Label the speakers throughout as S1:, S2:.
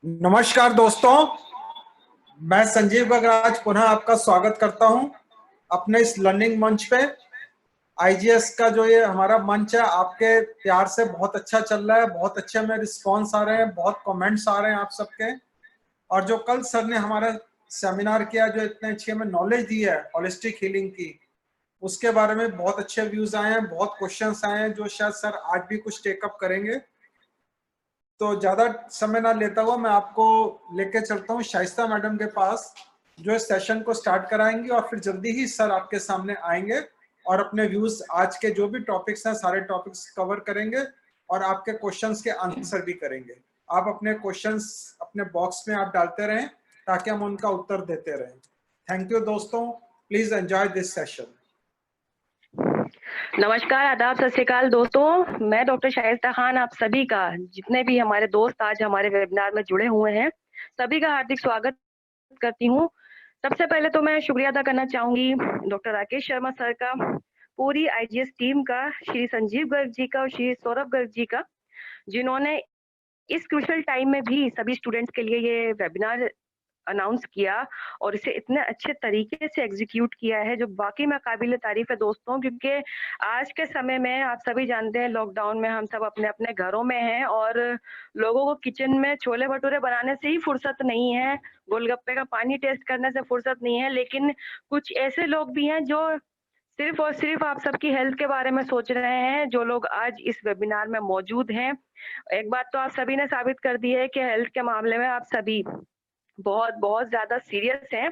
S1: नमस्कार दोस्तों, मैं संजीव गगराज पुनः आपका स्वागत करता हूं अपने इस लर्निंग मंच पे। आईजीएस का जो ये हमारा मंच है, आपके प्यार से बहुत अच्छा चल रहा है, बहुत अच्छे हमें रिस्पांस आ रहे हैं, बहुत कमेंट्स आ रहे हैं आप सबके। और जो कल सर ने हमारा सेमिनार किया, जो इतने अच्छी हमें नॉलेज दी है होलिस्टिक हीलिंग की, उसके बारे में बहुत अच्छे व्यूज आए हैं, बहुत क्वेश्चंस आए हैं, जो शायद सर आज भी कुछ टेकअप करेंगे। तो ज्यादा समय ना लेता हुआ मैं आपको लेके चलता हूँ शाइस्ता मैडम के पास, जो इस सेशन को स्टार्ट कराएंगी और फिर जल्दी ही सर आपके सामने आएंगे और अपने व्यूज आज के जो भी टॉपिक्स हैं सारे टॉपिक्स कवर करेंगे और आपके क्वेश्चंस के आंसर भी करेंगे। आप अपने क्वेश्चंस अपने बॉक्स में आप डालते रहें ताकि हम उनका उत्तर देते रहें। थैंक यू दोस्तों, प्लीज एंजॉय दिस सेशन।
S2: नमस्कार, आदाब, सत श्री अकाल दोस्तों। मैं डॉक्टर शाइस्ता खान आप सभी का, जितने भी हमारे दोस्त आज हमारे वेबिनार में जुड़े हुए हैं, सभी का हार्दिक स्वागत करती हूँ। सबसे पहले तो मैं शुक्रिया अदा करना चाहूंगी डॉक्टर राकेश शर्मा सर का, पूरी आईजीएस टीम का, श्री संजीव गर्ग जी का और श्री सौरभ गर्ग जी का, जिन्होंने इस क्रूशियल टाइम में भी सभी स्टूडेंट्स के लिए ये वेबिनार अनाउंस किया और इसे इतने अच्छे तरीके से एग्जीक्यूट किया है, जो वाकई में काबिल तारीफ है दोस्तों। क्योंकि आज के समय में आप सभी जानते हैं, लॉकडाउन में हम सब अपने अपने घरों में हैं और लोगों को किचन में छोले भटूरे बनाने से ही फुर्सत नहीं है, गोलगप्पे का पानी टेस्ट करने से फुर्सत नहीं है। लेकिन कुछ ऐसे लोग भी हैं जो सिर्फ और सिर्फ आप सबकी हेल्थ के बारे में सोच रहे हैं, जो लोग आज इस वेबिनार में मौजूद हैं। एक बात तो आप सभी ने साबित कर दी है कि हेल्थ के मामले में आप सभी बहुत बहुत ज्यादा सीरियस हैं।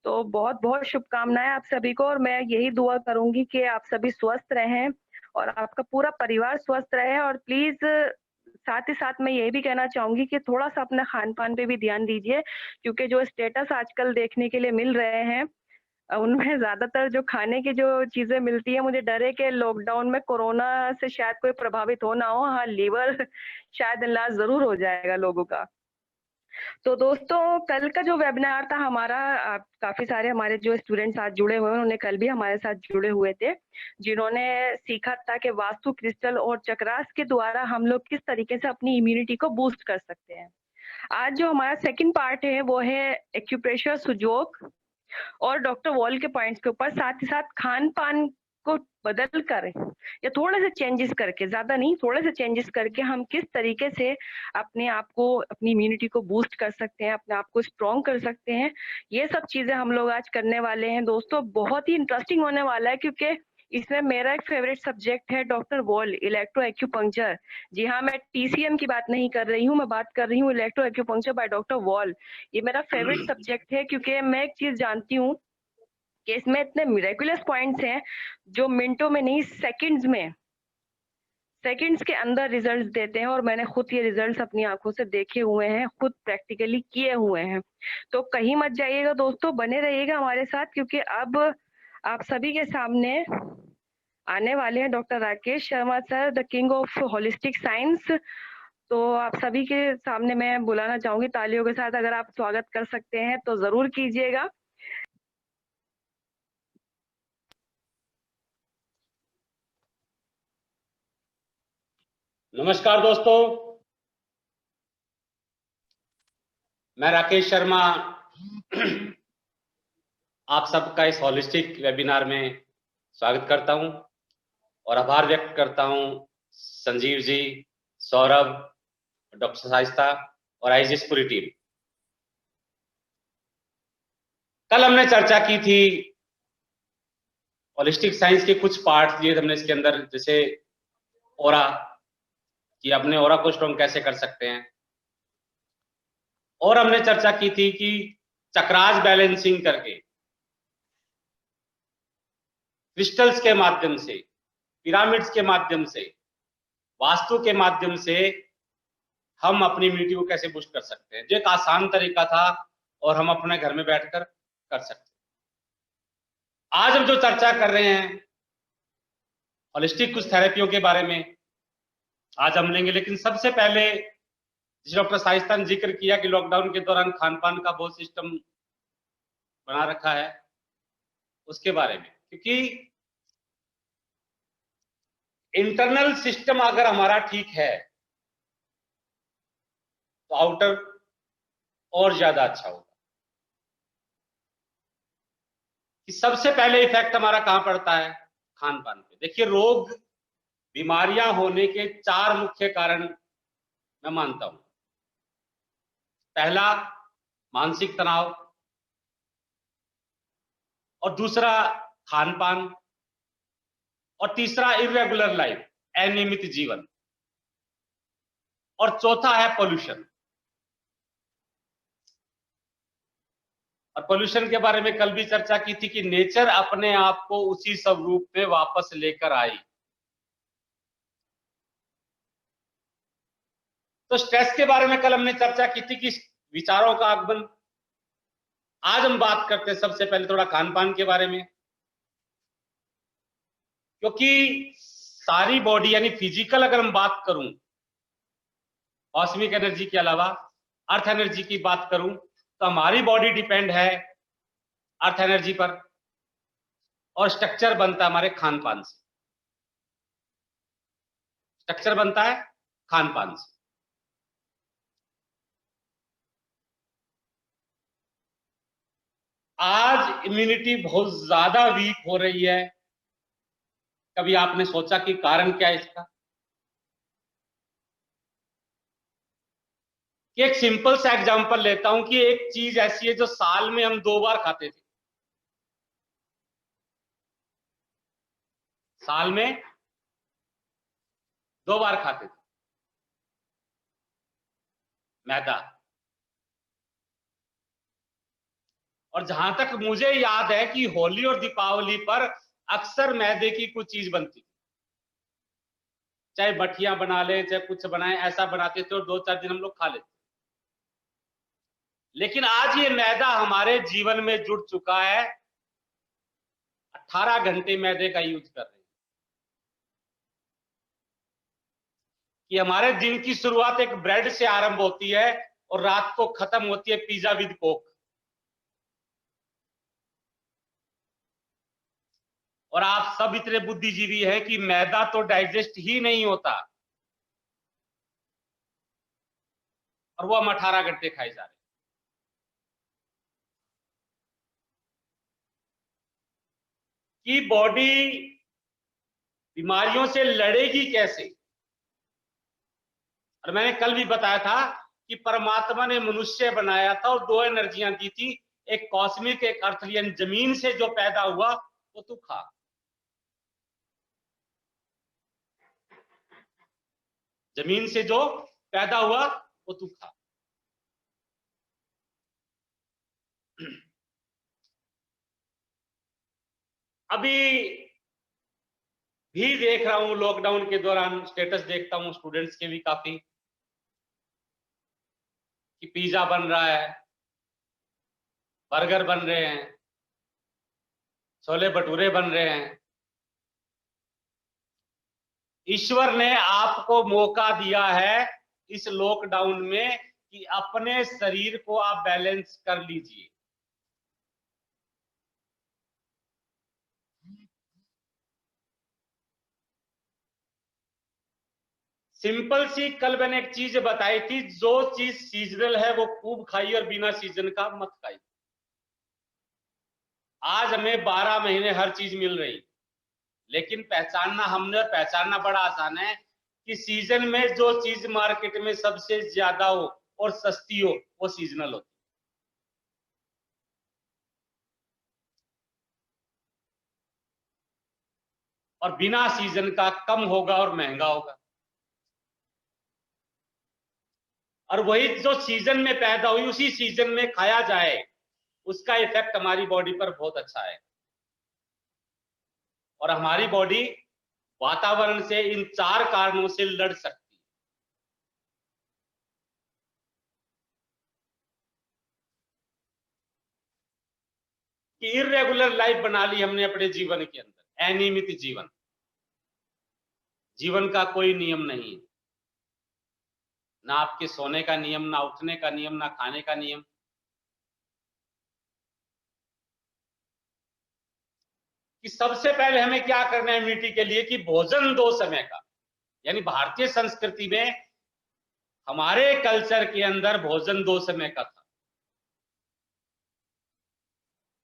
S2: तो बहुत बहुत शुभकामनाएं आप सभी को, और मैं यही दुआ करूंगी कि आप सभी स्वस्थ रहें और आपका पूरा परिवार स्वस्थ रहे। और प्लीज साथ ही साथ मैं ये भी कहना चाहूंगी कि थोड़ा सा अपना खान पान पे भी ध्यान दीजिए, क्योंकि जो स्टेटस आजकल देखने के लिए मिल रहे हैं उनमें ज्यादातर जो खाने की जो चीजें मिलती है, मुझे डर है कि लॉकडाउन में कोरोना से शायद कोई प्रभावित हो ना हो। हाँ, लीवर शायद इलाज जरूर हो जाएगा लोगों का। तो दोस्तों, कल का जो वेबिनार था हमारा, काफी सारे हमारे जो स्टूडेंट्स आज जुड़े हुए हैं, उन्होंने कल भी हमारे साथ जुड़े हुए थे, जिन्होंने सीखा था कि वास्तु क्रिस्टल और चक्रास के द्वारा हम लोग किस तरीके से अपनी इम्यूनिटी को बूस्ट कर सकते हैं। आज जो हमारा सेकंड पार्ट है वो है एक्यूप्रेशर, सुजोग और डॉक्टर वॉल के पॉइंट्स के ऊपर, साथ ही साथ खान पान को बदल कर या थोड़े से चेंजेस करके, ज्यादा नहीं, थोड़े से चेंजेस करके हम किस तरीके से अपने आप को, अपनी इम्यूनिटी को बूस्ट कर सकते हैं, अपने आप को स्ट्रॉन्ग कर सकते हैं। ये सब चीजें हम लोग आज करने वाले हैं दोस्तों। बहुत ही इंटरेस्टिंग होने वाला है, क्योंकि इसमें मेरा एक फेवरेट सब्जेक्ट है डॉक्टर वॉल, इलेक्ट्रो एक्यूपंक्चर। जी हाँ, मैं टीसीएम की बात नहीं कर रही हूँ, मैं बात कर रही हूँ electro acupuncture by doctor wall. ये मेरा फेवरेट सब्जेक्ट है, क्योंकि मैं एक चीज जानती हूँ कि इसमें इतने मिरेकुलस पॉइंट्स हैं जो मिनटों में नहीं, सेकंड्स के अंदर रिजल्ट्स देते हैं। और मैंने खुद ये रिजल्ट्स अपनी आंखों से देखे हुए हैं, खुद प्रैक्टिकली किए हुए हैं। तो कहीं मत जाइएगा दोस्तों, बने रहिएगा हमारे साथ, क्योंकि अब आप सभी के सामने आने वाले हैं doctor Rakesh Sharma sir, the king of holistic science. तो आप सभी के सामने मैं बुलाना चाहूंगी तालियों के साथ, अगर आप स्वागत कर सकते हैं तो जरूर कीजिएगा।
S3: नमस्कार दोस्तों, मैं राकेश शर्मा आप सबका इस होलिस्टिक वेबिनार में स्वागत करता हूं और आभार व्यक्त करता हूं संजीव जी, सौरभ, डॉक्टर शाइस्ता और आईजीएस पूरी टीम। कल हमने चर्चा की थी होलिस्टिक साइंस के कुछ पार्ट लिए हमने इसके अंदर, जैसे ओरा, कि अपने ओरा को स्ट्रॉन्ग कैसे कर सकते हैं। और हमने चर्चा की थी कि चक्रास बैलेंसिंग करके, क्रिस्टल्स के माध्यम से, पिरामिड्स के माध्यम से, वास्तु के माध्यम से हम अपनी इम्यूनिटी को कैसे बूस्ट कर सकते हैं। जो एक आसान तरीका था और हम अपने घर में बैठकर कर सकते हैं। आज हम जो चर्चा कर रहे हैं होलिस्टिक कुछ थेरेपियों के बारे में आज हम लेंगे। लेकिन सबसे पहले डॉक्टर शाइस्ता ने जिक्र किया कि लॉकडाउन के दौरान खान पान का बहुत सिस्टम बना रखा है, उसके बारे में, क्योंकि इंटरनल सिस्टम अगर हमारा ठीक है तो आउटर और ज्यादा अच्छा होगा। कि सबसे पहले इफेक्ट हमारा कहां पड़ता है? खान पान पे। देखिए, रोग बीमारियां होने के 4 मुख्य कारण मैं मानता हूं। पहला, मानसिक तनाव, और दूसरा खान पान, और तीसरा इर्रेगुलर लाइफ, अनियमित जीवन, और चौथा है पोल्यूशन। और पोल्यूशन के बारे में कल भी चर्चा की थी कि नेचर अपने आप को उसी स्वरूप में वापस लेकर आई। तो स्ट्रेस के बारे में कल हमने चर्चा की थी कि विचारों का आगमन। आज हम बात करते हैं सबसे पहले थोड़ा खान पान के बारे में, क्योंकि सारी बॉडी यानी फिजिकल अगर हम बात करूं, कॉस्मिक एनर्जी के अलावा अर्थ एनर्जी की बात करूं, तो हमारी बॉडी डिपेंड है अर्थ एनर्जी पर, और स्ट्रक्चर बनता है हमारे खान पान से। स्ट्रक्चर बनता है खान पान से। आज इम्यूनिटी बहुत ज्यादा वीक हो रही है। कभी आपने सोचा कि कारण क्या है इसका? कि एक सिंपल सा एग्जांपल लेता हूं कि एक चीज ऐसी है जो साल में हम 2 बार खाते थे। साल में 2 बार खाते थे, मैदा। और जहां तक मुझे याद है कि होली और दीपावली पर अक्सर मैदे की कुछ चीज बनती, चाहे बठियां बना ले, चाहे कुछ बनाए, ऐसा बनाते थे और 2-4 दिन हम लोग खा लेते। लेकिन आज ये मैदा हमारे जीवन में जुड़ चुका है। 18 घंटे मैदे का यूज कर रहे हैं। कि हमारे दिन की शुरुआत एक ब्रेड से आरंभ होती है और रात को खत्म होती है पिज्जा विद कोक। और आप सब इतने बुद्धिजीवी हैं कि मैदा तो डाइजेस्ट ही नहीं होता, और वो हम 18 घंटे खाए जा रहे हैं। कि बॉडी बीमारियों से लड़ेगी कैसे? और मैंने कल भी बताया था कि परमात्मा ने मनुष्य बनाया था और 2 एनर्जियां दी थी, एक कॉस्मिक, एक अर्थलियन। जमीन से जो पैदा हुआ वो तू खा। जमीन से जो पैदा हुआ वो तू खा। अभी भी देख रहा हूं, लॉकडाउन के दौरान स्टेटस देखता हूं स्टूडेंट्स के भी काफी, कि पिज्जा बन रहा है, बर्गर बन रहे हैं, छोले भटूरे बन रहे हैं। ईश्वर ने आपको मौका दिया है इस लॉकडाउन में कि अपने शरीर को आप बैलेंस कर लीजिए। सिंपल सी कल मैंने एक चीज बताई थी, जो चीज सीजनल है वो खूब खाई और बिना सीजन का मत खाई। आज हमें 12 महीने हर चीज मिल रही, लेकिन पहचानना बड़ा आसान है कि सीजन में जो चीज मार्केट में सबसे ज्यादा हो और सस्ती हो वो सीजनल होती। और बिना सीजन का कम होगा और महंगा होगा। और वही जो सीजन में पैदा हुई उसी सीजन में खाया जाए, उसका इफेक्ट हमारी बॉडी पर बहुत अच्छा है। और हमारी बॉडी वातावरण से इन 4 कारणों से लड़ सकती है। कि इर्रेगुलर लाइफ बना ली हमने अपने जीवन के अंदर, अनियमित जीवन। जीवन का कोई नियम नहीं है, ना आपके सोने का नियम, ना उठने का नियम, ना खाने का नियम। कि सबसे पहले हमें क्या करना है इम्यूनिटी के लिए? कि भोजन 2 समय का, यानी भारतीय संस्कृति में, हमारे कल्चर के अंदर भोजन 2 समय का था।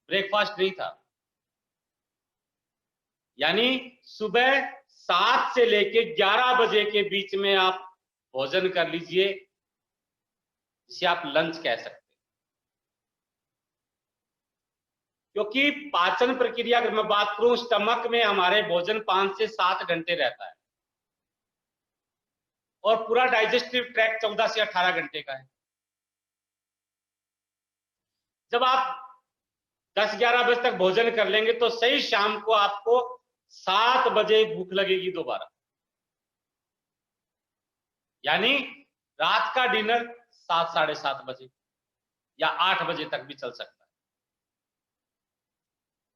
S3: ब्रेकफास्ट नहीं था। यानी सुबह 7 से लेके 11 बजे के बीच में आप भोजन कर लीजिए, जिसे आप लंच कह सकते हैं। क्योंकि पाचन प्रक्रिया अगर मैं बात करूं, स्टमक में हमारे भोजन 5 से 7 घंटे रहता है और पूरा डाइजेस्टिव ट्रैक्ट 14 से 18 घंटे का है। जब आप 10-11 बजे तक भोजन कर लेंगे तो सही शाम को आपको 7 बजे भूख लगेगी दोबारा। यानी रात का डिनर 7-7:30 बजे या 8 बजे तक भी चल सकता है,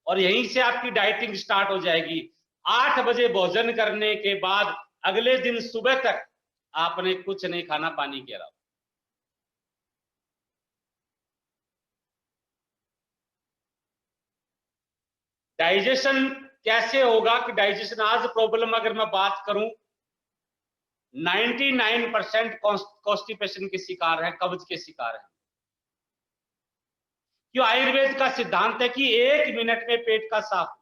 S3: और यहीं से आपकी डाइटिंग स्टार्ट हो जाएगी। 8 बजे भोजन करने के बाद अगले दिन सुबह तक आपने कुछ नहीं खाना पानी के अलावा। डाइजेशन कैसे होगा कि डाइजेशन आज प्रॉब्लम अगर मैं बात करूं, 99% कॉन्स्टिपेशन के शिकार हैं, कब्ज के शिकार हैं। क्यों? आयुर्वेद का सिद्धांत है कि 1 मिनट में पेट का साफ,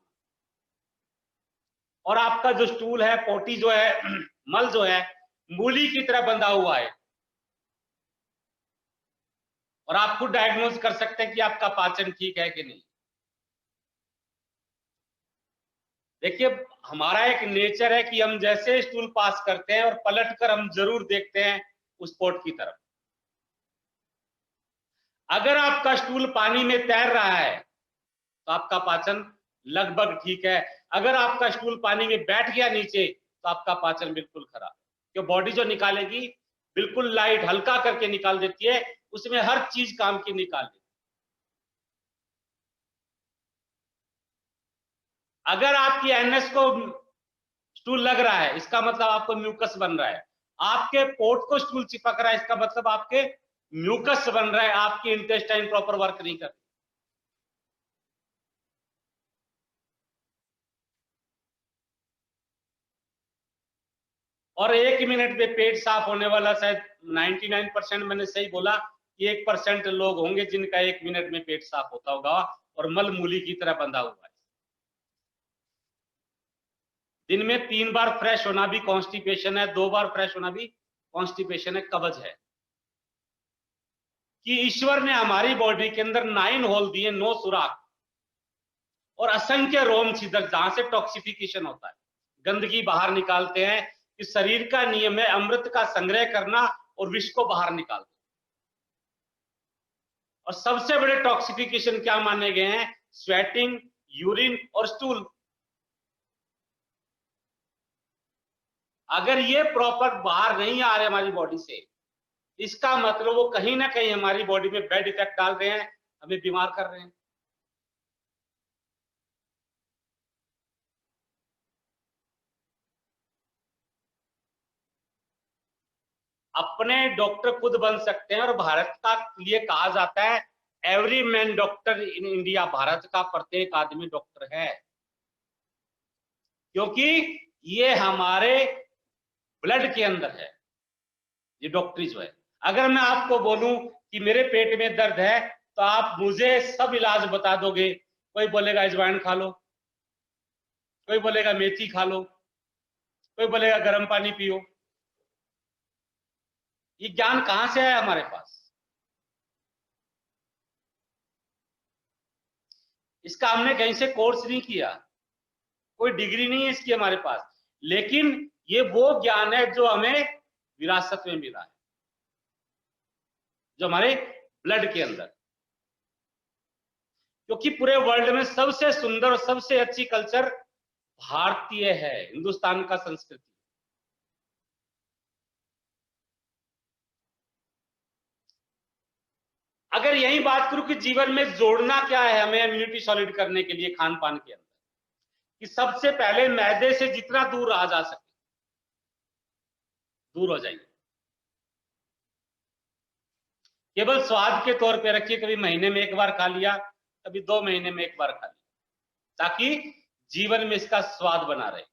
S3: और आपका जो स्टूल है, पोटी जो है, मल जो है, मूली की तरह बंधा हुआ है, और आप खुद डायग्नोज कर सकते हैं कि आपका पाचन ठीक है कि नहीं। देखिए, हमारा एक नेचर है कि हम जैसे स्टूल पास करते हैं और पलटकर हम जरूर देखते हैं उस पोट की तरफ। अगर आपका स्टूल पानी में तैर रहा है तो आपका पाचन लगभग ठीक है। अगर आपका स्टूल पानी में बैठ गया नीचे तो आपका पाचन बिल्कुल खराब। क्यों? बॉडी जो निकालेगी बिल्कुल लाइट हल्का करके निकाल देती है, उसमें हर चीज काम की निकाल देती है। अगर आपकी एनएस को स्टूल लग रहा है, इसका मतलब आपको म्यूकस बन रहा है। आपके पोट को स्टूल चिपक रहा है, इसका मतलब आपके म्यूकस बन रहा है, आपकी इंटेस्टाइन प्रॉपर वर्क नहीं कर रही। और 1 मिनट में पेट साफ होने वाला शायद 99% मैंने सही बोला कि 1% लोग होंगे जिनका 1 मिनट में पेट साफ होता होगा, और मल मूली की तरह बंधा हुआ है। दिन में 3 बार फ्रेश होना भी कॉन्स्टिपेशन है, 2 बार फ्रेश होना भी कॉन्स्टिपेशन है, कब्ज है। कि ईश्वर ने हमारी बॉडी के अंदर 9 होल दिए, 9 सुराख, और असंख्य रोम छिद्र जहां से टॉक्सिफिकेशन होता है, गंदगी बाहर निकालते हैं। कि शरीर का नियम है अमृत का संग्रह करना और विष को बाहर निकालना। और सबसे बड़े टॉक्सिफिकेशन क्या माने गए हैं? स्वेटिंग, यूरिन और स्टूल। अगर ये प्रॉपर बाहर नहीं आ रहे हमारी बॉडी से, इसका मतलब वो कहीं ना कहीं हमारी बॉडी में बैड इफेक्ट डाल रहे हैं, हमें बीमार कर रहे हैं। अपने डॉक्टर खुद बन सकते हैं, और भारत का लिए कहा जाता है every man doctor in India. Bharat का प्रत्येक आदमी डॉक्टर है, क्योंकि ये हमारे ब्लड के अंदर है, ये डॉक्टरी जो है। अगर मैं आपको बोलूं कि मेरे पेट में दर्द है तो आप मुझे सब इलाज बता दोगे। कोई बोलेगा अजवाइन खा लो, कोई बोलेगा मेथी खा लो, कोई बोलेगा गर्म पानी पियो। ये ज्ञान कहां से आया हमारे पास? इसका हमने कहीं से कोर्स नहीं किया, कोई डिग्री नहीं है इसकी हमारे पास, लेकिन ये वो ज्ञान है जो हमें विरासत में मिला है, जो हमारे ब्लड के अंदर। क्योंकि पूरे वर्ल्ड में सबसे सुंदर और सबसे अच्छी कल्चर भारतीय है, हिंदुस्तान का संस्कृति। अगर यही बात करूं कि जीवन में जोड़ना क्या है हमें इम्यूनिटी सॉलिड करने के लिए खान पान के अंदर, कि सबसे पहले मैदे से जितना दूर रहा जा सके दूर हो जाइए। केवल स्वाद के तौर पे रखिए, कभी महीने में 1 बार खा लिया, कभी 2 महीने में 1 बार खा लिया, ताकि जीवन में इसका स्वाद बना रहे।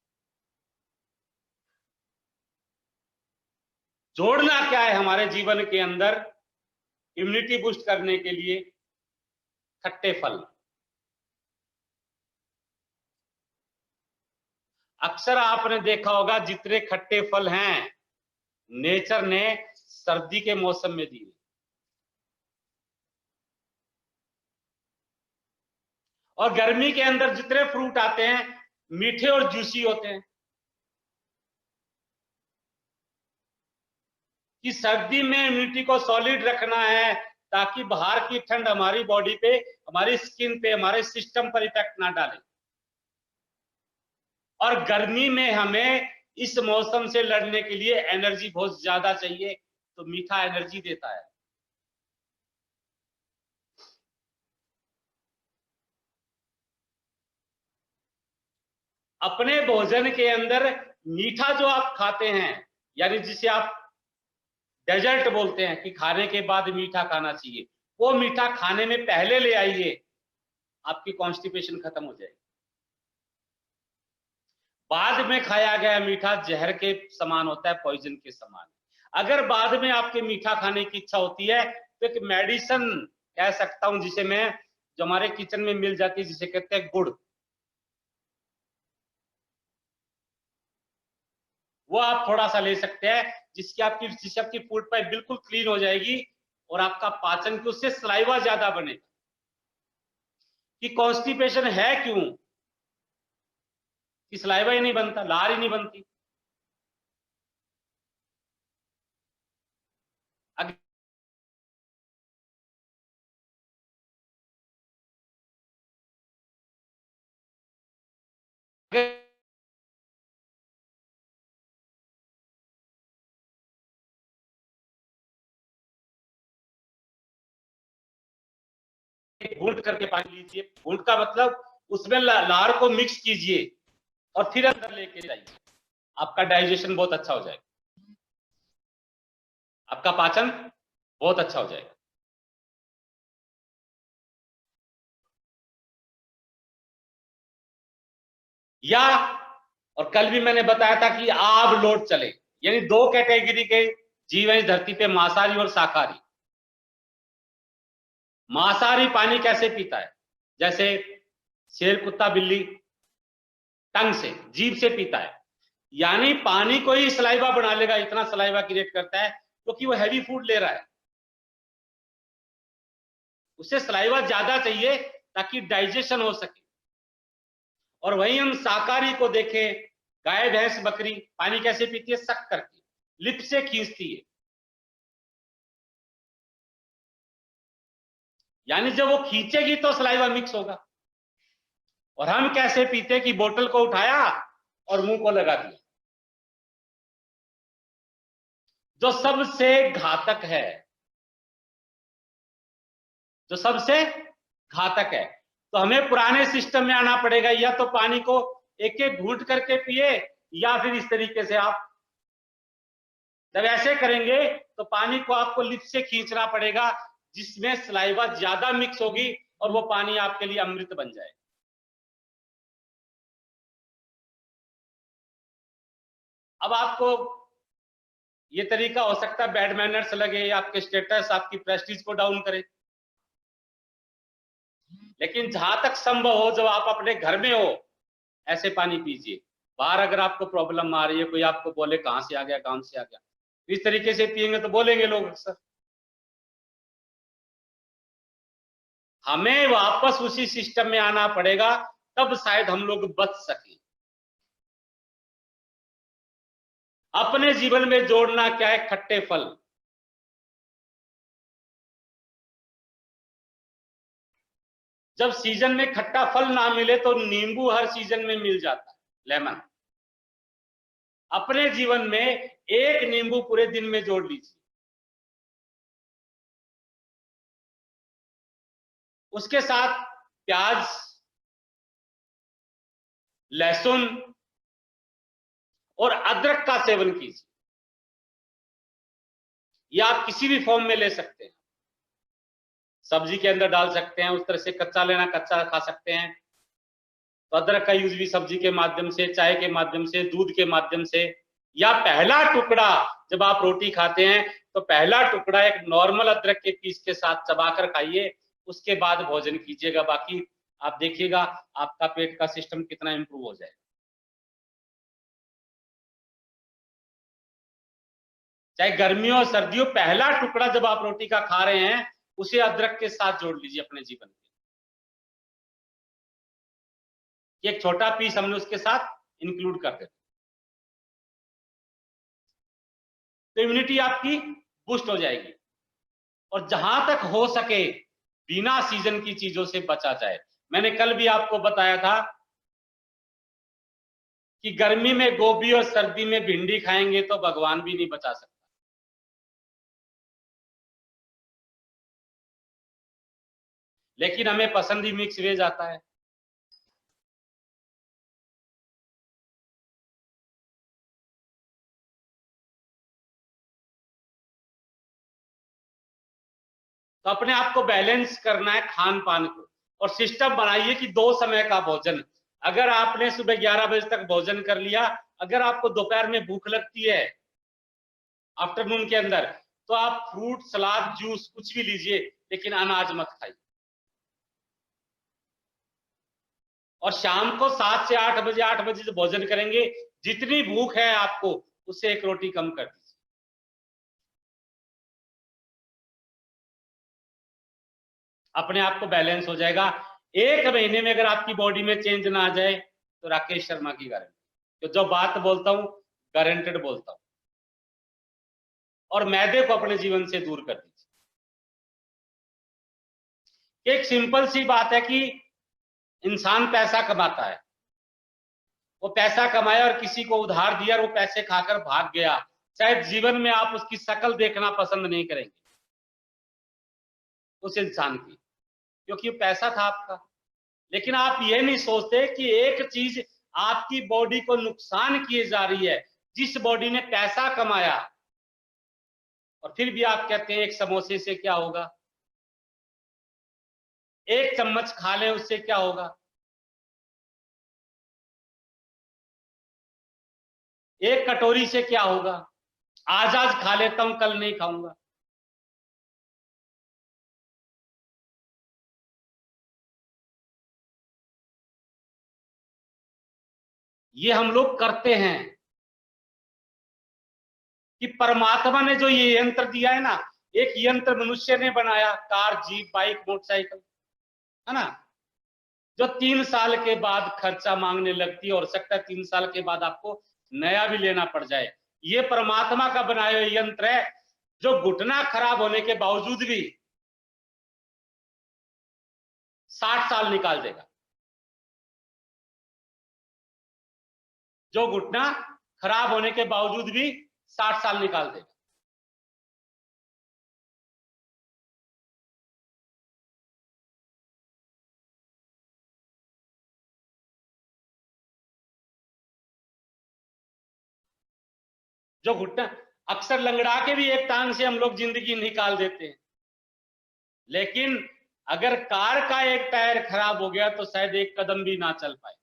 S3: जोड़ना क्या है हमारे जीवन के अंदर इम्यूनिटी बूस्ट करने के लिए? खट्टे फल, अक्सर आपने देखा होगा जितने खट्टे फल हैं नेचर ने सर्दी के मौसम में दिए, और गर्मी के अंदर जितने फ्रूट आते हैं मीठे और जूसी होते हैं। कि सर्दी में इम्यूनिटी को सॉलिड रखना है ताकि बाहर की ठंड हमारी बॉडी पे, हमारी स्किन पे, हमारे सिस्टम पर इफेक्ट ना डाले। और गर्मी में हमें इस मौसम से लड़ने के लिए एनर्जी बहुत ज्यादा चाहिए, तो मीठा एनर्जी देता है। अपने भोजन के अंदर मीठा जो आप खाते हैं, यानी जिसे आप डेजर्ट बोलते हैं कि खाने के बाद मीठा खाना चाहिए, वो मीठा खाने में पहले ले आइए, आपकी कॉन्स्टिपेशन खत्म हो जाएगी। बाद में खाया गया मीठा जहर के समान होता है, पॉइजन के समान। अगर बाद में आपके मीठा खाने की इच्छा होती है तो एक मेडिसिन कह सकता हूं, जिसे मैं, जो हमारे किचन में मिल जाती है, जिसे कहते हैं गुड़, वो आप थोड़ा सा ले सकते हैं, जिससे आपकी फूड पाइप बिल्कुल क्लीन हो जाएगी और आपका पाचन की उससे सलाइवा ज्यादा बनेगा। कि कॉन्स्टिपेशन है क्यों? कि सलाइवा ही नहीं बनता, लार ही नहीं बनती। अगर घूंट करके पानी लीजिए, घूंट का मतलब उसमें लार को मिक्स कीजिए और फिर अंदर लेके जाइए, आपका डाइजेशन बहुत अच्छा हो जाएगा, आपका पाचन बहुत अच्छा हो जाएगा। या और कल भी मैंने बताया था कि आब लोड चले, यानी दो कैटेगरी के जीव हैं इस धरती पे, मांसाहारी और शाकाहारी। मांसाहारी पानी कैसे पीता है? जैसे शेर, कुत्ता, बिल्ली टंग से, जीभ से पीता है, यानी पानी को ही सलाइवा बना लेगा, इतना सलाइवा क्रिएट करता है क्योंकि वो हैवी फूड ले रहा है, उसे सलाइवा ज्यादा चाहिए ताकि डाइजेशन हो सके। और वहीं हम शाकाहारी को देखें, गाय, भैंस, बकरी पानी कैसे पीती है? सक करके, लिप से खींचती है, यानी जब वो खींचेगी तो सलाइवा मिक्स होगा। और हम कैसे पीते कि बोतल को उठाया और मुंह को लगा दिया, जो सबसे घातक है, जो सबसे घातक है। तो हमें पुराने सिस्टम में आना पड़ेगा, या तो पानी को एक एक घूंट करके पिए, या फिर इस तरीके से आप जब ऐसे करेंगे तो पानी को आपको लिप से खींचना पड़ेगा, जिसमें सलाइवा ज्यादा मिक्स होगी और वो पानी आपके लिए अमृत बन जाए। अब आपको ये तरीका हो सकता है बैड मैनर्स लगे, आपके स्टेटस, आपकी प्रेस्टीज को डाउन करे, लेकिन जहां तक संभव हो, जब आप अपने घर में हो ऐसे पानी पीजिए। बाहर अगर आपको प्रॉब्लम आ रही है, कोई आपको बोले कहां से आ गया, कहां से आ गया, इस तरीके से पिएंगे तो बोलेंगे लोग अक्सर। हमें वापस उसी सिस्टम में आना पड़ेगा, तब शायद हम लोग बच सकें। अपने जीवन में जोड़ना क्या है? खट्टे फल। जब सीजन में खट्टा फल ना मिले तो नींबू हर सीजन में मिल जाता है, लेमन। अपने जीवन में एक नींबू पूरे दिन में जोड़ लीजिए। उसके साथ प्याज, लहसुन और अदरक का सेवन कीजिए, या आप किसी भी फॉर्म में ले सकते हैं, सब्जी के अंदर डाल सकते हैं, उस तरह से कच्चा लेना, कच्चा खा सकते हैं। तो अदरक का यूज भी सब्जी के माध्यम से, चाय के माध्यम से, दूध के माध्यम से, या पहला टुकड़ा जब आप रोटी खाते हैं तो पहला टुकड़ा एक नॉर्मल अदरक के पीस के साथ चबाकर खाइए, उसके बाद भोजन कीजिएगा। बाकी आप देखिएगा आपका पेट का सिस्टम कितना इंप्रूव हो जाएगा। चाहे गर्मियों और सर्दियों, पहला टुकड़ा जब आप रोटी का खा रहे हैं उसे अदरक के साथ जोड़ लीजिए अपने जीवन में। एक छोटा पीस हमने उसके साथ इंक्लूड कर दिया, तो इम्यूनिटी आपकी बूस्ट हो जाएगी। और जहां तक हो सके बिना सीजन की चीजों से बचा जाए। मैंने कल भी आपको बताया था कि गर्मी में गोभी और सर्दी में भिंडी खाएंगे तो भगवान भी नहीं बचा सकता। लेकिन हमें पसंद ही मिक्स वेज आता है। तो अपने आप को बैलेंस करना है खान पान को, और सिस्टम बनाइए कि 2 समय का भोजन। अगर आपने सुबह 11 बजे तक भोजन कर लिया, अगर आपको दोपहर में भूख लगती है आफ्टरनून के अंदर, तो आप फ्रूट, सलाद, जूस कुछ भी लीजिए, लेकिन अनाज मत खाइए। और शाम को 7 से 8 बजे, 8 बजे से भोजन करेंगे, जितनी भूख है आपको उससे 1 रोटी कम कर दीजिए। अपने आप को बैलेंस हो जाएगा। 1 महीने में अगर आपकी बॉडी में चेंज ना आ जाए तो राकेश शर्मा की गारंटी। तो जो बात बोलता हूं गारंटेड बोलता हूं। और मैदे को अपने जीवन से दूर कर दीजिए। एक सिंपल सी बात है कि इंसान पैसा कमाता है, वो पैसा कमाया और किसी को उधार दिया और वो पैसे खाकर भाग गया, शायद जीवन में आप उसकी शक्ल देखना पसंद नहीं करेंगे उस इंसान की, क्योंकि वो पैसा था आपका। लेकिन आप ये नहीं सोचते कि एक चीज आपकी बॉडी को नुकसान किए जा रही है। जिस बॉडी ने पैसा कमाया और फिर भी आप कहते हैं एक समोसे से क्या होगा, एक चम्मच खा लें उससे क्या होगा, एक कटोरी से क्या होगा, आज आज खा लेता हूं कल नहीं खाऊंगा। ये हम लोग करते हैं कि परमात्मा ने जो ये यंत्र दिया है ना, एक यंत्र मनुष्य ने बनाया, कार, जीप, बाइक, मोटरसाइकिल, है ना, जो 3 साल के बाद खर्चा मांगने लगती है और सकता है 3 साल के बाद आपको नया भी लेना पड़ जाए। ये परमात्मा का बनाया हुआ यंत्र है जो घुटना खराब होने के बावजूद भी 60 साल निकाल देगा। जो घुटना खराब होने के बावजूद भी 60 साल निकाल देगा। जो घुटना, अक्सर लंगड़ा के भी एक टांग से हम लोग जिंदगी निकाल देते हैं, लेकिन अगर कार का एक टायर खराब हो गया तो शायद एक कदम भी ना चल पाए।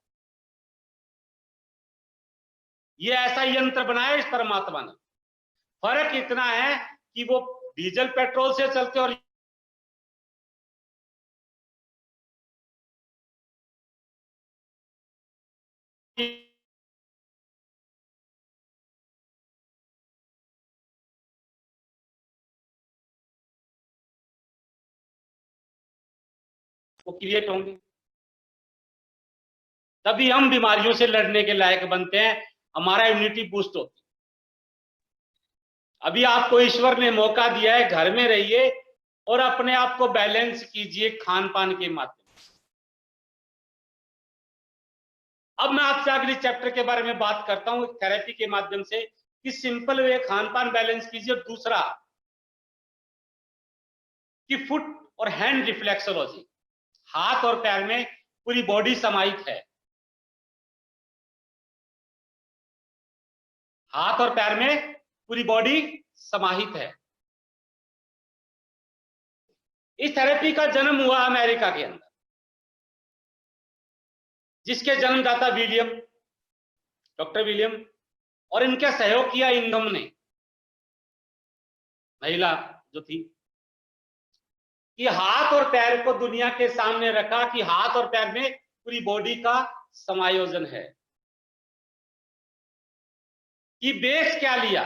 S3: ये ऐसा यंत्र बनाया इस परमात्मा ने। फर्क इतना है कि वो डीजल पेट्रोल से चलते और वो क्रिएट होंगे, तभी हम बीमारियों से लड़ने के लायक बनते हैं, हमारा इम्यूनिटी बूस्ट होती है। अभी आपको ईश्वर ने मौका दिया है, घर में रहिए और अपने आप को बैलेंस कीजिए खान पान के माध्यम से। अब मैं आपसे अगली चैप्टर के बारे में बात करता हूं थेरेपी के माध्यम से, कि सिंपल वे खान पान बैलेंस कीजिए। और दूसरा कि फुट और हैंड रिफ्लेक्सोलॉजी, हाथ और पैर में पूरी बॉडी समाहित है, हाथ और पैर में पूरी बॉडी समाहित है। इस थेरेपी का जन्म हुआ अमेरिका के अंदर, जिसके जन्मदाता विलियम, डॉक्टर विलियम, और इनका सहयोग किया इंघम ने, महिला जो थी, कि हाथ और पैर को दुनिया के सामने रखा कि हाथ और पैर में पूरी बॉडी का समायोजन है। कि बेस क्या लिया,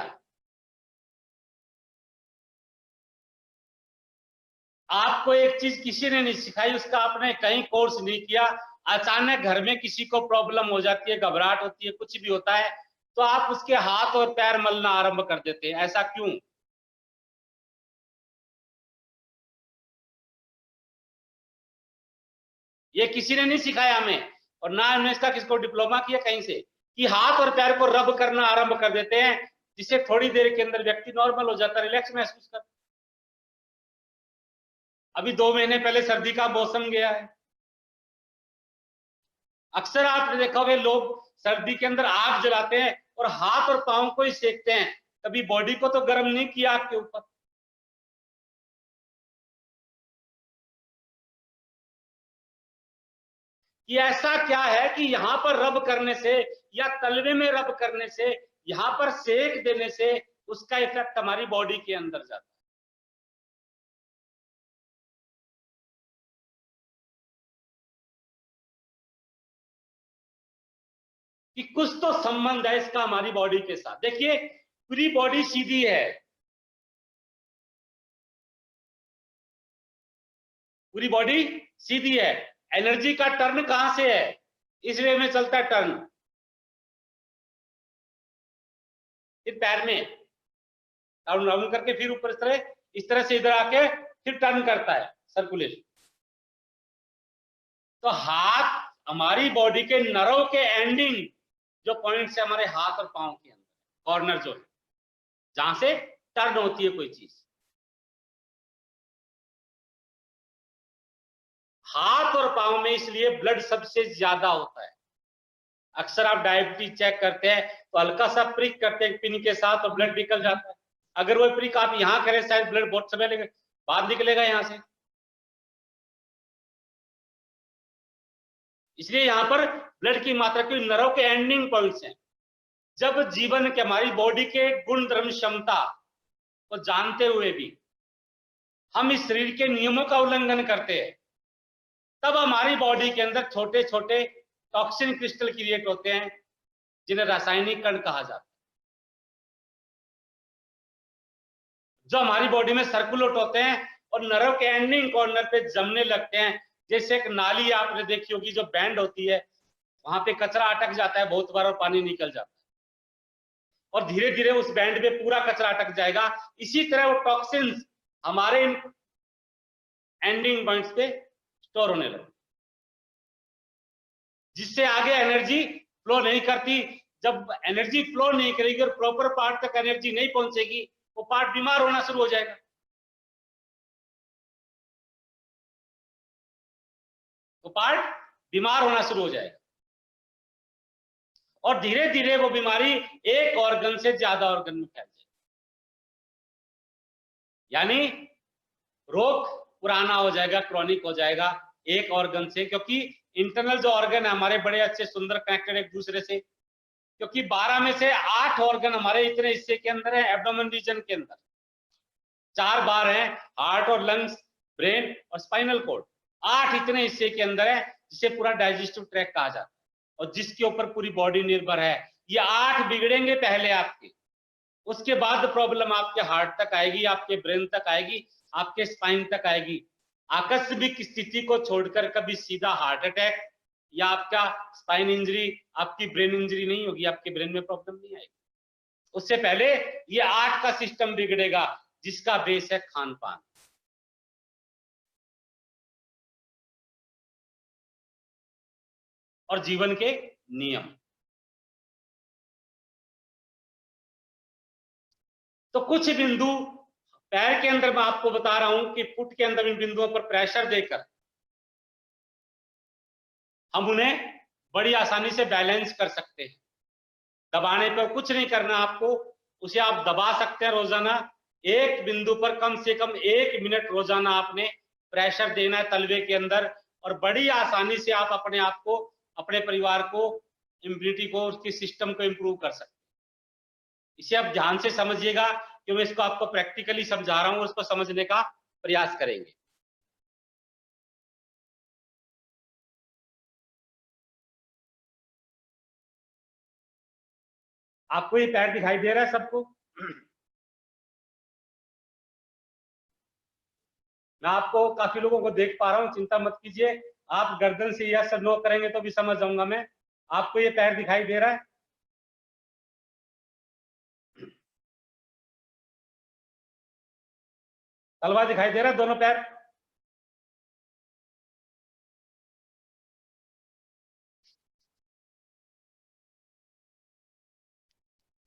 S3: आपको एक चीज किसी ने नहीं सिखाई, उसका आपने कहीं कोर्स नहीं किया, अचानक घर में किसी को प्रॉब्लम हो जाती है, घबराहट होती है, कुछ भी होता है, तो आप उसके हाथ और पैर मलना आरंभ कर देते हैं। ऐसा क्यों? ये किसी ने नहीं सिखाया हमें, और ना हमने इसका किसको डिप्लोमा किया कहीं से, कि हाथ और पैर को रब करना आरंभ कर देते हैं, जिससे थोड़ी देर के अंदर व्यक्ति नॉर्मल हो जाता है, रिलैक्स महसूस करता है। अभी 2 महीने पहले सर्दी का मौसम गया है, अक्सर आपने देखा होगा लोग सर्दी के अंदर आग जलाते हैं और हाथ और पांव को ही सेकते हैं, कभी बॉडी को तो गर्म नहीं किया आग के ऊपर। कि ऐसा क्या है कि यहां पर रब करने से या तलवे में रब करने से, यहां पर सेक देने से उसका इफेक्ट हमारी बॉडी के अंदर जाता है। कि कुछ तो संबंध है इसका हमारी बॉडी के साथ। देखिए, पूरी बॉडी सीधी है, पूरी बॉडी सीधी है, एनर्जी का टर्न कहां से है? इस वे में चलता है टर्न, फिर पैर में डाउन डाउन करके, फिर ऊपर इस तरह से इधर आके फिर टर्न करता है, सर्कुलेशन। तो हाथ हमारी बॉडी के नर्व के एंडिंग जो पॉइंट्स है हमारे हाथ और पांव के अंदर, कॉर्नर जो है जहां से टर्न होती है कोई चीज। हाथ और पांव में इसलिए ब्लड सबसे ज्यादा होता है। अक्सर आप डायबिटीज चेक करते हैं तो हल्का सा प्रिक करते हैं पिन के साथ और ब्लड निकल जाता है। अगर वो प्रिक आप यहां करें शायद ब्लड बहुत समय लगेगा, बाद निकलेगा यहां से। इसलिए यहां पर ब्लड की मात्रा की नर्व के एंडिंग पॉइंट्स हैं। जब जीवन के हमारी बॉडी के गुण धर्म क्षमता को जानते हुए भी हम इस शरीर के नियमों का उल्लंघन करते हैं, तब हमारी बॉडी के अंदर छोटे छोटे टॉक्सिन क्रिस्टल क्रिएट होते हैं, जिन्हें रासायनिक कण कहा जाता है, जो हमारी बॉडी में सर्कुलेट होते हैं और नर्व के एंडिंग कॉर्नर पे जमने लगते हैं। जैसे एक नाली आपने देखी होगी जो बैंड होती है, वहां पे कचरा अटक जाता है बहुत बार और पानी निकल जाता है, और धीरे धीरे उस बैंड में पूरा कचरा अटक जाएगा। इसी तरह वो टॉक्सिन्स हमारे एंडिंग पॉइंट्स पे स्टोर होने लगे, जिससे आगे एनर्जी फ्लो नहीं करती। जब एनर्जी फ्लो नहीं करेगी और प्रॉपर पार्ट तक एनर्जी नहीं पहुंचेगी, वो पार्ट बीमार होना शुरू हो जाएगा। वो पार्ट बीमार होना शुरू हो जाएगा और धीरे धीरे वो बीमारी एक ऑर्गन से ज्यादा ऑर्गन में फैल जाएगी। यानी रोग पुराना हो जाएगा, क्रॉनिक हो जाएगा एक ऑर्गन से, क्योंकि इंटरनल जो ऑर्गन है हमारे बड़े अच्छे सुंदर कनेक्टेड एक दूसरे से। क्योंकि 12 में से 8 ऑर्गन हमारे इतने हिस्से के अंदर है, एब्डोमेन रीजन के अंदर 4 बार हैं, हार्ट और लंग्स, ब्रेन और स्पाइनल कॉर्ड, 8 इतने हिस्से के अंदर है, जिसे पूरा डाइजेस्टिव ट्रैक्ट कहा जाता है और जिसके ऊपर पूरी बॉडी निर्भर है। ये 8 बिगड़ेंगे पहले आपके, उसके बाद प्रॉब्लम आपके हार्ट तक आएगी, आपके ब्रेन तक आएगी, आपके स्पाइन तक आएगी। आकस्मिक स्थिति को छोड़कर कभी सीधा हार्ट अटैक या आपका स्पाइन इंजरी, आपकी ब्रेन इंजरी नहीं होगी, आपके ब्रेन में प्रॉब्लम नहीं आएगी। उससे पहले ये 8 का सिस्टम बिगड़ेगा, जिसका बेस है खान पान और जीवन के नियम। तो कुछ बिंदु पैर के अंदर मैं आपको बता रहा हूं कि फुट के अंदर इन बिंदुओं पर प्रेशर देकर हम उन्हें बड़ी आसानी से बैलेंस कर सकते हैं। दबाने पर कुछ नहीं करना आपको, उसे आप दबा सकते हैं रोजाना। एक बिंदु पर कम से कम 1 मिनट रोजाना आपने प्रेशर देना है तलवे के अंदर, और बड़ी आसानी से आप अपने आप को, अपने परिवार को, इम्यूनिटी को, उसके सिस्टम को इंप्रूव कर सकते हैं। इसे आप ध्यान से समझिएगा कि मैं इसको आपको प्रैक्टिकली समझा रहा हूं, उसको समझने का प्रयास करेंगे। आपको ये पैर दिखाई दे रहा है सबको? मैं आपको काफी लोगों को देख पा रहा हूँ, चिंता मत कीजिए। आप गर्दन से यस और नो करेंगे तो भी समझ जाऊंगा मैं। आपको ये पैर दिखाई दे रहा है? तलवा दिखाई दे रहा है, दोनों पैर?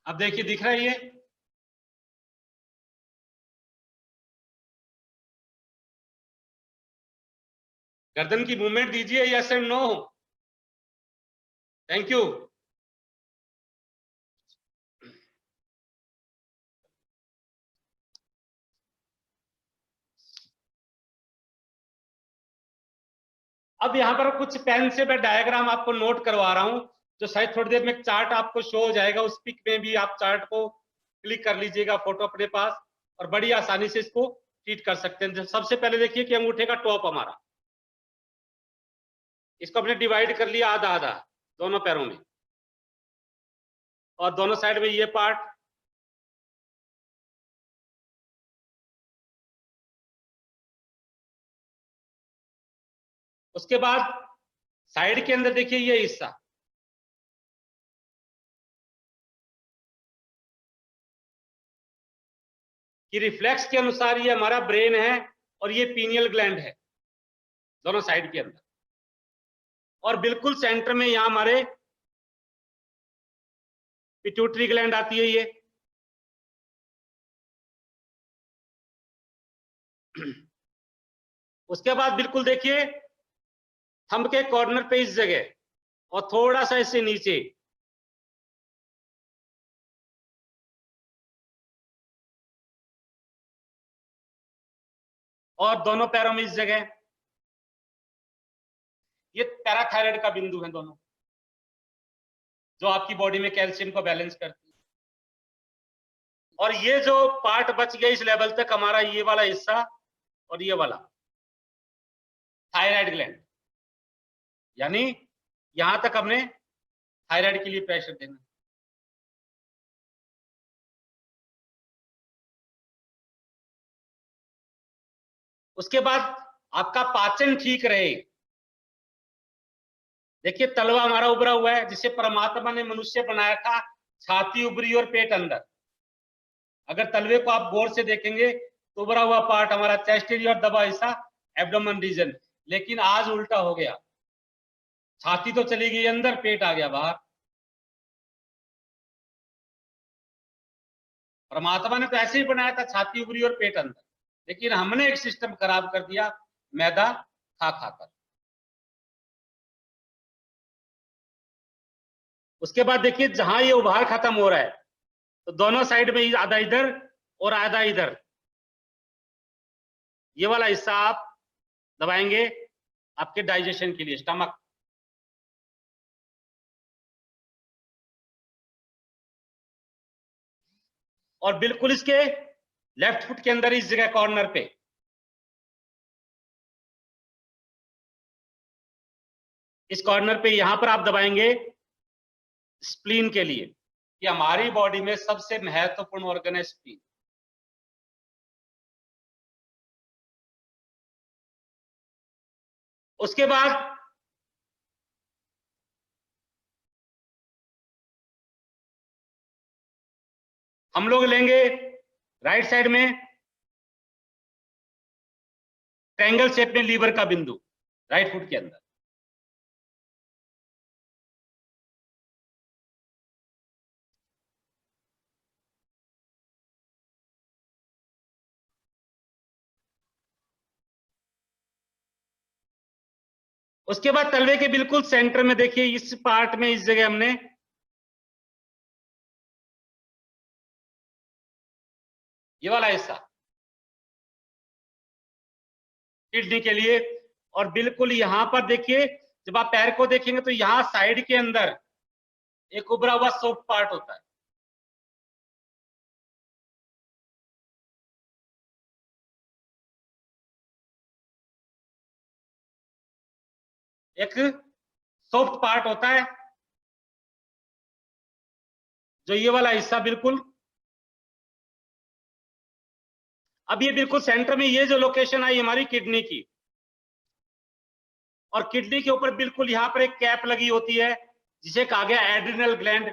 S3: अब देखिए, दिख रहा है ये? गर्दन की मूवमेंट दीजिए, yes and no. Thank you. अब यहाँ पर कुछ पेन से मैं डायग्राम आपको नोट करवा रहा हूं, जो शायद थोड़ी देर में चार्ट आपको शो हो जाएगा। उस पिक में भी आप चार्ट को क्लिक कर लीजिएगा, फोटो अपने पास, और बड़ी आसानी से इसको ट्रीट कर सकते हैं। सबसे पहले देखिए कि अंगूठे का टॉप हमारा, इसको हमने डिवाइड कर लिया आधा आधा दोनों पैरों में, और दोनों साइड में ये पार्ट। उसके बाद साइड के अंदर देखिए ये हिस्सा, कि रिफ्लेक्स के अनुसार ये हमारा ब्रेन है और ये पीनियल ग्लैंड है, दोनों साइड के अंदर। और बिल्कुल सेंटर में यहां हमारे पिट्यूटरी ग्लैंड आती है ये। उसके बाद बिल्कुल देखिए थंब के कॉर्नर पे इस जगह, और थोड़ा सा इससे नीचे, और दोनों पैरों में इस जगह, ये पैराथायराइड का बिंदु है दोनों, जो आपकी बॉडी में कैल्शियम को बैलेंस करती है। और ये जो पार्ट बच गया इस लेवल तक, हमारा ये वाला हिस्सा और ये वाला थायराइड ग्लैंड, यानी यहां तक हमने थायराइड के लिए प्रेशर देना। उसके बाद आपका पाचन ठीक रहे, देखिए तलवा हमारा उभरा हुआ है, जिसे परमात्मा ने मनुष्य बनाया था, छाती उभरी और पेट अंदर। अगर तलवे को आप गौर से देखेंगे तो उभरा हुआ पार्ट हमारा चेस्ट एरिया और दबा हिस्सा एब्डोमेन रीजन। लेकिन आज उल्टा हो गया, छाती तो चली गई अंदर, पेट आ गया बाहर। परमात्मा ने तो ऐसे ही बनाया था, छाती उभरी और पेट अंदर, लेकिन हमने एक सिस्टम खराब कर दिया, मैदा खा खाकर। उसके बाद देखिए जहां ये उभार खत्म हो रहा है, तो दोनों साइड में आधा इधर और आधा इधर, ये वाला हिस्सा आप दबाएंगे आपके डाइजेशन के लिए, स्टमक। और बिल्कुल इसके लेफ्ट फुट के अंदर इस जगह कॉर्नर पे, इस कॉर्नर पे यहां पर आप दबाएंगे स्प्लीन के लिए, कि हमारी बॉडी में सबसे महत्वपूर्ण ऑर्गन है स्प्लीन। उसके बाद हम लोग लेंगे राइट साइड में ट्रायंगल शेप में लीवर का बिंदु राइट फुट के अंदर। उसके बाद तलवे के बिल्कुल सेंटर में देखिए इस पार्ट में, इस जगह हमने ये वाला हिस्सा किडनी के लिए। और बिल्कुल यहां पर देखिए, जब आप पैर को देखेंगे तो यहां साइड के अंदर एक उभरा हुआ सॉफ्ट पार्ट होता है, एक सॉफ्ट पार्ट होता है, जो ये वाला हिस्सा बिल्कुल अब ये बिल्कुल सेंटर में ये जो लोकेशन आई हमारी किडनी की, और किडनी के ऊपर बिल्कुल यहाँ पर एक कैप लगी होती है जिसे कहा गया एड्रिनल ग्लैंड,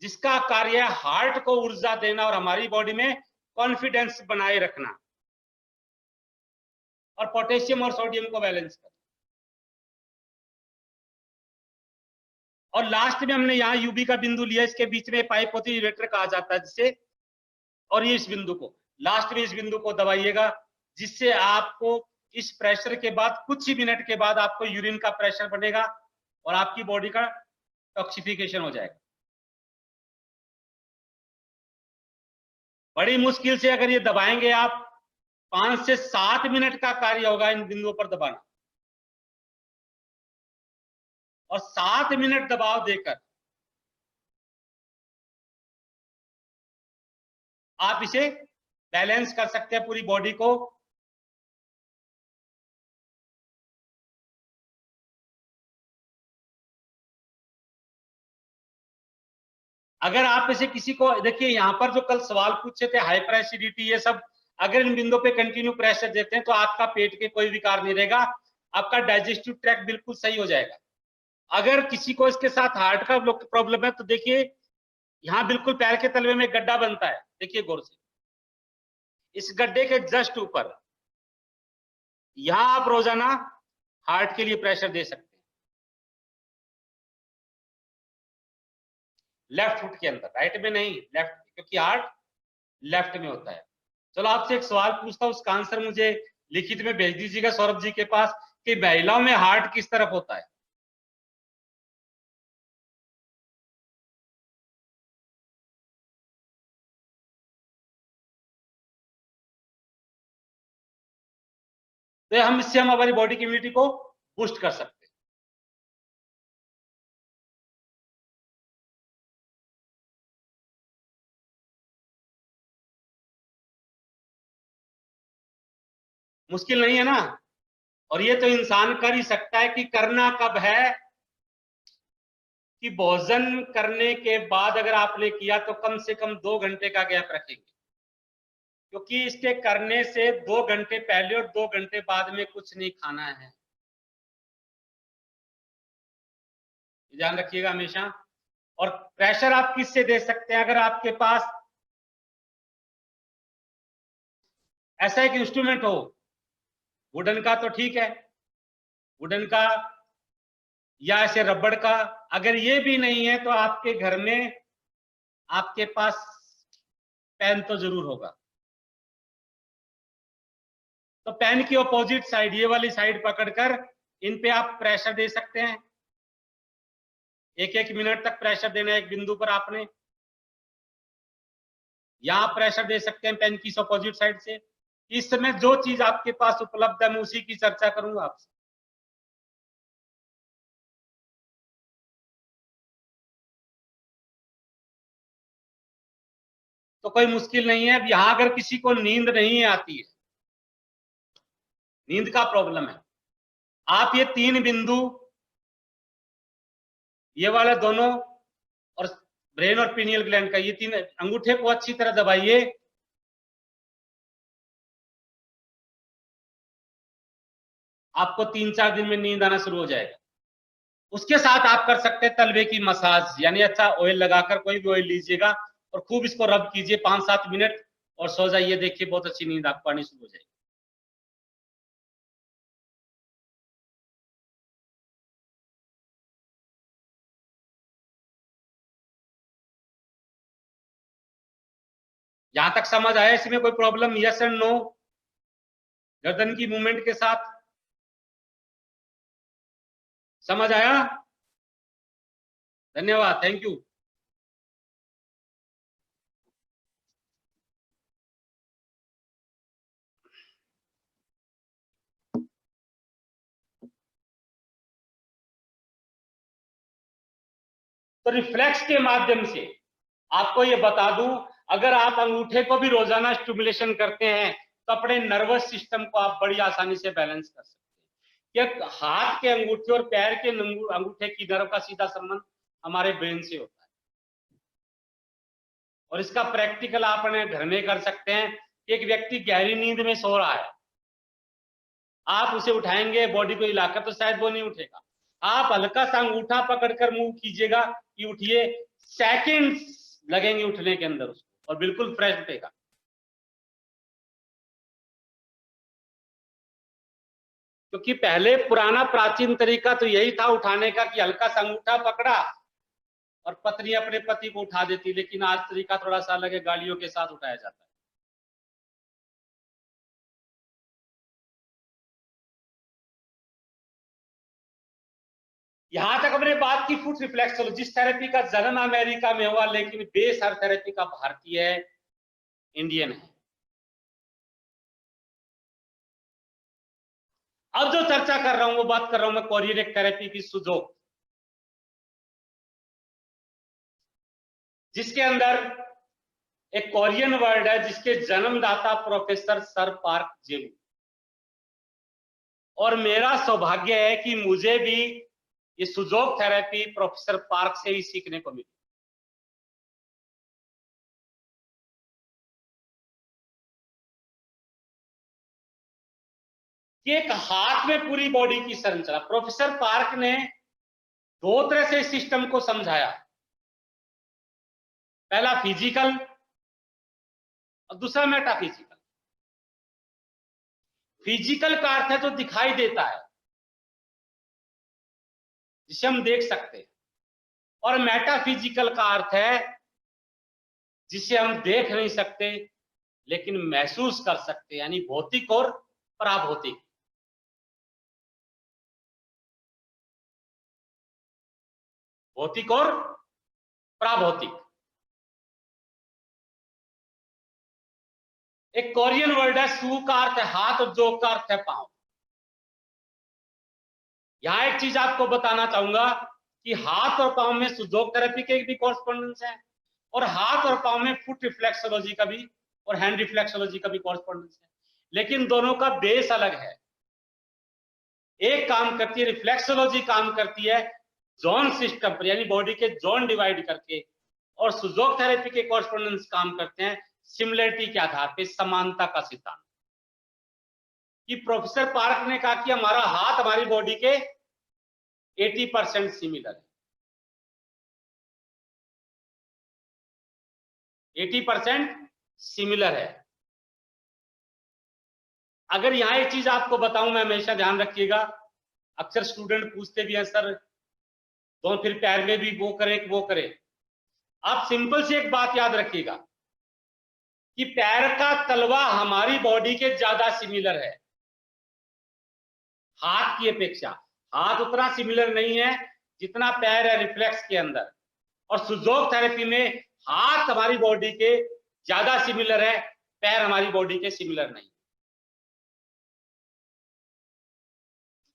S3: जिसका कार्य है हार्ट को ऊर्जा देना और हमारी बॉडी में कॉन्फिडेंस बनाए रखना और पोटेशियम और सोडियम को बैलेंस करना। और लास्ट में हमने यहाँ यूबी का बिंदु लिया, इसके बीच में पाइप होती है, यूरेटर कहा जाता है जिसे, और ये इस बिंदु को, लास्ट में इस बिंदु को दबाइएगा, जिससे आपको इस प्रेशर के बाद कुछ ही मिनट के बाद आपको यूरिन का प्रेशर बढ़ेगा और आपकी बॉडी का टॉक्सिफिकेशन हो जाएगा। बड़ी मुश्किल से अगर ये दबाएंगे आप, 5 से 7 मिनट का कार्य होगा इन बिंदुओं पर दबाना, और 7 मिनट दबाव देकर आप इसे बैलेंस कर सकते हैं पूरी बॉडी को। अगर आप इसे किसी को, देखिए यहां पर जो कल सवाल पूछे थे हाइपर एसिडिटी, ये सब अगर इन बिंदुओं पे कंटिन्यू प्रेशर देते हैं तो आपका पेट के कोई विकार नहीं रहेगा, आपका डाइजेस्टिव ट्रैक्ट बिल्कुल सही हो जाएगा। अगर किसी को इसके साथ हार्ट का प्रॉब्लम है तो देखिए यहां बिल्कुल पैर के तलवे में गड्ढा बनता है, देखिए गौर से, इस गड्ढे के जस्ट ऊपर, यहां आप रोजाना हार्ट के लिए प्रेशर दे सकते हैं, लेफ्ट फुट के अंदर, राइट में नहीं, लेफ्ट, क्योंकि हार्ट लेफ्ट में होता है। चलो आपसे एक सवाल पूछता हूं, उसका आंसर मुझे लिखित में भेज दीजिएगा सौरभ जी के पास, कि महिलाओं में हार्ट किस तरफ होता है? तो हम हमारी बॉडी की इम्यूनिटी को बूस्ट कर सकते हैं। मुश्किल नहीं है ना, और ये तो इंसान कर ही सकता है। कि करना कब है, कि भोजन करने के बाद अगर आपने किया तो कम से कम 2 घंटे का गैप रखेंगे, क्योंकि इसके करने से 2 घंटे पहले और 2 घंटे बाद में कुछ नहीं खाना है, ध्यान रखिएगा हमेशा। और प्रेशर आप किससे दे सकते हैं? अगर आपके पास ऐसा एक इंस्ट्रूमेंट हो, वुडन का तो ठीक है, वुडन का या ऐसे रबड़ का, अगर ये भी नहीं है तो आपके घर में आपके पास पेन तो जरूर होगा। तो पेन की अपोजिट साइड, ये वाली साइड पकड़कर इन पे आप प्रेशर दे सकते हैं, 1-1 मिनट तक प्रेशर देना है एक बिंदु पर आपने। यहां प्रेशर दे सकते हैं पेन की अपोजिट साइड से। इस समय जो चीज आपके पास उपलब्ध है मैं उसी की चर्चा करूंगा आपसे। तो कोई मुश्किल नहीं है। अब यहां अगर किसी को नींद नहीं आती है, नींद का प्रॉब्लम है, आप ये 3 बिंदु, ये वाले दोनों और ब्रेन और पीनियल ग्लैंड का, ये 3 अंगूठे को अच्छी तरह दबाइए, आपको 3-4 दिन में नींद आना शुरू हो जाएगा। उसके साथ आप कर सकते हैं तलवे की मसाज, यानी अच्छा ऑयल लगाकर, कोई भी ऑयल लीजिएगा और खूब इसको रब कीजिए 5-7 मिनट और सो जाइए, देखिए बहुत अच्छी नींद आपको आनी शुरू हो जाएगी। यहां तक समझ आया? इसमें कोई प्रॉब्लम, यस एंड नो? गर्दन की मूवमेंट के साथ समझ आया? धन्यवाद, थैंक यू। तो रिफ्लेक्स के माध्यम से आपको ये बता दूं, अगर आप अंगूठे को भी रोजाना स्टिमुलेशन करते हैं तो अपने नर्वस सिस्टम को आप बड़ी आसानी से बैलेंस कर सकते हैं। कि हाथ के अंगूठे और पैर के अंगूठे की नर्व का सीधा संबंध हमारे ब्रेन से होता है, और इसका प्रैक्टिकल आप अपने घर में कर सकते हैं। एक व्यक्ति गहरी नींद में सो रहा है, आप उसे उठाएंगे बॉडी को हिलाकर तो शायद वो नहीं उठेगा। आप हल्का सा अंगूठा पकड़कर मूव कीजिएगा कि उठिए, सेकंड्स लगेंगे उठने के अंदर उसको, और बिल्कुल फ्रेश उठेगा। क्योंकि पहले पुराना प्राचीन तरीका तो यही था उठाने का कि हल्का सा अंगूठा पकड़ा और पत्नी अपने पति को उठा देती, लेकिन आज तरीका थोड़ा सा अलग है, गाड़ियों के साथ उठाया जाता है। यहां तक हमने बात की फुट रिफ्लेक्सोलॉजी। जिस थेरेपी का जन्म अमेरिका में हुआ, लेकिन बेस हर थेरेपी का भारतीय है, इंडियन है। अब जो चर्चा कर रहा हूं वो बात कर रहा हूं मैं कोरियरिक थेरेपी की, सुजोग, जिसके अंदर एक कोरियन वर्ड है जिसके जन्मदाता प्रोफेसर सर पार्क जेवू। और मेरा सौभाग्य है कि मुझे भी ये सुजोग थेरेपी प्रोफेसर पार्क से ही सीखने को मिली। कि एक हाथ में पूरी बॉडी की संरचना, प्रोफेसर पार्क ने दो तरह से सिस्टम को समझाया। पहला फिजिकल और दूसरा मेटाफिजिकल। फिजिकल का अर्थ है जो दिखाई देता है, जिसे हम देख सकते हैं, और मेटाफिजिकल का अर्थ है जिसे हम देख नहीं सकते लेकिन महसूस कर सकते हैं, यानी भौतिक और पराभौतिक। भौतिक और पराभौतिक। एक कोरियन वर्ड है सू का अर्थ है हाथ और जो का अर्थ है पांव। यहां एक चीज आपको बताना चाहूंगा कि हाथ और पांव में सुजोग थेरेपी के भी कॉरस्पॉन्डेंस है, और हाथ और पांव में फुट रिफ्लेक्सोलॉजी का भी और हैंड रिफ्लेक्सोलॉजी का भी कॉरस्पॉन्डेंस है, लेकिन दोनों का बेस अलग है। एक काम करती है रिफ्लेक्सोलॉजी, काम करती है जोन सिस्टम पर, यानी बॉडी के जोन डिवाइड करके, और सुजोग थेरेपी के कॉरस्पॉन्डेंस काम करते हैं सिमिलरिटी के आधार पे, समानता का सिद्धांत। कि प्रोफेसर पार्क ने कहा कि हमारा हाथ हमारी बॉडी के 80% सिमिलर है, 80% सिमिलर है। अगर यहां एक चीज आपको बताऊं, मैं हमेशा ध्यान रखिएगा, अक्सर स्टूडेंट पूछते भी हैं सर तो फिर पैर में भी वो करें वो करें। आप सिंपल से एक बात याद रखिएगा कि पैर का तलवा हमारी बॉडी के ज्यादा सिमिलर है हाथ की अपेक्षा। हाथ उतना सिमिलर नहीं है जितना पैर है रिफ्लेक्स के अंदर, और सुजोग थेरेपी में हाथ हमारी बॉडी के ज्यादा सिमिलर है, पैर हमारी बॉडी के सिमिलर नहीं।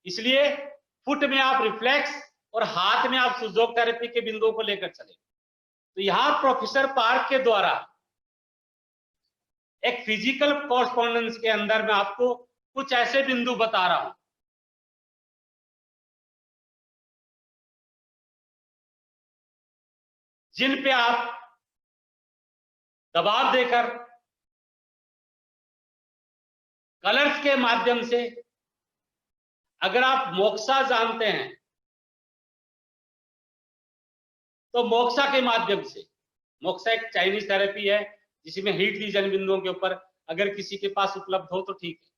S3: इसलिए फुट में आप रिफ्लेक्स और हाथ में आप सुजोग थेरेपी के बिंदुओं को लेकर चले। तो यहां प्रोफेसर पार्क के द्वारा एक फिजिकल कॉरस्पॉन्डेंस के अंदर मैं आपको कुछ ऐसे बिंदु बता रहा हूं जिन पे आप दबाव देकर कलर्स के माध्यम से, अगर आप मोक्सा जानते हैं तो मोक्सा के माध्यम से, मोक्सा एक चाइनीज थेरेपी है जिसमें हीट दी जन बिंदुओं के ऊपर, अगर किसी के पास उपलब्ध हो तो ठीक है,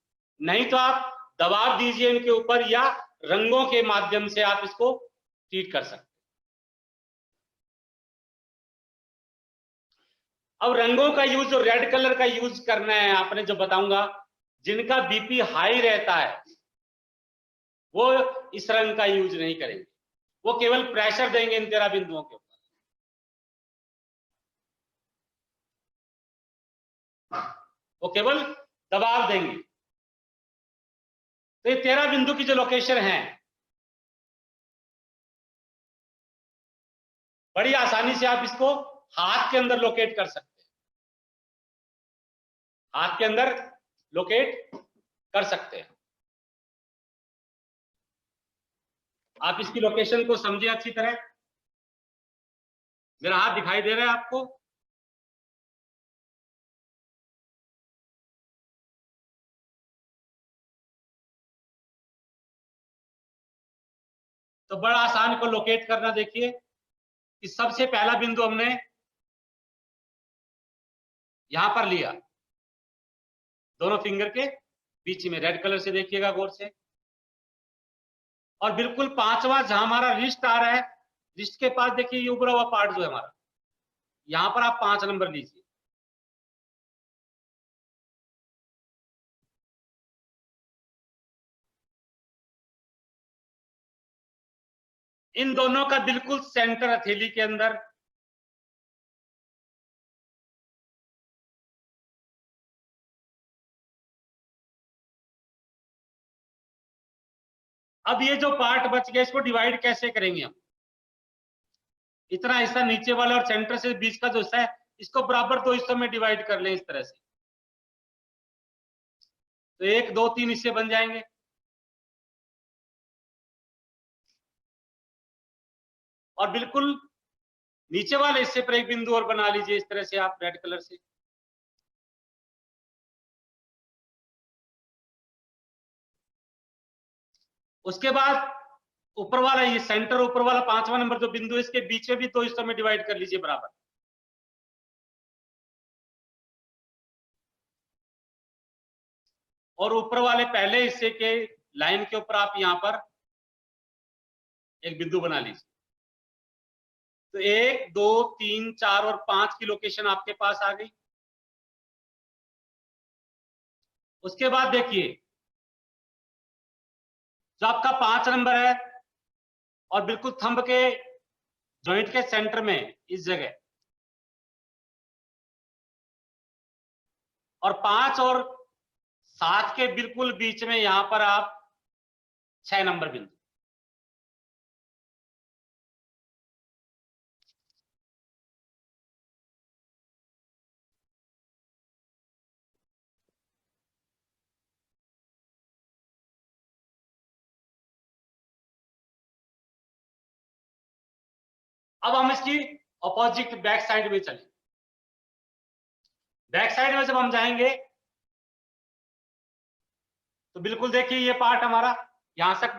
S3: नहीं तो आप दबाव दीजिए इनके ऊपर, या रंगों के माध्यम से आप इसको ट्रीट कर सकते हैं। अब रंगों का यूज, जो रेड कलर का यूज करना है आपने, जो बताऊंगा, जिनका बीपी हाई रहता है वो इस रंग का यूज नहीं करेंगे, वो केवल प्रेशर देंगे इन 13 बिंदुओं के ऊपर। वो केवल दबाव देंगे। तो ये 13 बिंदु की जो लोकेशन है बड़ी आसानी से आप इसको हाथ के अंदर लोकेट कर सकते हैं, हाथ के अंदर लोकेट कर सकते हैं। आप इसकी लोकेशन को समझिए अच्छी तरह। मेरा हाथ दिखाई दे रहा है आपको? तो बड़ा आसान को लोकेट करना। देखिए कि सबसे पहला बिंदु हमने यहां पर लिया, दोनों फिंगर के बीच में, रेड कलर से देखिएगा गौर से। और बिल्कुल पांचवा जहां हमारा रिस्ट आ रहा है, रिस्ट के पास देखिए ये उभरा हुआ पार्ट जो है हमारा, यहां पर आप 5 नंबर लीजिए। इन दोनों का बिल्कुल सेंटर हथेली के अंदर, अब ये जो पार्ट बच गया इसको डिवाइड कैसे करेंगे हम? इतना हिस्सा नीचे वाला और सेंटर से बीच का जो हिस्सा है इसको बराबर 2 हिस्सों में डिवाइड कर लें इस तरह से, तो 1 2 3 हिस्से बन जाएंगे। और बिल्कुल नीचे वाले हिस्से पर एक बिंदु और बना लीजिए इस तरह से आप रेड कलर से। उसके बाद ऊपर वाला ये सेंटर, ऊपर वाला 5वां नंबर जो बिंदु है इसके बीच में भी 2 हिस्सों में डिवाइड कर लीजिए बराबर। और ऊपर वाले पहले हिस्से के लाइन के ऊपर आप यहां पर एक बिंदु बना लीजिए। तो 1 2 3 4 और 5 की लोकेशन आपके पास आ गई। उसके बाद देखिए जो आपका 5 नंबर है और बिल्कुल थंब के जॉइंट के सेंटर में इस जगह, और 5 और 7 के बिल्कुल बीच में यहां पर आप 6 नंबर बिंदु। अब हम इसकी अपोजिट बैक साइड में चलें। बैक साइड में जब हम जाएंगे तो बिल्कुल देखिए ये पार्ट हमारा यहां तक,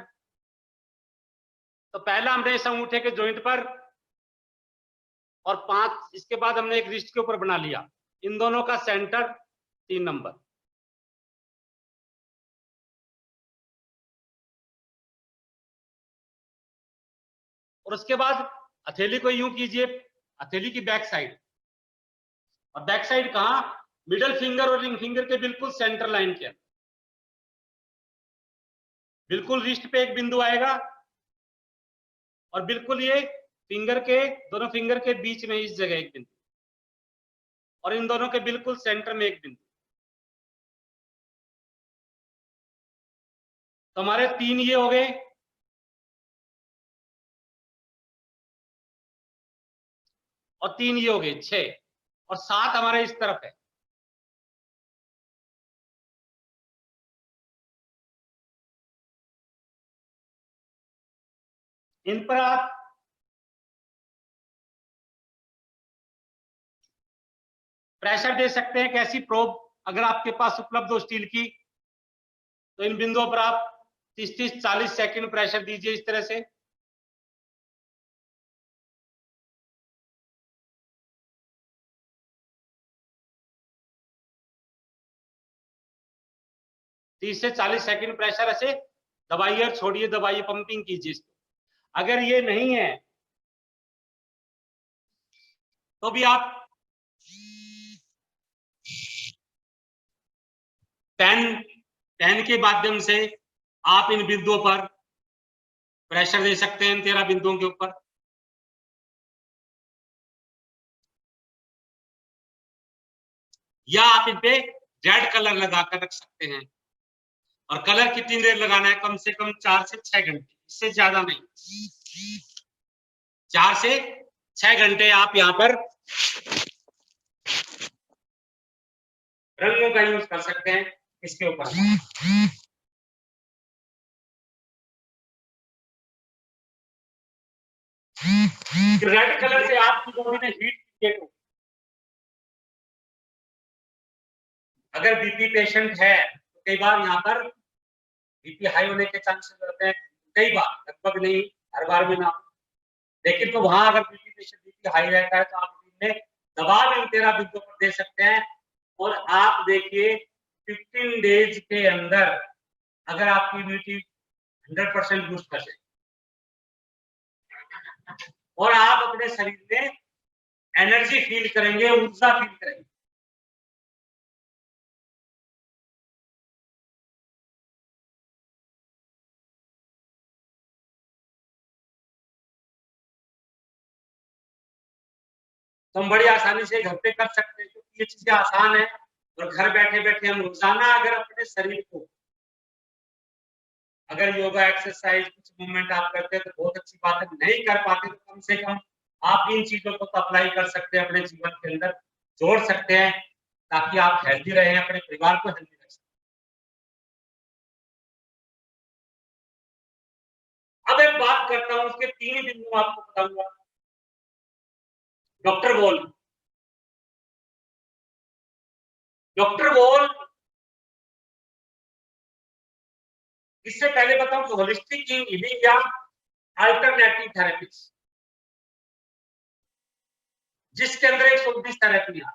S3: तो पहला हमने इस अंगूठे के जॉइंट पर और 5, इसके बाद हमने एक रिस्ट के ऊपर बना लिया, इन दोनों का सेंटर 3 नंबर। और उसके बाद हथेली को यूं कीजिए, हथेली की बैक साइड, और बैक साइड कहां? मिडल फिंगर और रिंग फिंगर के बिल्कुल सेंटर लाइन के अंदर, बिल्कुल रिस्ट पे एक बिंदु आएगा और बिल्कुल ये फिंगर के, दोनों फिंगर के बीच में इस जगह एक बिंदु, और इन दोनों के बिल्कुल सेंटर में एक बिंदु। तो हमारे 3 ये हो गए, और 3 ये हो गए 6, और 7 हमारे इस तरफ है। इन पर आप प्रेशर दे सकते हैं। कैसी? प्रोब अगर आपके पास उपलब्ध हो स्टील की, तो इन बिंदुओं पर आप 30-30 40 सेकंड प्रेशर दीजिए इस तरह से। तीस से 40 सेकंड प्रेशर ऐसे दबाइए और छोड़िए, दबाइए, पंपिंग कीजिए इसको। अगर ये नहीं है तो भी आप पेन के माध्यम से आप इन बिंदुओं पर प्रेशर दे सकते हैं, इन 13 बिंदुओं के ऊपर। या आप इन पे रेड कलर लगाकर रख सकते हैं। और कलर कितनी देर लगाना है? कम से कम 4 से 6 घंटे, इससे ज्यादा नहीं। 4 से 6 घंटे आप यहां पर रंगों का यूज कर सकते हैं इसके ऊपर। रेड कलर से आपकी बॉडी में हीट क्रिएट होगी। अगर बीपी पेशेंट है तो कई बार यहाँ पर बीपी हाई होने के चांसेस रहते हैं, कई बार, लगभग नहीं, हर बार में ना, लेकिन तो वहां अगर बीपी हाई रहता है तो आप दिन में दवा भी 13 बिंदु पर दे सकते हैं। और आप देखिए 15 डेज के अंदर अगर आपकी इम्यूनिटी 100% बूस्ट कर जाए और आप अपने शरीर में एनर्जी फील करेंगे, ऊर्जा फील करेंगे। तो हम बड़ी आसानी से घर पे कर सकते हैं क्योंकि ये चीजें आसान है और घर बैठे बैठे हम रोजाना अगर अपने शरीर को अगर योगा एक्सरसाइज कुछ मूवमेंट आप करते हैं तो बहुत अच्छी बात है, नहीं कर पाते तो कम से कम आप इन चीजों को तो अप्लाई कर सकते हैं, अपने जीवन के अंदर जोड़ सकते हैं ताकि आप हेल्दी रहें, अपने परिवार को हेल्दी रख सकें। अब एक बात करता हूं, उसके 3 बिंदु आपको बताऊंगा। डॉक्टर वॉल, इससे पहले बताऊं तो होलिस्टिक हीलिंग या अल्टरनेटिव थेरेपीज, जिसके अंदर 119 थेरेपियां।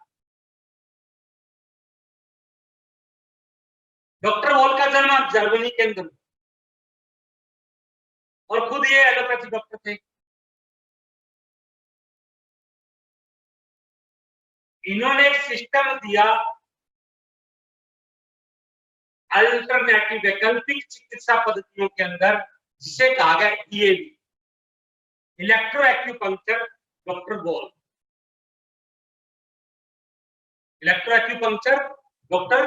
S3: डॉक्टर वॉल का जन्म जर्मनी के अंदर और खुद ये एलोपैथी डॉक्टर थे। इन्होंने एक सिस्टम दिया अल्टरनेटिव वैकल्पिक चिकित्सा पद्धतियों के अंदर, जिसे कहा गया EAV, electro acupuncture. Doctor Voll, electro acupuncture doctor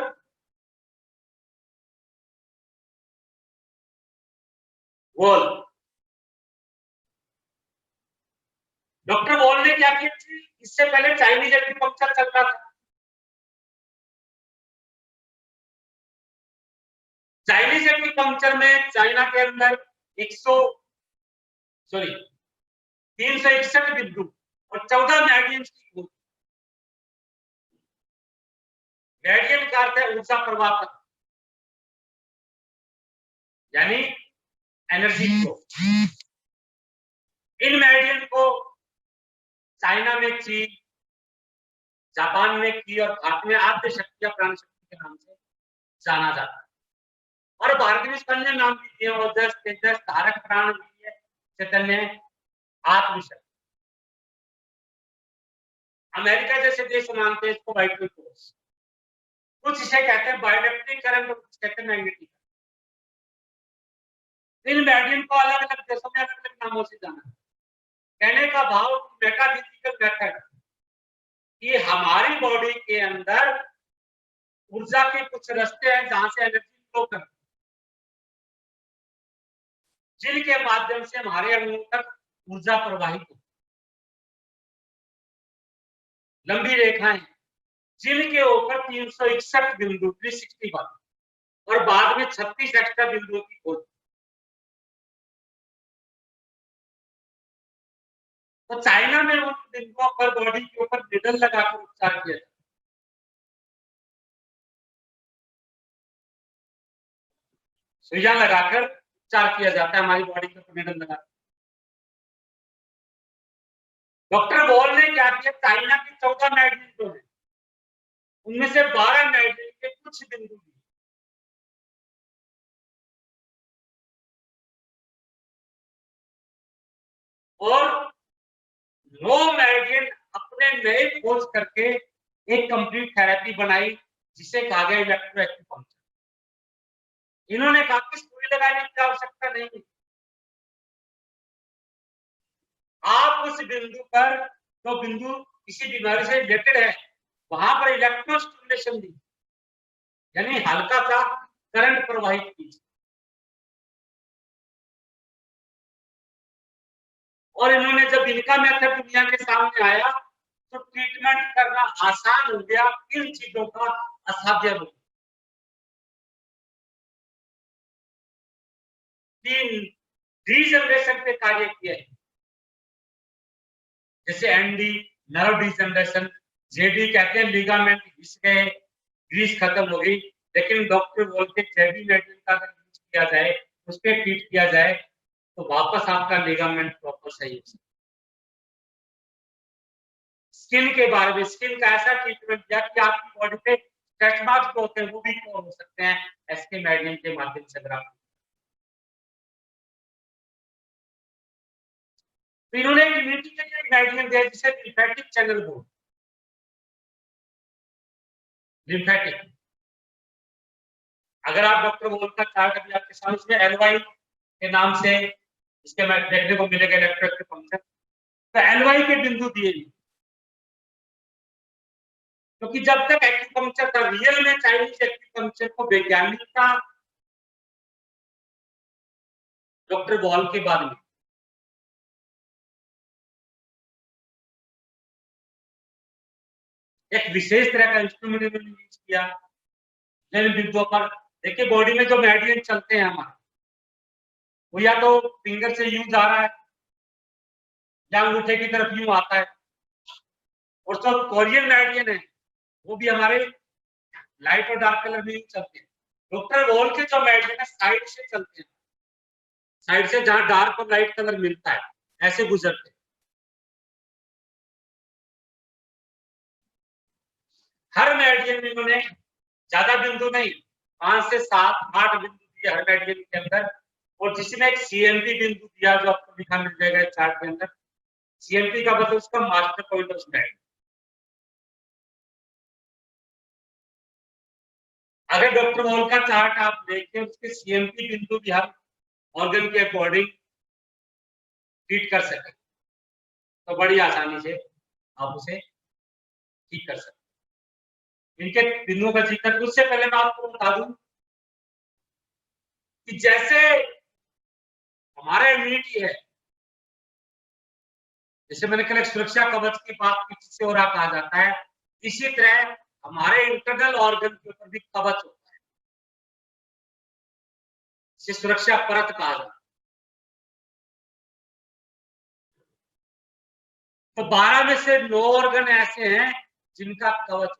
S3: Voll. Doctor Voll ने क्या किया, इससे पहले चाइनीज एक्यूपंक्चर चल रहा था। चाइनीज एक्यूपंक्चर में चाइना के अंदर 361 बिंदु और 14 मेरिडियंस की खोज। मेरिडियन का अर्थ है ऊर्जा प्रवाह पथ, यानी एनर्जी फ्लो। इन मेरिडियन को चाइना में ची, जापान में की और भारत में आद्य शक्ति या प्राण शक्ति के नाम से जाना जाता है। और भारत में इसके अन्य नाम भी दिए, ओजस, तेजस, धारक, प्राण, चैतन्य, आत्मशक्ति। अमेरिका जैसे देश मानते हैं इसको वाइटल फोर्स, कुछ इसे कहते हैं बायोइलेक्ट्रिक करंट और कुछ कहते हैं मैग्नेटिक। इन मेरिडियन को अलग अलग देशों में अलग अलग नामों से जाना है। कहने का भाव मेटाफिजिकल मेथड, कि हमारी बॉडी के अंदर ऊर्जा के कुछ रास्ते हैं जहां से एनर्जी फ्लो करती है, जिनके माध्यम से हमारे अंगों तक ऊर्जा प्रवाहित हो। लंबी रेखाएं जिनके ऊपर 361 बिंदु 361 और बाद में 36 एक्स्ट्रा बिंदुओं की खोज। तो चाइना में उन बिंदुओं पर बॉडी के ऊपर निडल लगाकर उपचार किया जाता है। सुइयां लगाकर उपचार किया जाता है हमारी बॉडी के ऊपर निडल लगाकर। डॉक्टर वॉल ने क्या किया, चाइना की 14 मेरिडियन जो है उनमें से 12 मेरिडियन के कुछ बिंदु दिए और 9 मेरिडियन अपने नए खोज करके एक कंप्लीट थेरेपी बनाई, जिसे कहा गया इलेक्ट्रो एक्यूपंक्चर। इन्होंने कहा कि सुई लगाने की आवश्यकता नहीं है, आप उस बिंदु पर जो बिंदु किसी बीमारी से रिलेटेड है वहां पर इलेक्ट्रो स्टिमुलेशन दी, यानी हल्का सा करंट प्रवाहित कीजिए। और इन्होंने जब इनका मेथड दुनिया के सामने आया तो ट्रीटमेंट करना आसान हो गया, इन चीजों का असाध्य हो गया। 3 डिजनरेशन पे कार्य किया है, जैसे एनडी नर्व डिजनरेशन, जेडी कहते हैं लिगामेंट घिस गए, ग्रीस खत्म हो गई, लेकिन डॉक्टर बोलते जेडी मेडिसिन का अगर यूज किया जाए, उस पर ट्रीट किया जाए
S4: तो वापस आपका लिगामेंट प्रॉपर सही हो सकता है। स्किन के बारे में, स्किन का ऐसा ट्रीटमेंट किया कि आपकी बॉडी पे स्ट्रेच मार्क्स जो होते हैं वो भी कवर हो सकते हैं एसके मेडिसिन के माध्यम से। अगर आप तो इन्होंने एक इम्यूनिटी के लिए गाइडलाइन दिया जिसे लिम्फेटिक चैनल बोल, लिम्फेटिक। अगर आप डॉक्टर वोल का चार्ट अभी आपके सामने, इसमें एलवाई के नाम से इसके में देखने को मिलेगा इलेक्ट्रोएक्टिव तो एलवाई के बिंदु दिए, क्योंकि जब तक एक्यूपंक्चर था, रियल में चाइनीज एक्यूपंक्चर को वैज्ञानिकता डॉक्टर वॉल के बाद में एक विशेष तरह का इंस्ट्रूमेंट यूज किया जिन बिंदुओं पर। देखिए बॉडी में जो मेडियन चलते हैं हमारे, वो या तो फिंगर से यूं जा रहा है या अंगूठे की तरफ यूं आता है, और जो कोरियन मेडियन है वो भी हमारे लाइट और डार्क कलर में यूं चलते हैं। डॉक्टर वॉल के जो मेडियन है साइड से चलते हैं, साइड से जहां डार्क और लाइट कलर मिलता है ऐसे गुजरते हैं। हर मेडियन में इन्होंने ज्यादा बिंदु नहीं, 5 से 7 8 बिंदु दिए हर मेडियन के अंदर, और जिसमें एक सीएमपी बिंदु दिया जो आपको दिखा मिल जाएगा चार्ट के अंदर। सीएमपी का मतलब उसका मास्टर पॉइंट ऑफ स्टैंड। अगर डॉक्टर वॉल का चार्ट आप देखें, उसके सीएमपी बिंदु भी हर ऑर्गन के अकॉर्डिंग ट्रीट कर सकें तो बड़ी आसानी से आप उसे ठीक कर सकते हैं। इनके बिंदुओं का जिक्र, उससे पहले मैं आपको बता दूं कि जैसे हमारा इम्यूनिटी है, जैसे मैंने कल सुरक्षा कवच की बात की जिसे और कहा जाता है, इसी तरह हमारे इंटरनल ऑर्गन के ऊपर भी कवच होता है, इसे सुरक्षा परत कहा जाता है। तो 12 में से 9 ऑर्गन ऐसे हैं जिनका कवच होता है।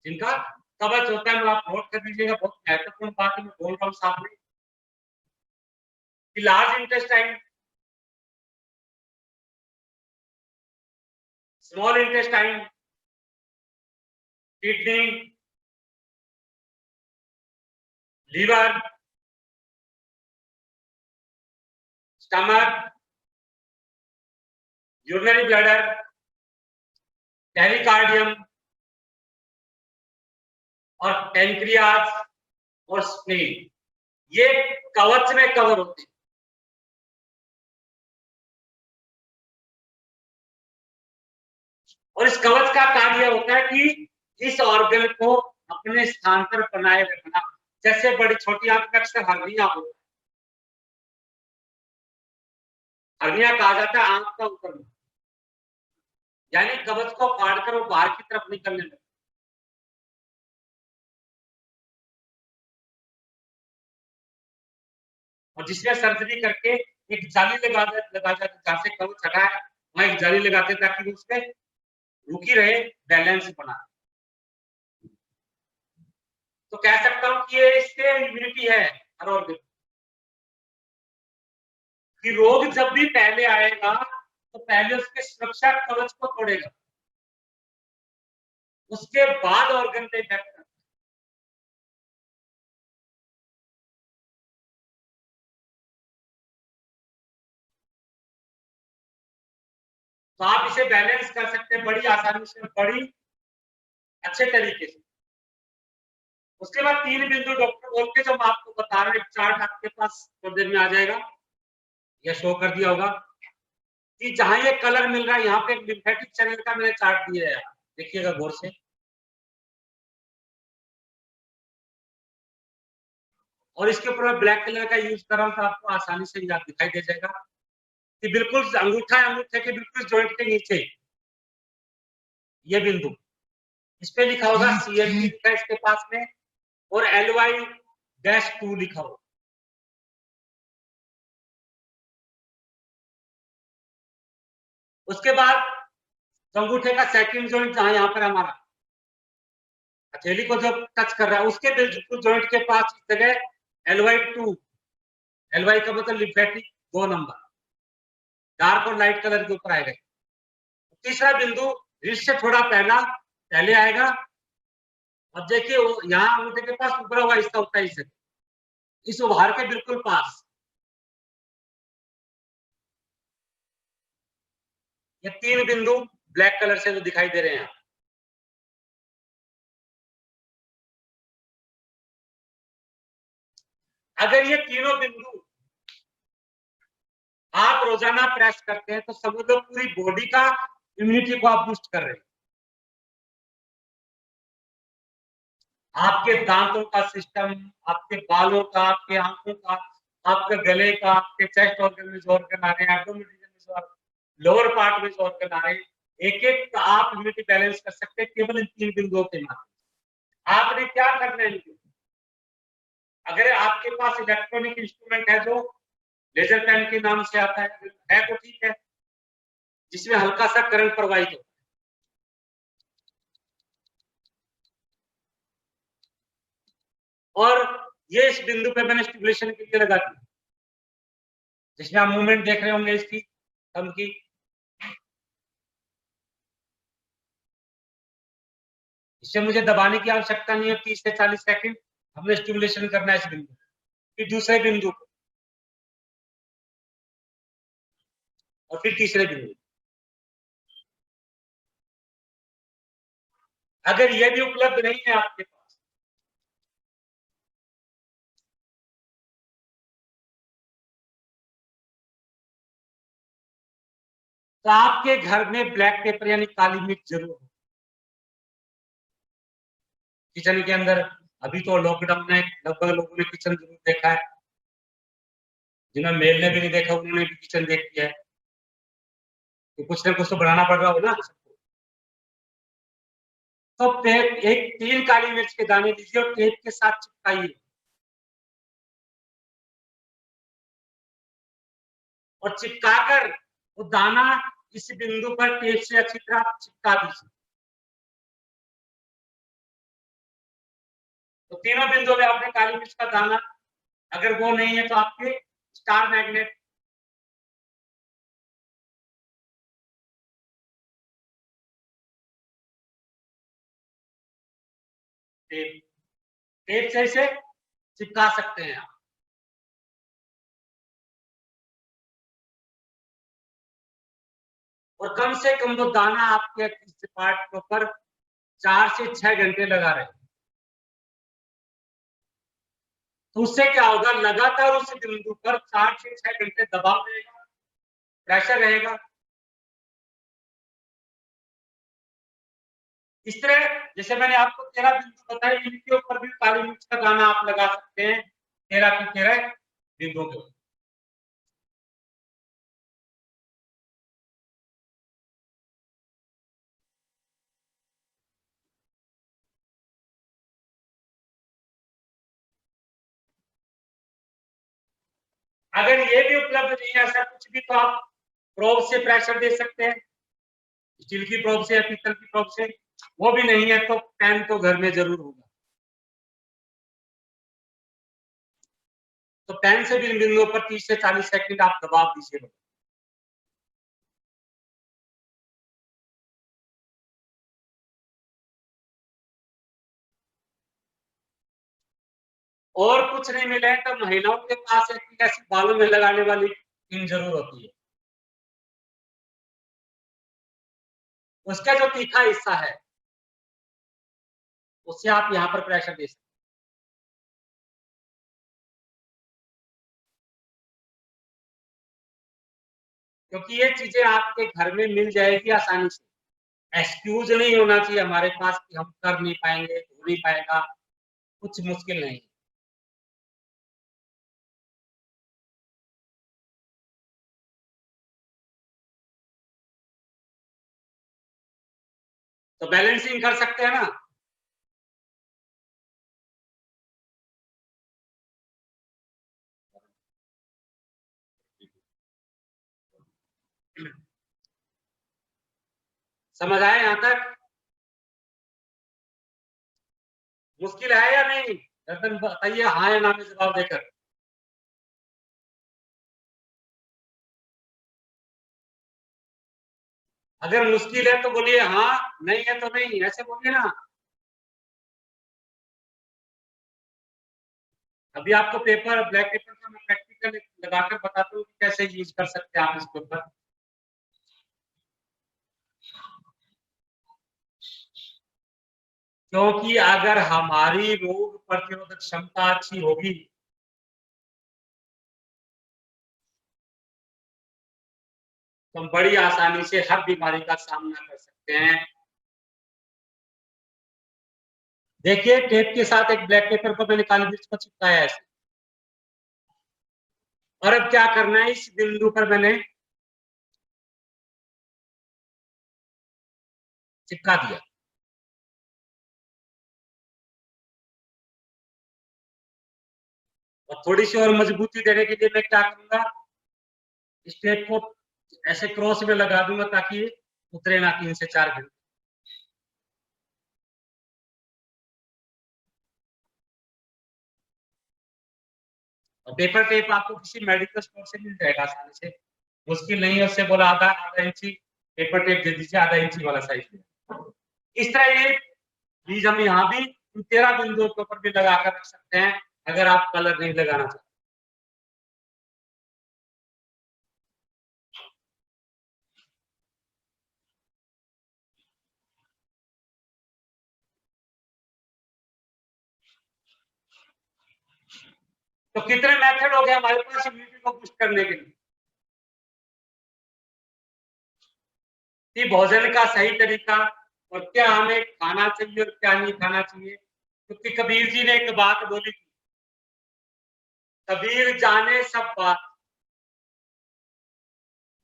S4: जिनका कवच होता है, मैं आप नोट कर लीजिएगा, बहुत महत्वपूर्ण बात मैं बोल रहा हूं सामने। Large intestine, small intestine, kidney, liver, stomach, urinary bladder, pericardium और पैंक्रियाज और स्प्लीन, ये कवच में कवर होते हैं। और इस कवच का कार्य होता है कि इस ऑर्गन को अपने स्थान पर बनाए रखना। जैसे बड़ी छोटी आंत में अक्सर हर्निया होता है, हर्निया कहा जाता है आंत का उतरना, यानी कवच को फाड़कर वो बाहर की तरफ निकलने लगता है। और जिसमें सर्जरी करके एक जाली लगा जाती, जहां से कवच हटा है वहां एक जाली लगाते ताकि वो उसमें रुकी रहे, बैलेंस बना। तो कह सकता हूं कि ये इससे इम्यूनिटी है हर ऑर्गन कि रोग जब भी पहले आएगा तो पहले उसके सुरक्षा कवच को तोड़ेगा, उसके बाद ऑर्गन पे इफेक्ट करता है। तो आप इसे बैलेंस कर सकते हैं बड़ी आसानी से, बड़ी अच्छे तरीके से। उसके बाद 3 बिंदु डॉक्टर बोल के जो मैं आपको बता रहा हूं, चार्ट आपके पास थोड़ी देर में आ जाएगा, यह शो कर दिया होगा कि जहां ये कलर मिल रहा है यहाँ पे लिम्फेटिक चैनल का मैंने चार्ट दिया है, देखिएगा गौर से। और इसके ऊपर मैं ब्लैक कलर का यूज कर रहा हूं तो आपको आसानी से याद दिखाई दे जाएगा कि बिल्कुल अंगूठा है, अंगूठे के बिल्कुल जॉइंट के नीचे ये बिंदु, इस पे लिखा होगा CLP लिखा है इसके पास में, और LY-2 लिखा होगा। उसके बाद अंगूठे का सेकंड जॉइंट जहां यहाँ पर हमारा हथेली को जो टच कर रहा है उसके बिल्कुल जॉइंट के पास इस जगह LY2, LY का मतलब लिम्फेटिक 2 नंबर, डार्क और लाइट कलर के ऊपर आएगा। तीसरा बिंदु रिस्ट से थोड़ा पहले आएगा, अब देखिए यहाँ अंगूठे के पास उभरा हुआ हिस्सा होता है इस उभार के बिल्कुल पास। ये 3 बिंदु ब्लैक कलर से जो दिखाई दे रहे हैं। अगर ये तीनों बिंदु आप रोजाना प्रेस करते हैं तो समझ लो पूरी बॉडी का इम्यूनिटी को आप बूस्ट कर रहे हैं। आपके दांतों का सिस्टम, आपके बालों का, आपके आंखों का, आपके गले का, आपके चेस्ट ऑर्गन में जो ऑर्गन आ रहे हैं, एब्डोमेन रीजन में जो लोअर पार्ट में जो ऑर्गन आ रहे हैं, एक एक आप इम्यूनिटी बैलेंस कर सकते हैं केवल इन 3 बिंदुओं के माध्यम। आपने क्या करना है, अगर आपके पास इलेक्ट्रॉनिक इंस्ट्रूमेंट है जो लेजर पेन के नाम से आता है तो ठीक है, जिसमें हल्का सा करंट प्रवाहित हो, और ये इस बिंदु पे मैंने स्टिमुलेशन के लिए लगा दी, जिसमें आप मूवमेंट देख रहे होंगे इसकी थंब की। इससे मुझे दबाने की आवश्यकता नहीं है, 30 से 40 सेकंड हमने स्टिमुलेशन करना है इस बिंदु, फिर दूसरे बिंदु को, और फिर तीसरे बिंदु। अगर यह भी उपलब्ध नहीं है आपके पास, तो आपके घर में ब्लैक पेपर यानी काली मिर्च जरूर हो। किचन के अंदर अभी तो लॉकडाउन में लगभग लोगों ने किचन जरूर देखा है, जिन्हें मेल ने भी नहीं देखा उन्होंने भी किचन देख लिया है, तो कुछ ना कुछ तो बनाना पड़ रहा हो ना सबको। तो टेप, एक 3 काली मिर्च के दाने लीजिए और टेप के साथ चिपकाइए, और चिपकाकर वो दाना इस बिंदु पर टेप से अच्छी तरह चिपका दीजिए। तो तीनों बिंदु में आपने काली मिर्च का दाना, अगर वो नहीं है तो आपके स्टार मैग्नेट, टेप टेप से इसे चिपका सकते हैं आप। और कम से कम वो दाना आपके इस पार्ट के ऊपर 4 से 6 घंटे लगा रहे, तो उससे क्या होगा, लगातार उस बिंदु पर 4 से 6 घंटे दबाव रहेगा, प्रेशर रहेगा। इस तरह जैसे मैंने आपको 13 बिंदु बताए, इनके ऊपर भी काली मिर्च का दाना आप लगा सकते हैं 13 की 13 बिंदुओं के ऊपर। अगर ये भी उपलब्ध नहीं है ऐसा कुछ भी, तो आप प्रोब से प्रेशर दे सकते हैं, स्टील की प्रोब से या पीतल की प्रोब से। वो भी नहीं है तो पेन तो घर में जरूर होगा, तो पेन से भी इन बिंदुओं पर 30 से 40 सेकंड आप दबाव दीजिए। और कुछ नहीं मिले तो महिलाओं के पास एक ऐसी बालों में लगाने वाली पिन जरूर होती है, उसका जो तीखा हिस्सा है उससे आप यहाँ पर प्रेशर दे सकते हैं। क्योंकि ये चीजें आपके घर में मिल जाएगी आसानी से, एक्सक्यूज नहीं होना चाहिए हमारे पास कि हम कर नहीं पाएंगे, हो नहीं पाएगा, कुछ मुश्किल नहीं। तो बैलेंसिंग कर सकते हैं ना। समझ आए यहां तक? मुश्किल है या नहीं? गर्दन बताइए हाँ या ना में जवाब देकर। अगर मुश्किल है तो बोलिए हाँ, नहीं है तो नहीं, ऐसे बोलिए ना। अभी आपको पेपर, ब्लैक पेपर का मैं प्रैक्टिकल लगाकर बताता हूँ कि कैसे यूज कर सकते हैं आप इस पेपर। क्योंकि अगर हमारी रोग प्रतिरोधक क्षमता अच्छी होगी तो हम बड़ी आसानी से हर बीमारी का सामना कर सकते हैं। देखिए टेप के साथ एक ब्लैक पेपर को मैंने काली मिर्च को चिपकाया है ऐसे। और अब क्या करना है, इस बिंदु पर मैंने चिपका दिया। और थोड़ी सी और मजबूती देने के लिए मैं क्या करूंगा, इस टेप को ऐसे क्रॉस में लगा दूंगा ताकि उतरे ना 3 से 4 घंटे। और पेपर टेप आपको किसी मेडिकल स्टोर से मिल जाएगा आसानी से, मुश्किल नहीं है। उससे बोला आधा इंची पेपर टेप दे दीजिए, आधा इंची वाला साइज। इस तरह ये बीज हम यहाँ भी 13 बिंदुओं के ऊपर भी लगा कर रख सकते हैं अगर आप कलर नहीं लगाना चाहते। तो कितने मेथड हो गए हमारे पास इम्यूनिटी को बूस्ट करने के लिए? कि भोजन का सही तरीका और क्या हमें खाना चाहिए और क्या नहीं खाना चाहिए। क्योंकि कबीर जी ने एक बात बोली थी, कबीर जाने सब बात,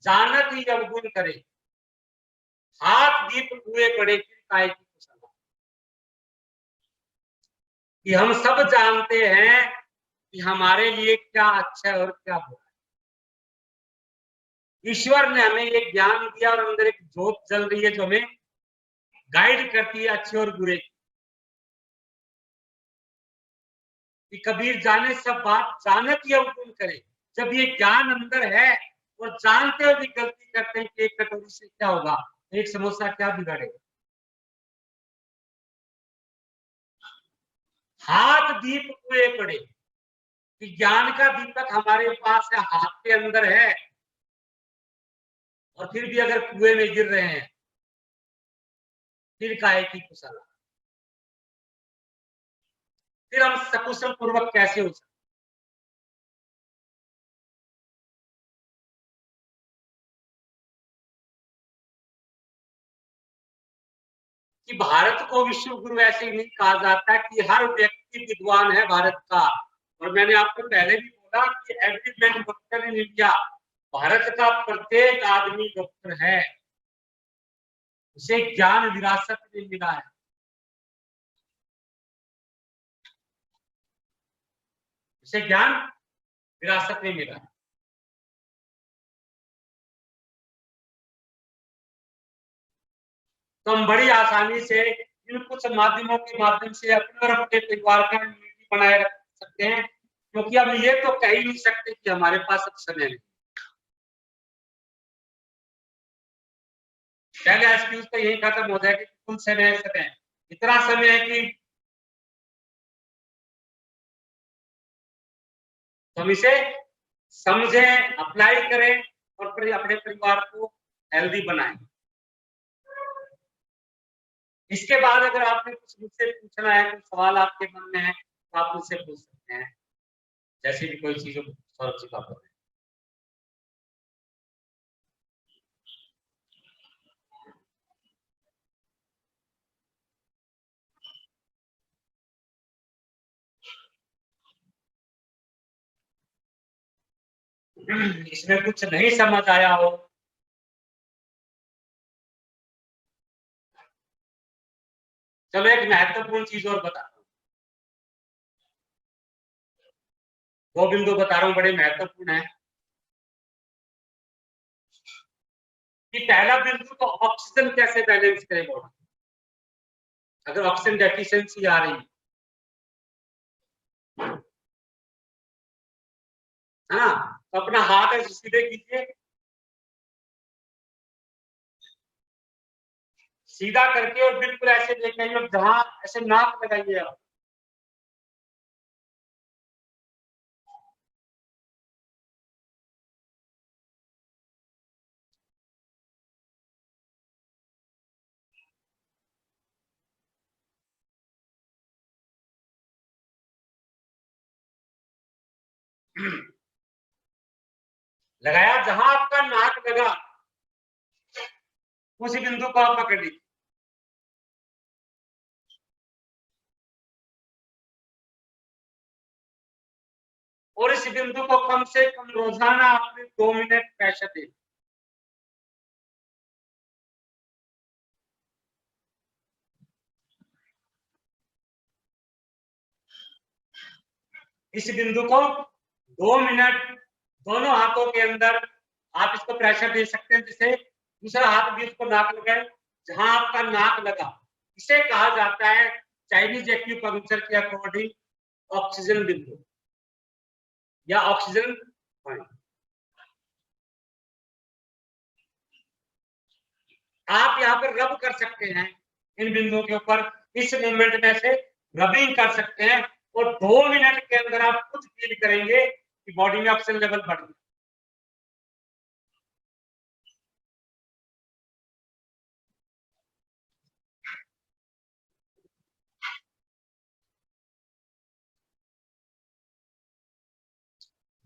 S4: जानत ही अवगुण करे, हाथ दीप हुए पड़े फिर काय की कुशल। कि हम सब जानते हैं कि हमारे लिए क्या अच्छा है और क्या बुरा है। ईश्वर ने हमें ये ज्ञान दिया और अंदर एक ज्योत जल रही है जो हमें गाइड करती है अच्छे और बुरे की। कि कबीर जाने सब बात, जानत ही अवगुण करे। जब ये ज्ञान अंदर है और जानते हुए भी गलती करते हैं कि एक कटोरी से क्या होगा, एक समोसा क्या बिगाड़ेगा। हाथ दीप हुए पड़े, कि ज्ञान का दीपक हमारे पास है, हाथ के अंदर है, और फिर भी अगर कुएं में गिर रहे हैं फिर काहे की कुशल। फिर हम सकुशल पूर्वक कैसे हो सकते। कि भारत को विश्व गुरु ऐसे ही नहीं कहा जाता कि हर व्यक्ति विद्वान है भारत का। और मैंने आपको पहले भी बोला कि every man doctor in India, Bharat का प्रत्येक आदमी डॉक्टर है, उसे ज्ञान विरासत में मिला है। उसे ज्ञान विरासत में मिला है। तो हम बड़ी आसानी से इन कुछ माध्यमों के माध्यम से अपने और अपने परिवार का इम्यूनिटी बनाए रख सकते हैं। क्योंकि हम ये तो कह ही नहीं सकते कि हमारे पास अब समय नहीं। पहले एक्सक्यूज तो यही खत्म हो जाएगा कि कुल समय समय इतना समय है कि हम इसे समझें, अप्लाई करें और फिर अपने परिवार को हेल्दी बनाएं। इसके बाद अगर आपने कुछ मुझसे पूछना है, कोई सवाल आपके मन में है तो आप मुझसे पूछ सकते हैं, जैसे भी कोई चीज हो सौरभ जी का। इसमें कुछ नहीं समझ आया हो चलो एक महत्वपूर्ण चीज और बताता हूँ। वो बिंदु बता रहा हूँ बड़े महत्वपूर्ण है। कि पहला बिंदु तो ऑक्सीजन कैसे बैलेंस करें बॉडी। अगर ऑक्सीजन डेफिशिएंसी आ रही है है ना। तो अपना हाथ ऐसे सीधे कीजिए, सीधा करके और बिल्कुल ऐसे लेके आइए और जहां ऐसे नाक लगाइए आप। लगाया, जहां आपका नाक लगा उसी बिंदु को आप पकड़ लीजिए। और इस बिंदु को कम से कम रोजाना आपने 2 मिनट प्रेशर देना। इस बिंदु को 2 मिनट दोनों हाथों के अंदर आप इसको प्रेशर दे सकते हैं, जिसे दूसरा हाथ भी उसको नाक लगाए, जहां आपका नाक लगा। इसे कहा जाता है चाइनीज एक्यूपंक्चर के अकॉर्डिंग ऑक्सीजन बिंदु या ऑक्सीजन पॉइंट। आप यहाँ पर रब कर सकते हैं इन बिंदुओं के ऊपर, इस मूवमेंट में से रबिंग कर सकते हैं और 2 मिनट के अंदर आप खुद फील करेंगे कि बॉडी में ऑक्सीजन लेवल बढ़ गया।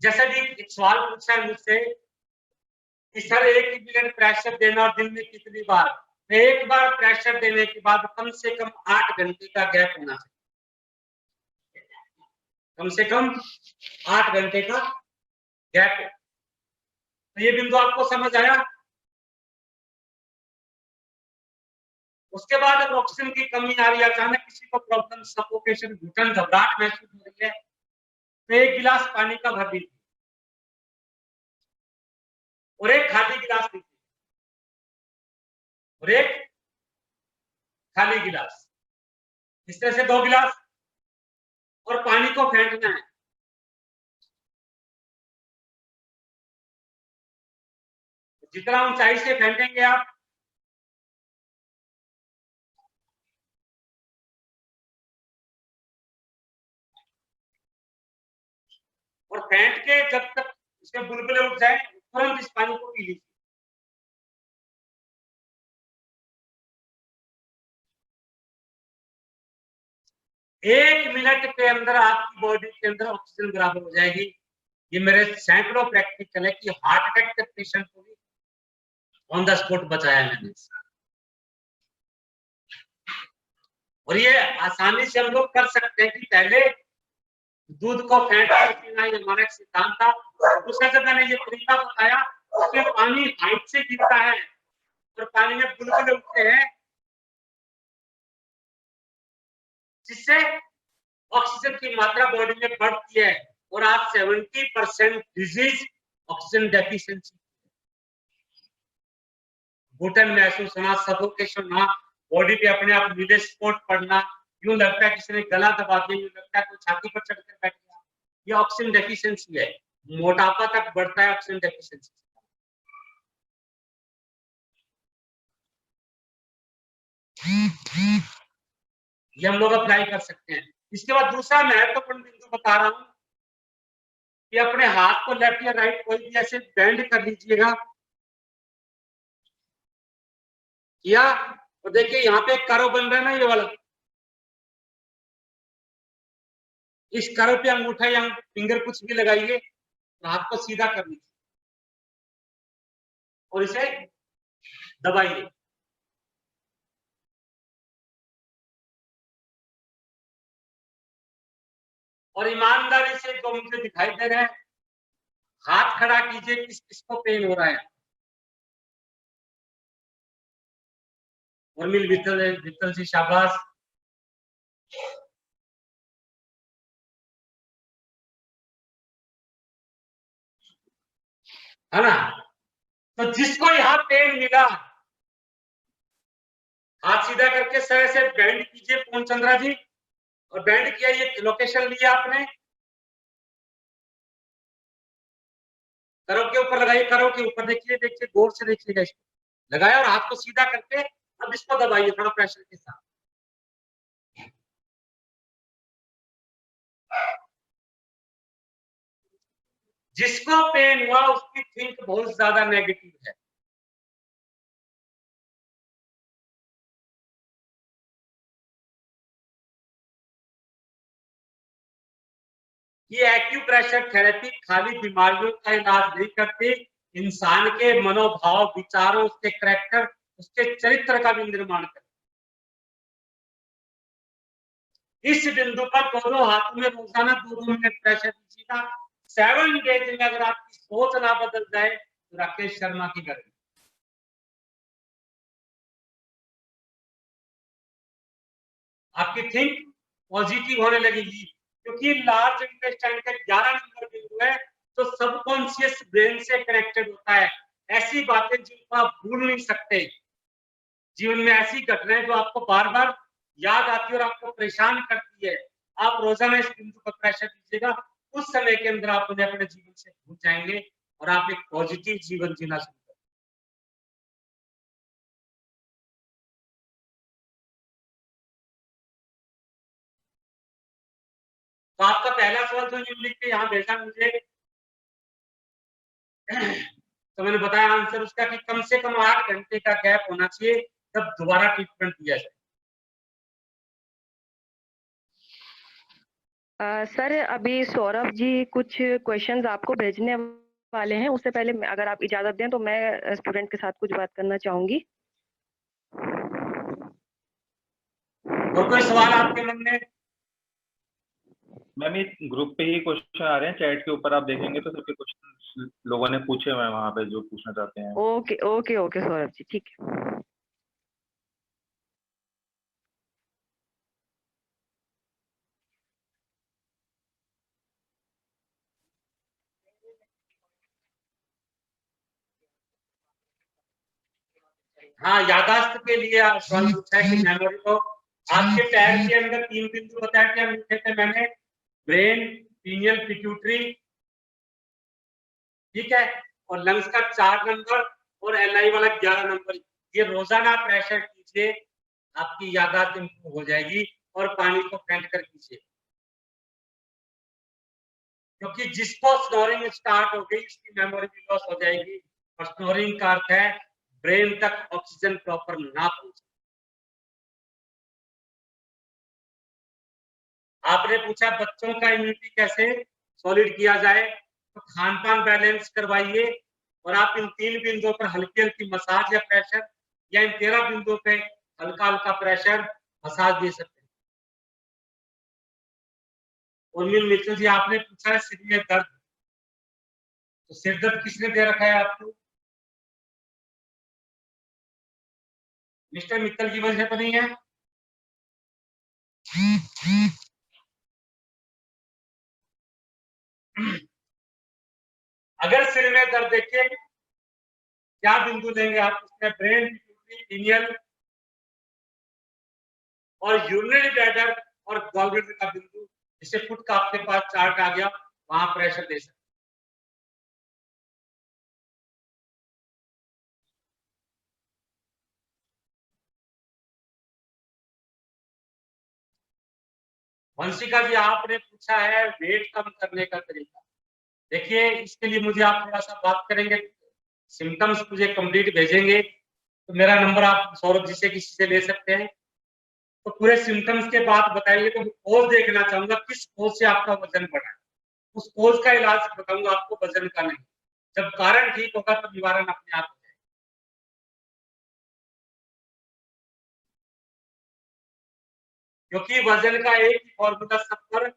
S4: जैसे भी एक सवाल पूछा है मुझसे कि सर 1 मिनट प्रेशर देना और दिन में कितनी बार? एक बार प्रेशर देने के बाद कम से कम 8 घंटे का गैप होना चाहिए, कम से कम 8 घंटे का गैप। तो ये बिंदु आपको समझ आया। उसके बाद अगर ऑक्सीजन की कमी आ रही है, अचानक किसी को प्रॉब्लम, सफोकेशन, घुटन, घबराहट महसूस हो रही है, तो 1 गिलास पानी का भर दीजिए और एक खाली गिलास लीजिए और एक खाली गिलास, इस तरह से 2 गिलास, और पानी को फेंटना है। जितना ऊंचाई से फेंटेंगे आप, और फेंट के जब तक इसके बुलबुले उठ जाए तुरंत इस पानी को पी लीजिए। एक मिनट के अंदर आपकी बॉडी के अंदर ऑक्सीजन बराबर हो जाएगी। ये मेरे सैकड़ों प्रैक्टिकल है कि हार्ट अटैक के पेशेंट को भी ऑन द स्पॉट बचाया मैंने। और ये आसानी से हम लोग कर सकते हैं कि पहले दूध को फेंट कर पीना, ये हमारा एक सिद्धांत था। दूसरा जब मैंने ये तरीका बताया, उसमें पानी हाइट से गिरता है और पानी में बुलबुले उठते हैं, जिससे ऑक्सीजन की मात्रा बॉडी में बढ़ती है और आज 70% डिजीज ऑक्सीजन डेफिशिएंसी, घुटन महसूस होना, सफोकेशन होना, बॉडी पे अपने आप नीले स्पॉट पड़ना, यूं लगता है किसी ने गला दबा दिया, यूं लगता है कोई छाती पर चढ़कर बैठ गया, ये ऑक्सीजन डेफिशिएंसी है। मोटापा तक बढ़ता है ऑक्सीजन डेफिशिएंसी। ये हम लोग अप्लाई कर सकते हैं। इसके बाद दूसरा महत्वपूर्ण बिंदु बता रहा हूं कि अपने हाथ को लेफ्ट या राइट कोई भी ऐसे बेंड कर लीजिएगा, या और देखिए यहाँ पे एक कर्व बन रहा है ना, ये वाला, इस कर्व पे अंगूठा या फिंगर कुछ भी लगाइए, हाथ को सीधा कर लीजिए और इसे दबाइए। और ईमानदारी से जो मुझे दिखाई दे रहे हैं, हाथ खड़ा कीजिए, किस किस को पेन हो रहा है। उर्मिल विठल, विठल जी शाबाश। है ना। तो जिसको यहाँ पेन मिला, हाथ सीधा करके सर से बैंड कीजिए पूर्ण चंद्रा जी, और बैंड किया, ये लोकेशन लिया आपने, करो के ऊपर लगाइए, करो के ऊपर देखिए, देखिए गौर से देखिएगा इसको, लगाया और हाथ को सीधा करके अब इसको दबाइए थोड़ा प्रेशर के साथ। जिसको पेन हुआ उसकी थिंक बहुत ज्यादा नेगेटिव है। ये एक्यूप्रेशर थेरेपी खाली बीमारियों का इलाज नहीं करती, इंसान के मनोभाव, विचारों, उसके करैक्टर, उसके चरित्र का भी निर्माण करती। इस बिंदु पर दोनों हाथों में रोजाना 2-2 मिनट प्रेशर दीजिएगा। 7 डेज में अगर आपकी सोच ना बदल जाए तो राकेश शर्मा की गर्मी। आपकी थिंक पॉजिटिव होने लगेगी, क्योंकि लार्ज इंटेस्टाइन का 11 नंबर बिंदु है तो सबकॉन्शियस ब्रेन से कनेक्टेड होता है। ऐसी बातें जिनको आप भूल नहीं सकते, जीवन में ऐसी घटनाएं जो आपको बार बार याद आती है और आपको परेशान करती है, आप रोजाना इस बिंदु पर प्रेशर दीजिएगा। उस समय के अंदर आप उन्हें अपने जीवन से भूल जाएंगे और आप एक पॉजिटिव जीवन जीना शुरू करेंगे। तो आपका पहला सवाल जो लिख के यहाँ भेजा मुझे, तो मैंने बताया आंसर उसका कि कम से कम 8 घंटे का गैप होना चाहिए तब दोबारा ट्रीटमेंट दिया जाए।
S2: सर अभी सौरभ जी कुछ क्वेश्चंस आपको भेजने वाले हैं, उससे पहले अगर आप इजाजत दें तो मैं स्टूडेंट के साथ कुछ बात करना चाहूंगी।
S4: और कोई सवाल आपके मन में?
S5: मैम ये ग्रुप पे ही क्वेश्चन आ रहे हैं, चैट के ऊपर आप देखेंगे तो सबके क्वेश्चन लोगों ने पूछे हुए हैं वहाँ पे जो पूछना चाहते हैं।
S2: Okay okay okay Saurabh ji, ठीक है।
S4: हाँ, यादाश्त के लिए सवाल पूछा है कि मेमोरी को, आपके पैर के अंदर 3 बिंदु बताया क्या लिखे थे मैंने? ब्रेन, पीनियल, पिट्यूटरी, ठीक है, और लंग्स का 4 नंबर और एलआई वाला 11 नंबर। ये रोजाना प्रेशर कीजिए, आपकी यादाश्त इंप्रूव हो जाएगी। और पानी को फेंट कर कीजिए, क्योंकि जिसको स्नोरिंग स्टार्ट हो गई उसकी मेमोरी भी लॉस हो जाएगी। और स्नोरिंग का अर्थ है ब्रेन तक ऑक्सीजन प्रॉपर ना पहुंचे। आपने पूछा बच्चों का इम्यूनिटी कैसे सॉलिड किया जाए, तो खान पान बैलेंस करवाइए और आप इन 3 बिंदुओं पर हल्की हल्की मसाज या प्रेशर, या इन 13 बिंदुओं पे हल्का हल्का प्रेशर मसाज दे सकते हैं। उर्मिल मित्तल जी आपने पूछा है सिर में दर्द, तो सिर दर्द किसने दे रखा है आपको? मिस्टर मित्तल की वजह तो नहीं है? अगर सिर में दर्द देखिए क्या बिंदु लेंगे आप उसमें? ब्रेन, पीनियल और यूरिनरी ब्लैडर और गॉलब्लैडर का बिंदु, जिसे फुट का आपके पास चार्ट आ गया, वहां प्रेशर दे सकते। वंशिका जी आपने पूछा है वेट कम करने का तरीका। देखिए इसके लिए मुझे आप थोड़ा सा बात करेंगे, सिम्टम्स मुझे कंप्लीट भेजेंगे तो मेरा नंबर आप सौरभ जी से किसी से ले सकते हैं। तो पूरे सिम्टम्स के बाद बताइए तो कोज देखना चाहूंगा, किस कोज से आपका वजन बढ़ा है, उस कोज का इलाज बताऊंगा आपको, वजन का नहीं। जब कारण ठीक होगा तो निवारण अपने आप हो जाएगा। क्योंकि वजन का एक ही फॉर्मूला सब पर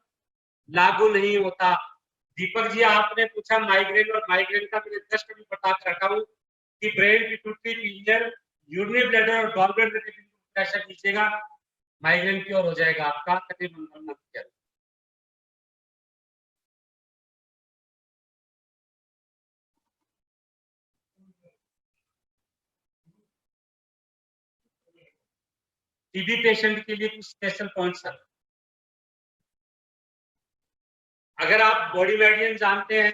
S4: लागू नहीं होता। दीपक जी आपने पूछा माइग्रेन, और माइग्रेन का मैंने जस्ट अभी बता के रखा हूँ कि brain, pituitary, pineal, urinary bladder और गॉलब्लैडर के बिंदु प्रेशर कीजिएगा, माइग्रेन क्योर हो जाएगा आपका, कभी मन मत करिए। टीबी पेशेंट के लिए कुछ स्पेशल पॉइंट्स है। अगर आप बॉडी मेडियन जानते हैं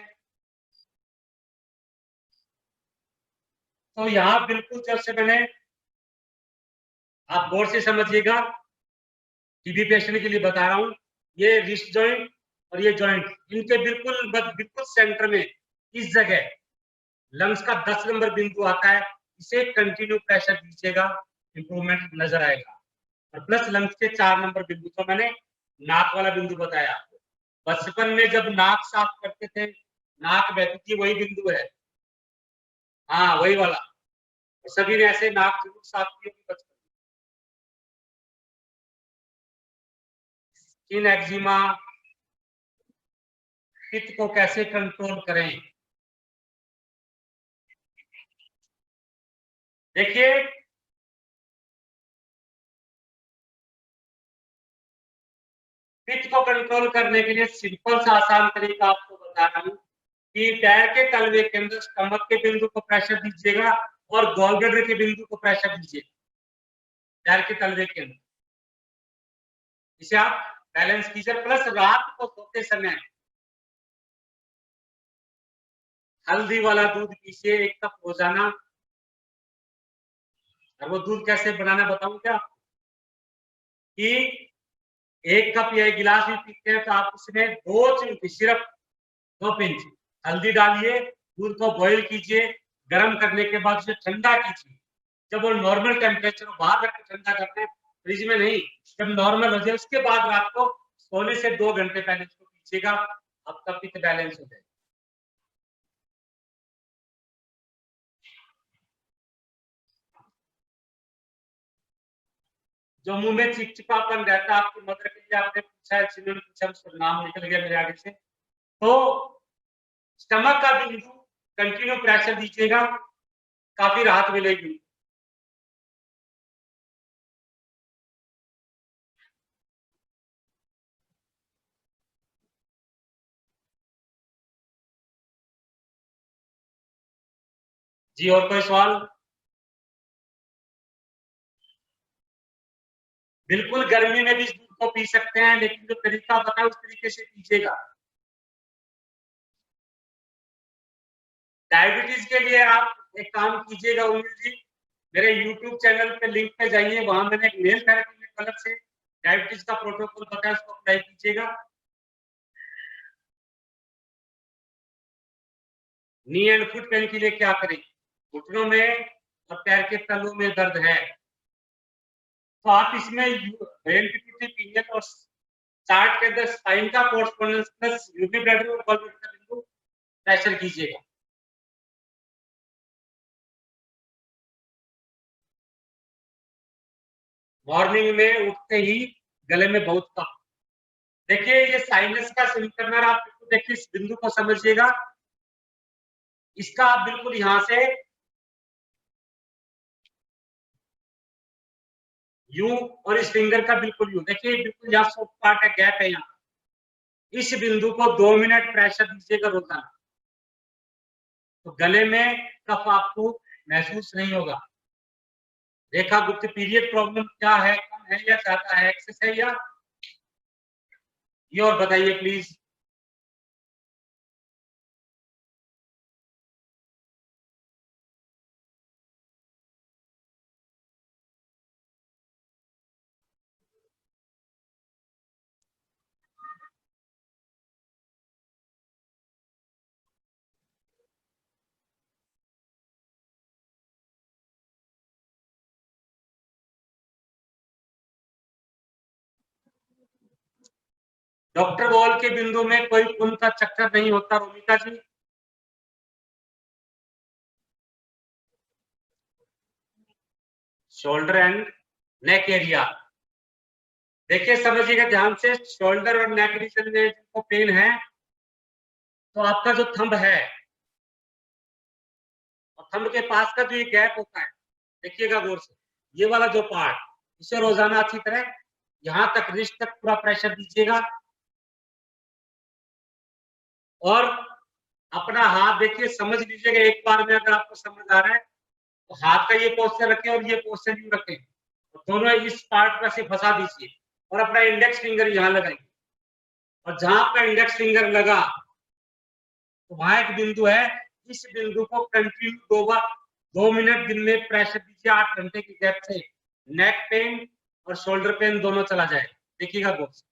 S4: तो यहाँ बिल्कुल जब से मैंने, आप गौर से समझिएगा, टीबी पेशेंट के लिए बता रहा हूँ, ये रिस्ट जॉइंट और ये जॉइंट, इनके बिल्कुल सेंटर में इस जगह लंग्स का 10 नंबर बिंदु आता है, इसे कंटिन्यू प्रेशर दीजिएगा, इंप्रूवमेंट नजर आएगा। और प्लस लंग्स के 4 नंबर बिंदु, तो मैंने नाक वाला बिंदु बताया आपको, बचपन में जब नाक साफ करते थे, नाक बहती थी, वही बिंदु है, हाँ वही वाला। और सभी ने ऐसे नाक जरूर साफ की होगी बचपन में। स्किन एक्जिमा, पित्त को कैसे कंट्रोल करें, देखिए पित्त को कंट्रोल करने के लिए सिंपल सा आसान तरीका आपको बता रहा हूं कि पैर के तलवे के अंदर स्टमक के बिंदु को प्रेशर दीजिएगा और गॉलब्लैडर के बिंदु को प्रेशर दीजिएगा पैर के तलवे के अंदर, इसे आप बैलेंस कीजिए। प्लस रात को सोते समय हल्दी वाला दूध पीजिए 1 कप रोजाना। और वो दूध कैसे बनाना बताऊं क्या कि 1 कप या 1 गिलास भी पीते हैं तो आप उसमें 2 चुटकी, सिर्फ 2 पिंच हल्दी डालिए, दूध को बॉईल कीजिए, गर्म करने के बाद उसे ठंडा कीजिए। जब वो नॉर्मल टेम्परेचर बाहर रख के ठंडा करते हैं, फ्रिज में नहीं, जब नॉर्मल हो जाए उसके बाद रात को सोने से 2 घंटे पहले इसको पीजिएगा, आपका पित्त बैलेंस हो जाएगा। जो मुंह में चिपचिपापन रहता है, आपकी मदर के लिए आपने पूछा है, जिन्होंने पूछा उसका नाम निकल गया मेरे आगे से, तो स्टमक का बिंदु कंटिन्यू प्रेशर दीजिएगा, काफी राहत मिलेगी। जी और कोई सवाल? बिल्कुल गर्मी में भी इस दूध को पी सकते हैं, लेकिन जो तरीका बताया उस तरीके से पीजिएगा। डायबिटीज के लिए आप एक काम कीजिएगा उमेश जी, मेरे YouTube चैनल पे लिंक पे जाइए, वहां मैंने एक नेल थेरेपी में अलग से डायबिटीज का प्रोटोकॉल बताया, उसको अप्लाई कीजिएगा। नी एंड फुट पेन के लिए क्या करें, घुटनों में और पैर के तलों में दर्द है तो आप इसमें पिनियन और चार्ट के अंदर स्पाइन का कोर्सपोंडेंस प्लस यूनिब्लैडर और गॉलब्लैडर का बिंदु प्रेशर कीजिएगा। मॉर्निंग में उठते ही गले में बहुत कफ, देखिए ये साइनस का सिम्टम है, आप देखिए इस बिंदु को समझिएगा, इसका आप बिल्कुल यहां से यूं और इस फिंगर का बिल्कुल यूं, देखिए बिल्कुल यहाँ सॉफ्ट पार्ट है, गैप है यहाँ, इस बिंदु को 2 मिनट प्रेशर दीजिएगा रोजाना, तो गले में कफ आपको महसूस नहीं होगा। रेखा गुप्त, पीरियड प्रॉब्लम क्या है, कम है या ज्यादा है, एक्सेस है या, ये और बताइए प्लीज। डॉक्टर बॉल के बिंदु में कोई खून का चक्कर नहीं होता रोमिता जी, शोल्डर एंड नेक एरिया, देखिए समझिएगा ध्यान से, शोल्डर और नेक रीजन में जिनको पेन है तो आपका जो थंब है और थंब के पास का जो ये गैप होता है, देखिएगा गौर से, ये वाला जो पार्ट, इसे रोजाना अच्छी तरह यहां तक रिस्ट तक पूरा प्रेशर दीजिएगा और अपना हाथ देखिए समझ लीजिएगा, एक बार में अगर आपको समझ आ रहा है तो हाथ का ये पोस्चर रखें और ये पोस्चर यूं रखें, तो दोनों इस पार्ट पर से फंसा दीजिए और अपना इंडेक्स फिंगर यहां लगाइए, और जहां आपका इंडेक्स फिंगर लगा तो वहां एक बिंदु है, इस बिंदु को कंटिन्यू 2 बार 2 मिनट दिन में प्रेशर दीजिए 8 घंटे की गैप से, नेक पेन और शोल्डर पेन दोनों चला जाएगा। देखिएगा गौर से,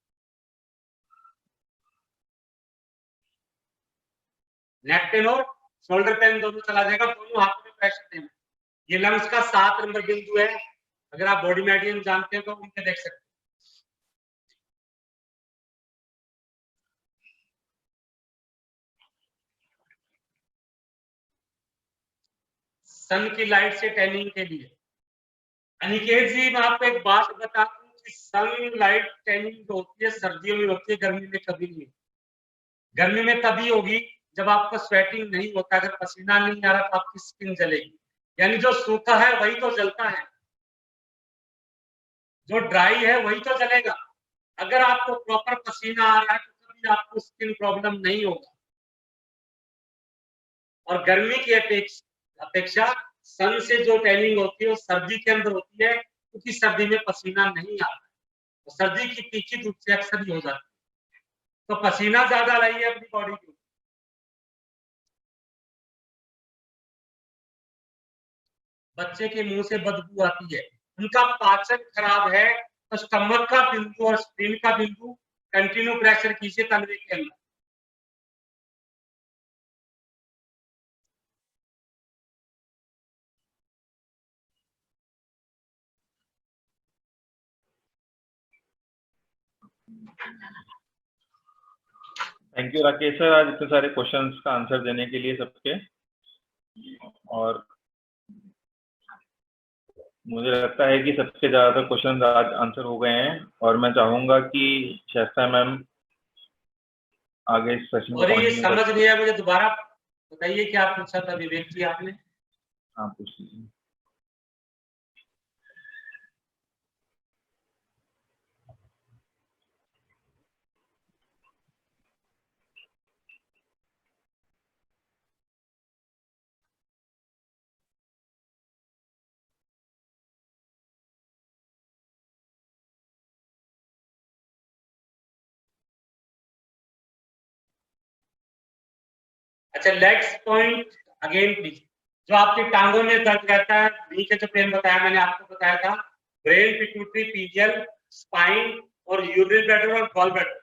S4: नेक पेन और शोल्डर पेन दोनों चला जाएगा। दोनों हाथों में प्रेशर देना। ये लंग्स का 7 नंबर बिंदु है। अगर आप बॉडी मेडियन जानते हैं तो उनके देख सकते हैं। सन की लाइट से टैनिंग के लिए, अनिकेत जी मैं आपको एक बात बता दूं कि सन लाइट टैनिंग जो होती है सर्दियों में होती है, गर्मी में कभी नहीं। गर्मी में तभी होगी जब आपको स्वेटिंग नहीं होता, अगर पसीना नहीं आ रहा तो आपकी स्किन जलेगी। यानी जो सूखा है वही तो जलता है, जो ड्राई है वही तो जलेगा। अगर आपको प्रॉपर पसीना आ रहा है तो कभी आपको स्किन प्रॉब्लम नहीं होगा। और गर्मी की अपेक्षा सन से जो टैनिंग होती है वो सर्दी के अंदर होती है, क्योंकि सर्दी में पसीना नहीं आता, तो सर्दी की तीखी धूप से अक्सर ही हो जाती है। तो पसीना ज्यादा लाइए अपनी बॉडी को। बच्चे के मुंह से बदबू आती है, उनका पाचन खराब है, तो स्टमक का बिंदु और स्प्लीन का बिंदु कंटिन्यू प्रेशर कीजिए तलवे के अंदर।
S5: थैंक यू राकेश सर, आज इतने सारे क्वेश्चंस का आंसर देने के लिए सबके। और मुझे लगता है कि सबके ज्यादातर क्वेश्चंस आज आंसर हो गए हैं, और मैं चाहूंगा कि शाइस्ता मैम आगे इस सेशन को
S4: और ये
S5: कंटिन्यू
S4: समझ
S5: करें।
S4: नहीं आया मुझे, दोबारा बताइए क्या पूछा था विवेक जी आपने?
S5: हाँ पूछ लीजिए।
S4: अच्छा, लेग्स पॉइंट अगेन प्लीज। जो आपकी टांगों में दर्द रहता है, नीचे जो पेन बताया मैंने आपको बताया था, ब्रेन, पिट्यूटरी, पीजियल, स्पाइन और यूरिनरी ब्लैडर और गॉल ब्लैडर,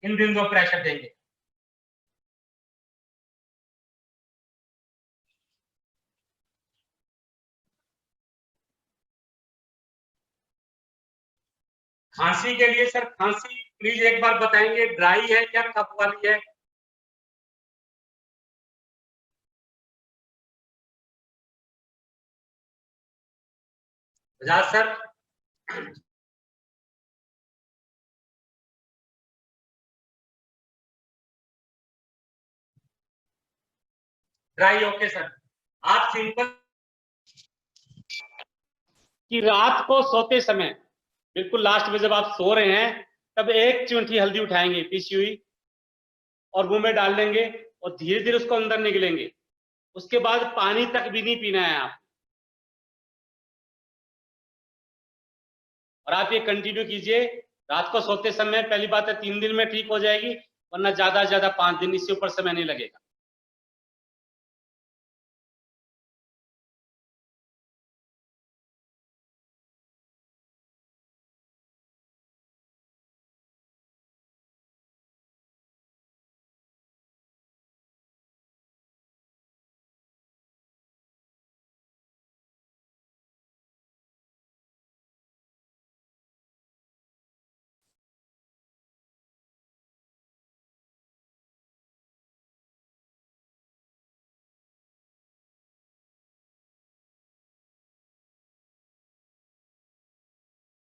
S4: इन बिंदुओं पर प्रेशर देंगे। खांसी के लिए सर, खांसी प्लीज एक बार बताएंगे, ड्राई है क्या कफ वाली है? Bajaj sir? Dry, okay sir. आप सिंपल
S3: कि रात को सोते समय बिल्कुल लास्ट में जब आप सो रहे हैं तब एक चिमटी हल्दी उठाएंगे पीसी हुई और मुंह में डाल लेंगे और धीरे धीरे उसको अंदर निकलेंगे। उसके बाद पानी तक भी नहीं पीना है आप, और आप ये कंटिन्यू कीजिए रात को सोते समय। पहली बात है 3 दिन में ठीक हो जाएगी, वरना ज्यादा से ज्यादा 5 दिन, इससे ऊपर समय नहीं लगेगा।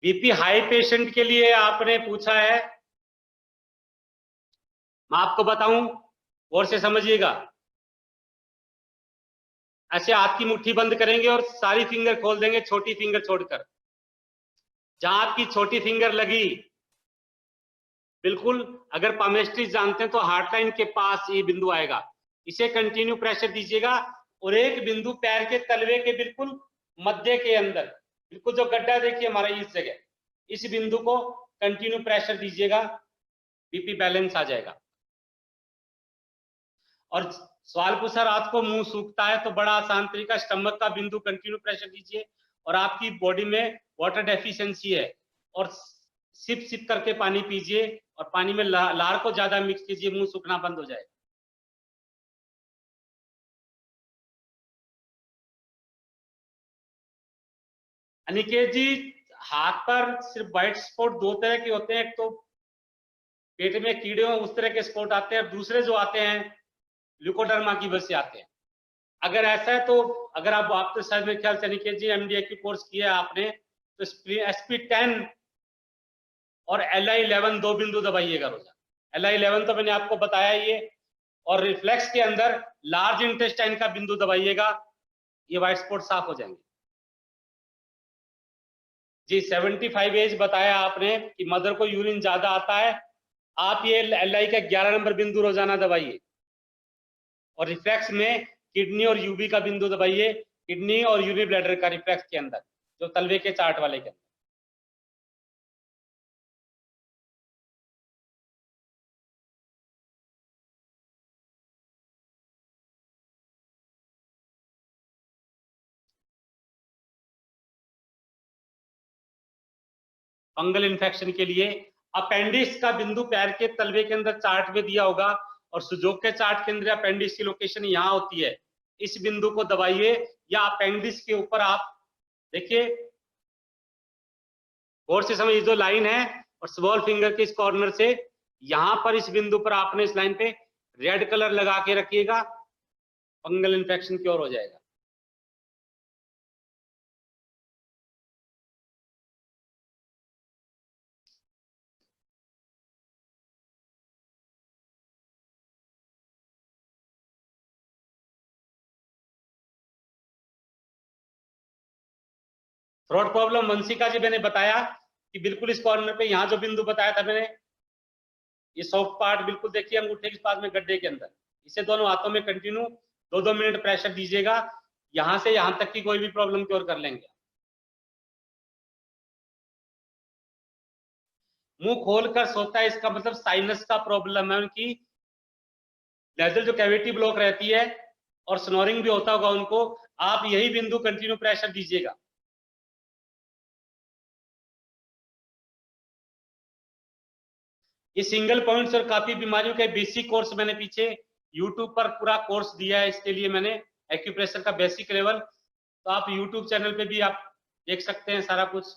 S3: बीपी हाई पेशेंट के लिए आपने पूछा है, मैं आपको बताऊं, और से समझिएगा। ऐसे हाथ की मुट्ठी बंद करेंगे और सारी फिंगर खोल देंगे, छोटी फिंगर छोड़कर। जहां आपकी छोटी फिंगर लगी, बिल्कुल अगर पामेस्ट्री जानते हैं तो हार्ट लाइन के पास ये बिंदु आएगा। इसे कंटिन्यू प्रेशर दीजिएगा, और एक बिंदु पैर के तलवे के बिल्कुल मध्य के अंदर, बिल्कुल जो गड्ढा देखिए हमारा इस जगह, इस बिंदु को कंटिन्यू प्रेशर दीजिएगा, बीपी बैलेंस आ जाएगा। और सवाल पूछा रात को मुंह सूखता है, तो बड़ा आसान तरीका, स्टमक का बिंदु कंटिन्यू प्रेशर दीजिए और आपकी बॉडी में वाटर डेफिशिएंसी है, और सिप सिप करके पानी पीजिए और पानी में लार को ज्यादा मिक्स कीजिए, मुंह सूखना बंद हो जाए। अनिकेत जी, हाथ पर सिर्फ व्हाइट स्पॉट दो तरह के होते हैं, एक तो पेट में कीड़े हो उस तरह के स्पॉट आते हैं, और दूसरे जो आते हैं ल्यूकोडर्मा की वजह से आते हैं। अगर ऐसा है तो अगर आप तो शायद मेरे ख्याल से अनिकेत जी MDAQ कोर्स किया है आपने, तो SP10 और LI11 दो बिंदु दबाइएगा रोजाना। LI11 तो मैंने आपको बताया ही है, और रिफ्लेक्स के अंदर लार्ज इंटेस्टाइन का बिंदु दबाइएगा, ये व्हाइट स्पॉट साफ हो जाएंगे। जी 75 एज बताया आपने कि मदर को यूरिन ज्यादा आता है, आप ये LI का 11 नंबर बिंदु रोजाना दबाइए, और रिफ्लेक्स में किडनी और यूबी का बिंदु दबाइए, किडनी और यूरिन ब्लैडर का रिफ्लेक्स के अंदर, जो तलवे के चार्ट वाले के अंदर। फंगल इन्फेक्शन के लिए अपेंडिक्स का बिंदु पैर के तलवे के अंदर चार्ट में दिया होगा, और सुजोग के चार्ट के अंदर अपेंडिक्स की लोकेशन यहाँ होती है, इस बिंदु को दबाइए, या अपेंडिक्स के ऊपर आप देखिए गौर से समझिए, जो लाइन है और स्मॉल फिंगर के इस कॉर्नर से यहां पर इस बिंदु पर आपने इस लाइन पे रेड कलर लगा के रखिएगा, फंगल इन्फेक्शन क्योर हो जाएगा। थ्रोट प्रॉब्लम वंशिका जी मैंने बताया कि बिल्कुल इस कॉर्नर पे यहां जो बिंदु बताया था मैंने, ये सॉफ्ट पार्ट बिल्कुल देखिए अंगूठे के पास में गड्ढे के अंदर, इसे दोनों हाथों में कंटिन्यू 2-2 मिनट प्रेशर दीजिएगा, यहां से यहां तक की कोई भी प्रॉब्लम क्योर कर लेंगे। मुंह खोलकर सोता है, इसका मतलब साइनस का प्रॉब्लम है उनकी, नेजल जो कैविटी ब्लॉक रहती है, और स्नोरिंग भी होता होगा उनको, आप यही बिंदु कंटिन्यू प्रेशर दीजिएगा। ये सिंगल पॉइंट्स और काफी बीमारियों के बेसिक कोर्स मैंने पीछे यूट्यूब पर पूरा कोर्स दिया है, इसके लिए मैंने एक्यूप्रेशर का बेसिक लेवल, तो आप यूट्यूब चैनल पे भी आप देख सकते हैं सारा कुछ।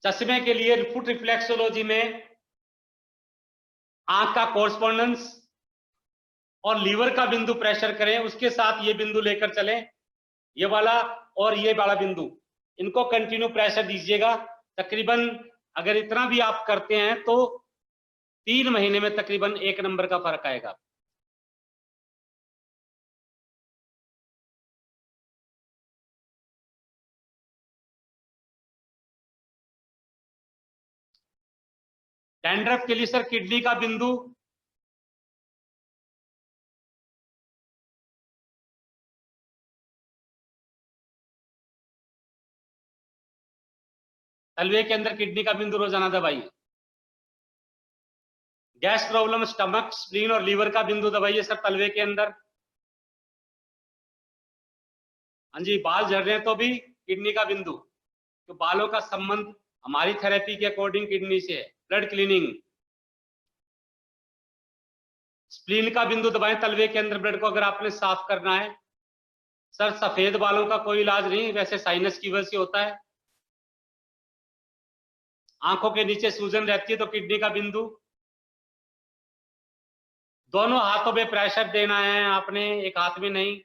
S3: चश्मे के लिए फुट रिफ्लेक्सोलॉजी में आंख का कोरस्पोंडेंस और लीवर का बिंदु प्रेशर करें, उसके साथ ये बिंदु लेकर चलें, ये वाला और ये वाला बिंदु, इनको कंटिन्यू प्रेशर दीजिएगा। तकरीबन अगर इतना भी आप करते हैं तो 3 महीने में तकरीबन 1 नंबर का फर्क आएगा। डैंड्रफ के लिए सर किडनी का बिंदु तलवे के अंदर, किडनी का बिंदु रोजाना दबाइए। गैस प्रॉब्लम स्टमक, स्प्लीन और लीवर का बिंदु दबाइए सर तलवे के अंदर। हाँ जी, बाल झड़ रहे हैं तो भी किडनी का बिंदु, तो बालों का संबंध हमारी थेरेपी के अकॉर्डिंग किडनी से है। ब्लड क्लीनिंग, स्प्लीन का बिंदु दबाएं तलवे के अंदर, ब्लड को अगर आपने साफ करना है। सर सफेद बालों का कोई इलाज नहीं, वैसे साइनस की वजह से होता है। आंखों के नीचे सूजन रहती है तो किडनी का बिंदु। दोनों हाथों पे प्रेशर देना है आपने, एक हाथ में नहीं।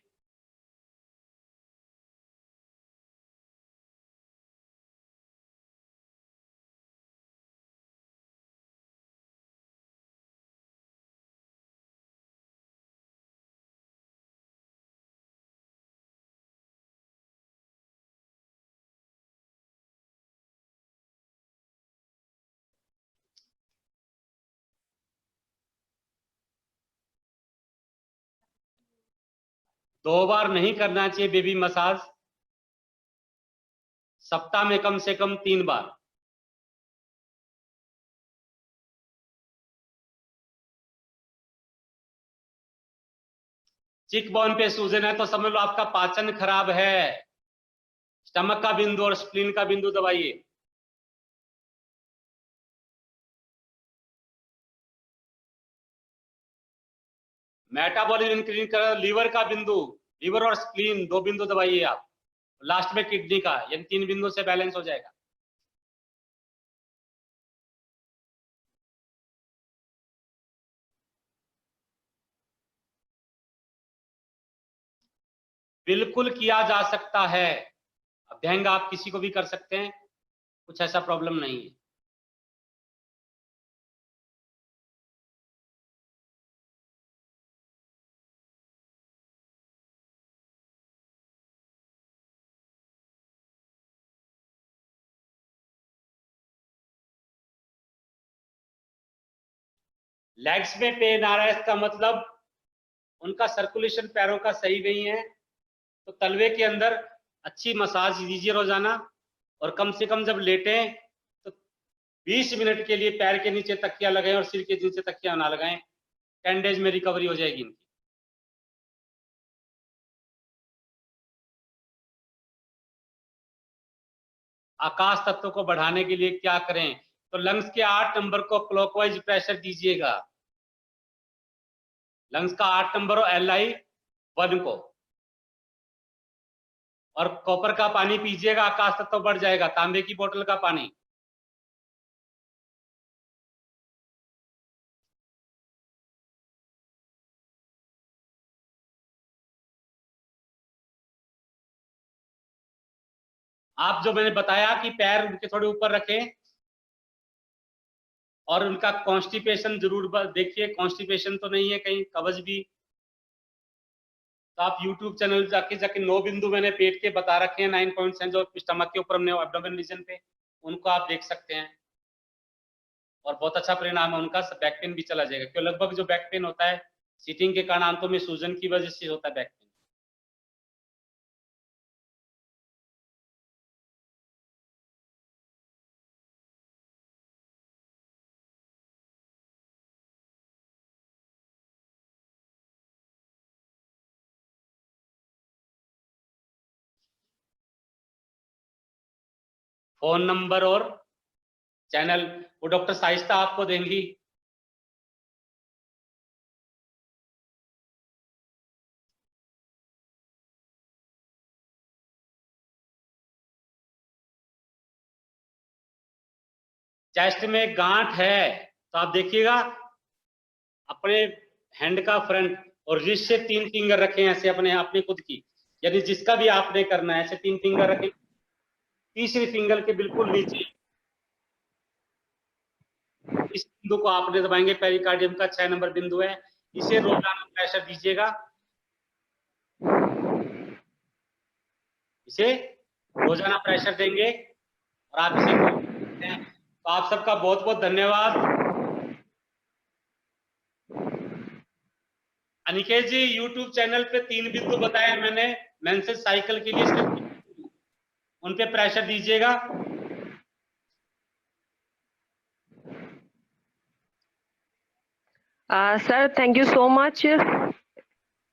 S3: दो बार नहीं करना चाहिए बेबी मसाज, सप्ताह में कम से कम 3 बार। चिक बोन पे सूजन है तो समझ लो आपका पाचन खराब है। स्टमक का बिंदु और स्प्लीन का बिंदु दबाइए। मेटाबॉलिज्म इंक्रीज कर, लीवर का बिंदु, लीवर और स्प्लीन 2 बिंदु दबाइए आप। लास्ट में किडनी का, यानी 3 बिंदु से बैलेंस हो जाएगा। बिल्कुल किया जा सकता है। अभ्यंग आप किसी को भी कर सकते हैं, कुछ ऐसा प्रॉब्लम नहीं है। लेग्स में पेन आ रहा है, इसका मतलब उनका सर्कुलेशन पैरों का सही नहीं है। तो तलवे के अंदर अच्छी मसाज दीजिए रोजाना, और कम से कम जब लेटें तो 20 मिनट के लिए पैर के नीचे तकिया लगाएं और सिर के नीचे तकिया ना लगाएं। 10 डेज में रिकवरी हो जाएगी इनकी। आकाश तत्व को बढ़ाने के लिए क्या करें? तो लंग्स के 8 नंबर को क्लॉकवाइज प्रेशर दीजिएगा। लंग्स का 8 नंबर और LI1 को, और कॉपर का पानी पीजिएगा, आकाश तत्व बढ़ जाएगा। तांबे की बोतल का पानी। आप जो मैंने बताया कि पैर उनके थोड़े ऊपर रखें, और उनका कॉन्स्टिपेशन जरूर देखिए, कॉन्स्टिपेशन तो नहीं है कहीं, कब्ज भी। तो आप YouTube चैनल जाके 9 बिंदु मैंने पेट के बता रखे हैं, 9 पॉइंट्स हैं जो स्टमक के ऊपर हमने एब्डोमेन रीजन पे, उनको आप देख सकते हैं। और बहुत अच्छा परिणाम है उनका, बैक पेन भी चला जाएगा। क्यों? लगभग जो बैक पेन होता है सीटिंग के कारण आंतों में सूजन की वजह से होता है बैक पेन। फोन नंबर और चैनल वो डॉक्टर साइस्ता आपको देंगी। चेस्ट में गांठ है तो आप देखिएगा अपने हैंड का फ्रंट और रिस्ट से 3 फिंगर रखें ऐसे अपने खुद की, यानी जिसका भी आपने करना है ऐसे 3 फिंगर रखें। तीसरी फिंगर के बिल्कुल नीचे इस बिंदु को आपने दबाएंगे, पेरिकार्डियम का 6 नंबर बिंदु है। इसे रोजाना प्रेशर दीजिएगा। इसे रोजाना प्रेशर देंगे और आप इसे कर सकते हैं। तो आप सबका बहुत बहुत धन्यवाद। अनिकेत जी, YouTube चैनल पे 3 बिंदु बताए मैंने मेंसेस साइकिल के लिए, सिर्फ उन पे प्रेशर दीजिएगा।
S2: Sir thank you so much.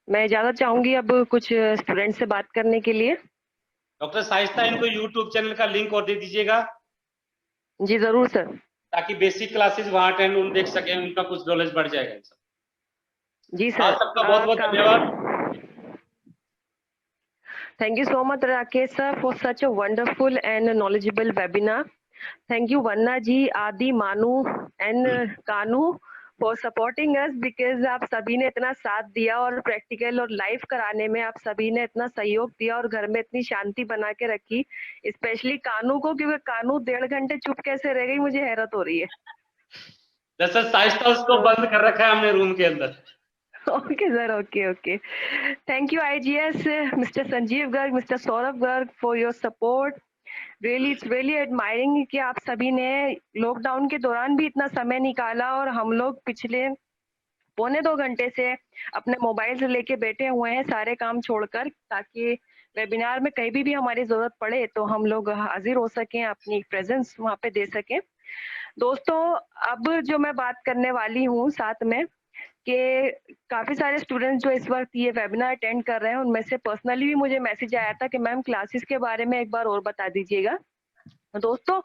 S2: मैं इजाजत चाहूंगी अब कुछ स्टूडेंट से बात करने के लिए।
S3: डॉक्टर साइस्ता, इनको YouTube चैनल का लिंक और दे दीजिएगा
S2: जी जरूर सर।
S3: ताकि बेसिक क्लासेस वहां अटेंड उन देख सकें, उनका कुछ नॉलेज बढ़ जाएगा।
S2: जी सर।
S3: आप सबका बहुत बहुत धन्यवाद।
S2: Thank you so much, Rakesh sir, for such a wonderful and knowledgeable webinar. Thank you, Vanna ji, Adi, Manu, and Kanu for supporting us, because आप सभी ने इतना साथ दिया और प्रैक्टिकल और लाइव कराने में आप सभी ने इतना सहयोग दिया और घर में इतनी शांति बना के रखी। स्पेशली कानू को, क्योंकि कानू 1.5 घंटे चुप कैसे रह गई, मुझे हैरत हो रही है।
S3: दरअसल साइस्ता उसको बंद कर रखा है हमने रूम के अंदर।
S2: Okay sir, okay. Thank you IGS, Mr. Sanjeev Garg, Mr. Saurabh Garg for your support. Really, it's really admiring कि आप सभी ने लॉकडाउन के दौरान भी इतना समय निकाला, और हम लोग पिछले 1.25 घंटे से अपने मोबाइल से लेके बैठे हुए हैं सारे काम छोड़कर, ताकि वेबिनार में कहीं भी हमारी जरूरत पड़े तो हम लोग हाजिर हो सकें, अपनी प्रेजेंस वहाँ पे दे सकें। दोस्तों, अब जो मैं बात करने वाली हूँ साथ में कि काफ़ी सारे स्टूडेंट्स जो इस वक्त ये वेबिनार अटेंड कर रहे हैं, उनमें से पर्सनली भी मुझे मैसेज आया था कि मैम क्लासेस के बारे में एक बार और बता दीजिएगा। दोस्तों,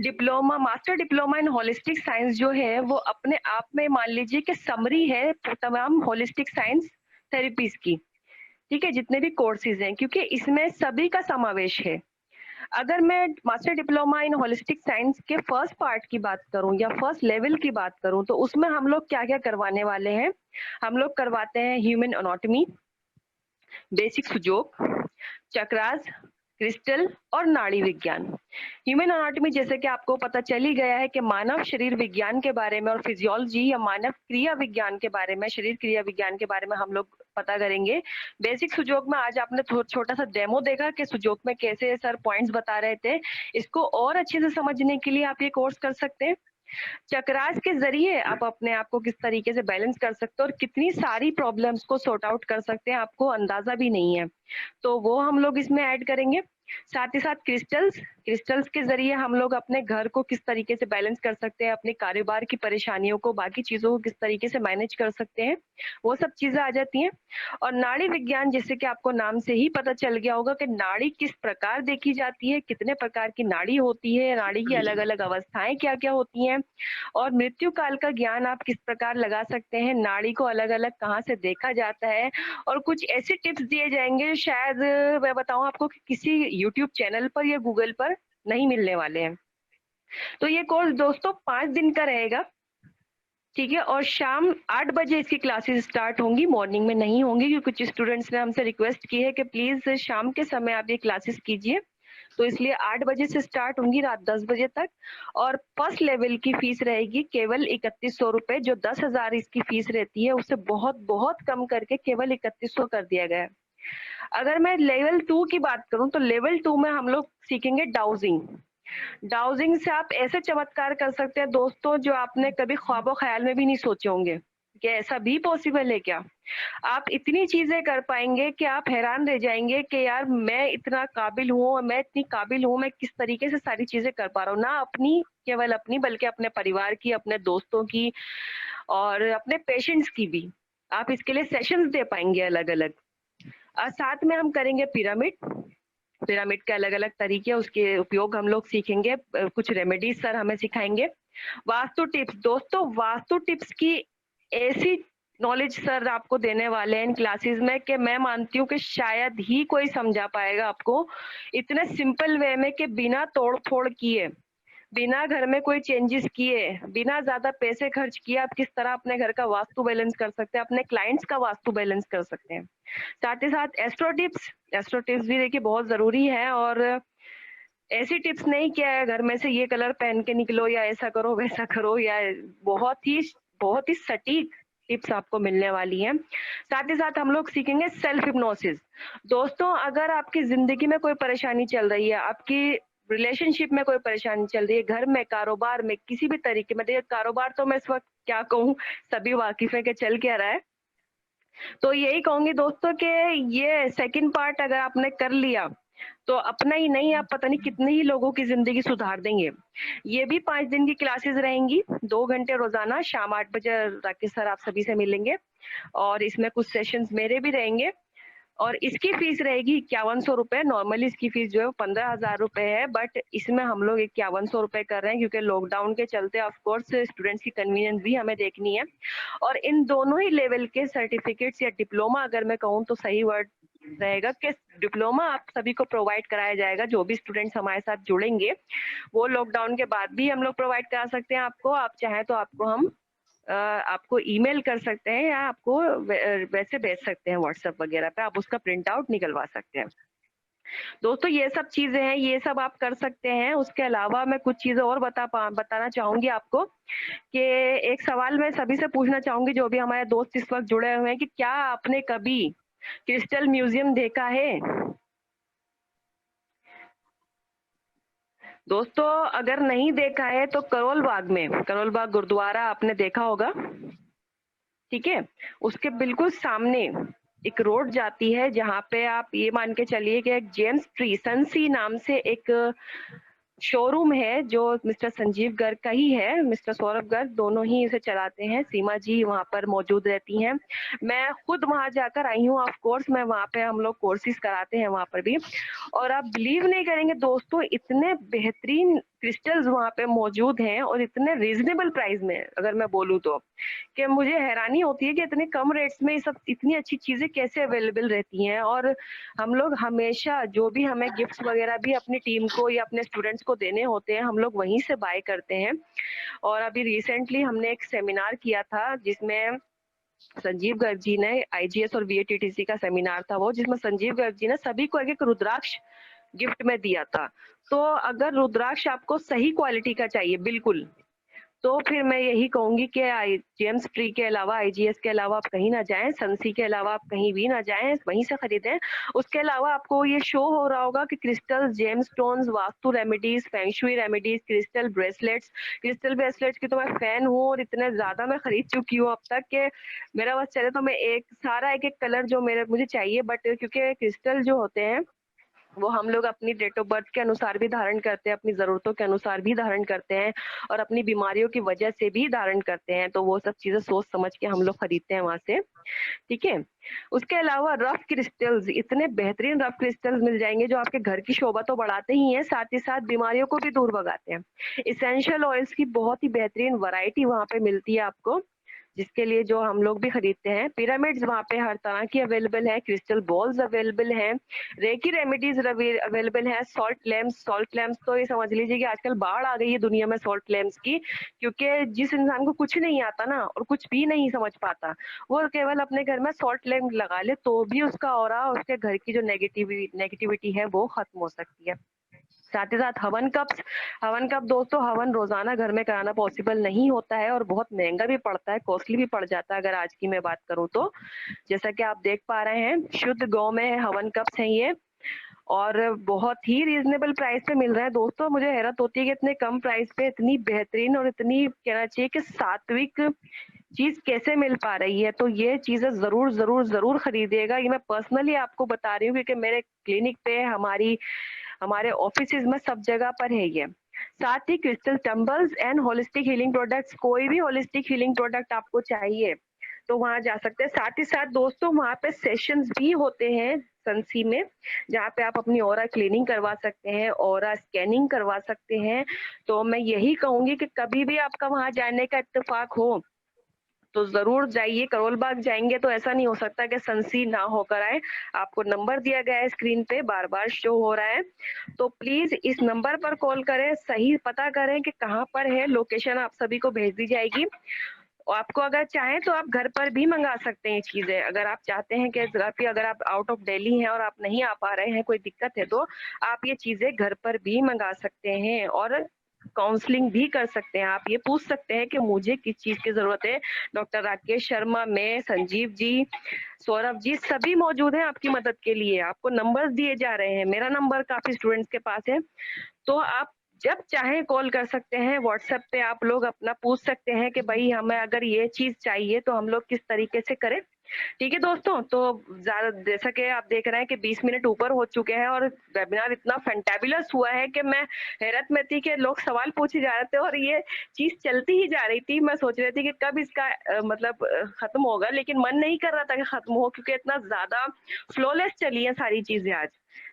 S2: diploma, master diploma in holistic science जो है वो अपने आप में मान लीजिए कि समरी है तमाम होलिस्टिक साइंस थेरेपीज की। ठीक है, जितने भी कोर्सेज हैं, क्योंकि इसमें सभी का समावेश है। अगर मैं master diploma in holistic science के फर्स्ट पार्ट की बात करूं या फर्स्ट लेवल की बात करूं तो उसमें हम लोग क्या क्या करवाने वाले हैं। हम लोग करवाते हैं human anatomy, basic Sujok, chakras, crystal और नाड़ी विज्ञान। ह्यूमन एनाटॉमी जैसे कि आपको पता चल ही गया है कि मानव शरीर विज्ञान के बारे में और फिजियोलॉजी या मानव क्रिया विज्ञान के बारे में, शरीर क्रिया विज्ञान के बारे में हम लोग पता करेंगे। बेसिक सुजोग में आज आपने छोटा सा डेमो देखा कि सुजोग में कैसे सर पॉइंट्स बता रहे थे। इसको और अच्छे से समझने के लिए आप ये कोर्स कर सकते हैं। चक्रास के जरिए आप अपने आप को किस तरीके से बैलेंस कर सकते हो और कितनी सारी प्रॉब्लम्स को सॉर्ट आउट कर सकते हैं, आपको अंदाजा भी नहीं है, तो वो हम लोग इसमें ऐड करेंगे। साथ ही साथ क्रिस्टल्स के जरिए हम लोग अपने घर को किस तरीके से बैलेंस कर सकते हैं, अपने कारोबार की परेशानियों को, बाकी चीजों को किस तरीके से मैनेज कर सकते हैं, वो सब चीजें आ जाती हैं। और नाड़ी विज्ञान, जैसे कि आपको नाम से ही पता चल गया होगा कि नाड़ी किस प्रकार देखी जाती है, कितने प्रकार की नाड़ी होती है, नाड़ी की अलग अलग अवस्थाएं क्या क्या होती हैं, और मृत्यु काल का ज्ञान आप किस प्रकार लगा सकते हैं, नाड़ी को अलग अलग कहाँ से देखा जाता है, और कुछ ऐसे टिप्स दिए जाएंगे शायद मैं बताऊं आपको कि किसी यूट्यूब चैनल पर या गूगल पर नहीं मिलने वाले हैं। तो ये कोर्स दोस्तों 5 दिन का रहेगा, ठीक है, और शाम 8 बजे इसकी क्लासेस स्टार्ट होंगी, मॉर्निंग में नहीं होंगी, क्योंकि कुछ स्टूडेंट्स ने हमसे रिक्वेस्ट की है कि प्लीज शाम के समय आप ये क्लासेस कीजिए, तो इसलिए 8 बजे से स्टार्ट होंगी रात 10 बजे तक। और फर्स्ट लेवल की फीस रहेगी केवल 3100 रुपए, जो 10,000 इसकी फीस रहती है उससे बहुत बहुत कम करके केवल 3100 कर दिया गया है। अगर मैं लेवल 2 की बात करूं तो लेवल 2 में हम लोग सीखेंगे डाउजिंग। डाउजिंग से आप ऐसे चमत्कार कर सकते हैं दोस्तों जो आपने कभी ख्वाबो ख्याल में भी नहीं सोचे होंगे कि ऐसा भी पॉसिबल है क्या। आप इतनी चीजें कर पाएंगे कि आप हैरान रह जाएंगे कि यार मैं इतना काबिल हूँ, मैं इतनी काबिल हूँ, मैं किस तरीके से सारी चीजें कर पा रहा हूँ, ना अपनी केवल अपनी बल्कि अपने परिवार की, अपने दोस्तों की और अपने पेशेंट्स की भी। आप इसके लिए सेशंस दे पाएंगे अलग अलग। साथ में हम करेंगे पिरामिड के अलग अलग तरीके, उसके उपयोग हम लोग सीखेंगे, कुछ रेमेडीज सर हमें सिखाएंगे। वास्तु टिप्स दोस्तों, वास्तु टिप्स की ऐसी नॉलेज सर आपको देने वाले हैं इन क्लासेस में कि मैं मानती हूँ कि शायद ही कोई समझा पाएगा आपको इतने सिंपल वे में कि बिना तोड़ फोड़ किए, बिना घर में कोई चेंजेस किए, बिना ज्यादा पैसे खर्च किए आप किस तरह अपने घर का वास्तु बैलेंस कर सकते हैं, अपने क्लाइंट्स का वास्तु बैलेंस कर सकते हैं। साथ ही साथ एस्ट्रो टिप्स भी देखिए बहुत जरूरी है, और ऐसी टिप्स नहीं क्या है घर में से ये कलर पहन के निकलो या ऐसा करो वैसा करो, या बहुत ही सटीक टिप्स आपको मिलने वाली हैं। साथ ही साथ हम लोग सीखेंगे सेल्फ हिप्नोसिस। दोस्तों, अगर आपकी जिंदगी में कोई परेशानी चल रही है, आपकी रिलेशनशिप में कोई परेशानी चल रही है, घर में, कारोबार में, किसी भी तरीके में, देखिए कारोबार तो मैं इस वक्त क्या कहूँ, सभी वाकिफ है कि चल क्या रहा है, तो यही कहूंगी दोस्तों कि ये सेकंड पार्ट अगर आपने कर लिया तो अपना ही नहीं, आप पता नहीं कितने ही लोगों की जिंदगी सुधार देंगे। ये भी 5 दिन की क्लासेस रहेंगी, 2 घंटे रोजाना, शाम 8 बजे राकेश सर आप सभी से मिलेंगे, और इसमें कुछ सेशंस मेरे भी रहेंगे। और इसकी फीस रहेगी 5100 रुपए। नॉर्मली इसकी फीस जो है 15,000 रुपए है, बट इसमें हम लोग 5100 रुपए कर रहे हैं क्योंकि लॉकडाउन के चलते ऑफ कोर्स स्टूडेंट्स की कन्वीनियंस भी हमें देखनी है। और इन दोनों ही लेवल के सर्टिफिकेट्स या डिप्लोमा, अगर मैं कहूँ तो सही वर्ड रहेगा कि डिप्लोमा आप सभी को प्रोवाइड कराया जाएगा। जो भी स्टूडेंट्स हमारे साथ जुड़ेंगे वो लॉकडाउन के बाद भी हम लोग प्रोवाइड करा सकते हैं आपको। आप चाहें तो आपको ईमेल कर सकते हैं या आपको वैसे भेज सकते हैं व्हाट्सएप वगैरह पे, आप उसका प्रिंट आउट निकलवा सकते हैं। दोस्तों, ये सब चीजें हैं, ये सब आप कर सकते हैं। उसके अलावा मैं कुछ चीजें और बताना चाहूंगी आपको कि एक सवाल मैं सभी से पूछना चाहूंगी जो भी हमारे दोस्त इस वक्त जुड़े हुए हैं, कि क्या आपने कभी क्रिस्टल म्यूजियम देखा है? दोस्तों, अगर नहीं देखा है तो करोल बाग गुरुद्वारा आपने देखा होगा, ठीक है, उसके बिल्कुल सामने एक रोड जाती है जहाँ पे आप ये मान के चलिए कि एक जेम्स ट्री सनसी नाम से एक शोरूम है जो मिस्टर संजीव गर्ग का ही है, मिस्टर सौरभ गर्ग दोनों ही इसे चलाते हैं। सीमा जी वहाँ पर मौजूद रहती हैं। मैं खुद वहाँ जाकर आई हूँ, ऑफ कोर्स मैं वहाँ पे हम लोग कोर्सेज कराते हैं वहाँ पर भी। और आप बिलीव नहीं करेंगे दोस्तों, इतने बेहतरीन क्रिस्टल्स वहाँ पे मौजूद हैं और इतने रीजनेबल प्राइस में, अगर मैं बोलूँ तो, कि मुझे हैरानी होती है कि इतने कम रेट्स में ये सब इतनी अच्छी चीजें कैसे अवेलेबल रहती हैं। और हम लोग हमेशा जो भी हमें गिफ्ट्स वगैरह भी अपनी टीम को या अपने स्टूडेंट्स को देने होते हैं, हम लोग वहीं से बाय करते हैं। और अभी रिसेंटली हमने एक सेमिनार किया था जिसमें संजीव गर्ग जी ने, आईजीएस और वीएटीटीसी का सेमिनार था वो, जिसमें संजीव गर्ग जी ने सभी को एक रुद्राक्ष गिफ्ट में दिया था। तो अगर रुद्राक्ष आपको सही क्वालिटी का चाहिए बिल्कुल, तो फिर मैं यही कहूंगी कि जेम्स ट्री के अलावा, आईजीएस के अलावा आप कहीं ना जाएं, सनसी के अलावा आप कहीं भी ना जाएं, वहीं से खरीदें। उसके अलावा आपको ये शो हो रहा होगा कि crystal, gem stones, vastu remedies, feng shui remedies, crystal bracelets की तो मैं फैन हूँ और इतने ज्यादा मैं खरीद चुकी हूँ अब तक कि मेरा बस चले तो मैं एक एक कलर जो मुझे चाहिए। बट क्योंकि क्रिस्टल जो होते हैं वो हम लोग अपनी डेट ऑफ बर्थ के अनुसार भी धारण करते हैं, अपनी जरूरतों के अनुसार भी धारण करते हैं और अपनी बीमारियों की वजह से भी धारण करते हैं। तो वो सब चीजें सोच समझ के हम लोग खरीदते हैं वहां से, ठीक है। उसके अलावा रफ क्रिस्टल्स, इतने बेहतरीन रफ क्रिस्टल्स मिल जाएंगे जो आपके घर की शोभा तो बढ़ाते ही हैं, साथ ही साथ बीमारियों को भी दूर भगाते हैं। इसेंशियल ऑयल्स की बहुत ही बेहतरीन वैरायटी वहां पे मिलती है आपको, जिसके लिए जो हम लोग भी खरीदते हैं। पिरामिड्स वहाँ पे हर तरह की अवेलेबल है, क्रिस्टल बॉल्स अवेलेबल हैं, रेकी रेमेडीज अवेलेबल है, सॉल्ट लैम्प्स तो ये समझ लीजिए कि आजकल बाढ़ आ गई है दुनिया में सॉल्ट लैम्प्स की, क्योंकि जिस इंसान को कुछ नहीं आता ना और कुछ भी नहीं समझ पाता, वो केवल अपने घर में सॉल्ट लैम्प लगा ले तो भी उसका ऑरा, उसके घर की जो नेगेटिविटी है वो खत्म हो सकती है। साथ ही साथ हवन कप दोस्तों, हवन रोजाना घर में कराना पॉसिबल नहीं होता है और बहुत महंगा भी पड़ता है, कॉस्टली भी पड़ जाता है। अगर आज की मैं बात करूं तो जैसा कि आप देख पा रहे हैं, शुद्ध गौ में हवन कप्स हैं ये और बहुत ही रीजनेबल प्राइस पे मिल रहा है दोस्तों। मुझे हैरत होती है कि इतने कम प्राइस पे इतनी बेहतरीन और इतनी, कहना चाहिए कि सात्विक चीज कैसे मिल पा रही है। तो ये चीजें जरूर जरूर जरूर खरीदिएगा। ये मैं पर्सनली आपको बता रही हूँ क्योंकि मेरे क्लिनिक पे, हमारे ऑफिसेज में सब जगह पर है ये। साथ ही crystal tumbles and holistic healing products, कोई भी होलिस्टिक हीलिंग प्रोडक्ट आपको चाहिए तो वहां जा सकते हैं। साथ ही साथ दोस्तों वहां पे सेशंस भी होते हैं सनसी में, जहाँ पे आप अपनी ऑरा क्लीनिंग करवा सकते हैं, ऑरा स्कैनिंग करवा सकते हैं। तो मैं यही कहूंगी कि कभी भी आपका वहां जाने का इत्तेफाक हो तो जरूर जाइए। करोल बाग जाएंगे तो ऐसा नहीं हो सकता कि सनसी ना होकर आए। आपको नंबर दिया गया है स्क्रीन पे, बार बार शो हो रहा है, तो प्लीज इस नंबर पर कॉल करें, सही पता करें कि कहाँ पर है, लोकेशन आप सभी को भेज दी जाएगी। और आपको अगर चाहें तो आप घर पर भी मंगा सकते हैं चीजें। अगर आप चाहते हैं कि अगर आप आउट ऑफ दिल्ली हैं और आप नहीं आ पा रहे हैं, कोई दिक्कत है, तो आप ये चीजें घर पर भी मंगा सकते हैं और काउंसलिंग भी कर सकते हैं। आप ये पूछ सकते हैं कि मुझे किस चीज की जरूरत है। डॉक्टर राकेश शर्मा, मैं, संजीव जी, सौरभ जी, सभी मौजूद हैं आपकी मदद के लिए। आपको नंबर्स दिए जा रहे हैं, मेरा नंबर काफी स्टूडेंट्स के पास है, तो आप जब चाहें कॉल कर सकते हैं। व्हाट्सएप पे आप लोग अपना पूछ सकते हैं कि भाई हमें अगर ये चीज चाहिए तो हम लोग किस तरीके से करें। ठीक है दोस्तों, तो ज्यादा जैसा कि आप देख रहे हैं कि 20 मिनट ऊपर हो चुके हैं और वेबिनार इतना फैंटाबुलस हुआ है कि मैं हैरत में थी कि लोग सवाल पूछे जा रहे थे और ये चीज चलती ही जा रही थी। मैं सोच रही थी कि कब इसका खत्म होगा, लेकिन मन नहीं कर रहा था कि खत्म हो, क्योंकि इतना ज्यादा फ्लॉलेस चली है सारी चीजें आज।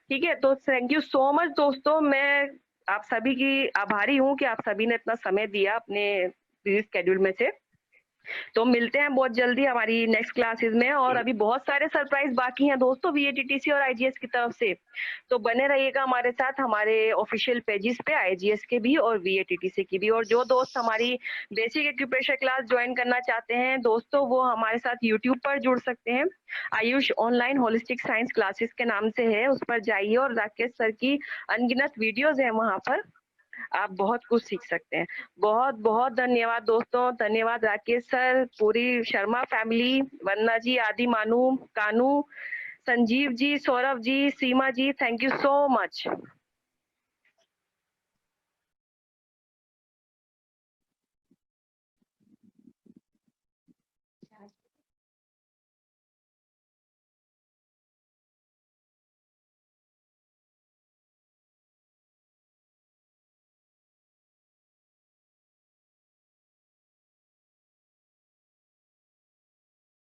S2: ठीक है, तो थैंक यू सो मच दोस्तों। मैं आप सभी की आभारी हूँ कि आप सभी ने इतना समय दिया अपने स्केड्यूल में से। तो मिलते हैं बहुत जल्दी हमारी नेक्स्ट क्लासेस में, और अभी बहुत सारे सरप्राइज बाकी हैं दोस्तों वीएटीटीसी और आईजीएस की तरफ से। तो बने रहिएगा हमारे साथ, हमारे ऑफिशियल पेजेस पे, आईजीएस के भी और वीएटीटीसी की भी। और जो दोस्त हमारी बेसिक एक्यूप्रेशर क्लास ज्वाइन करना चाहते हैं दोस्तों, वो हमारे साथ यूट्यूब पर जुड़ सकते हैं। Ayush online holistic science classes के नाम से है, उस पर जाइए और राकेश सर की अनगिनत वीडियोज है वहां पर, आप बहुत कुछ सीख सकते हैं। बहुत बहुत धन्यवाद दोस्तों, धन्यवाद राकेश सर, पूरी शर्मा फैमिली, वंदना जी, आदि, मानू, कानू, संजीव जी, सौरभ जी, सीमा जी, थैंक यू सो मच।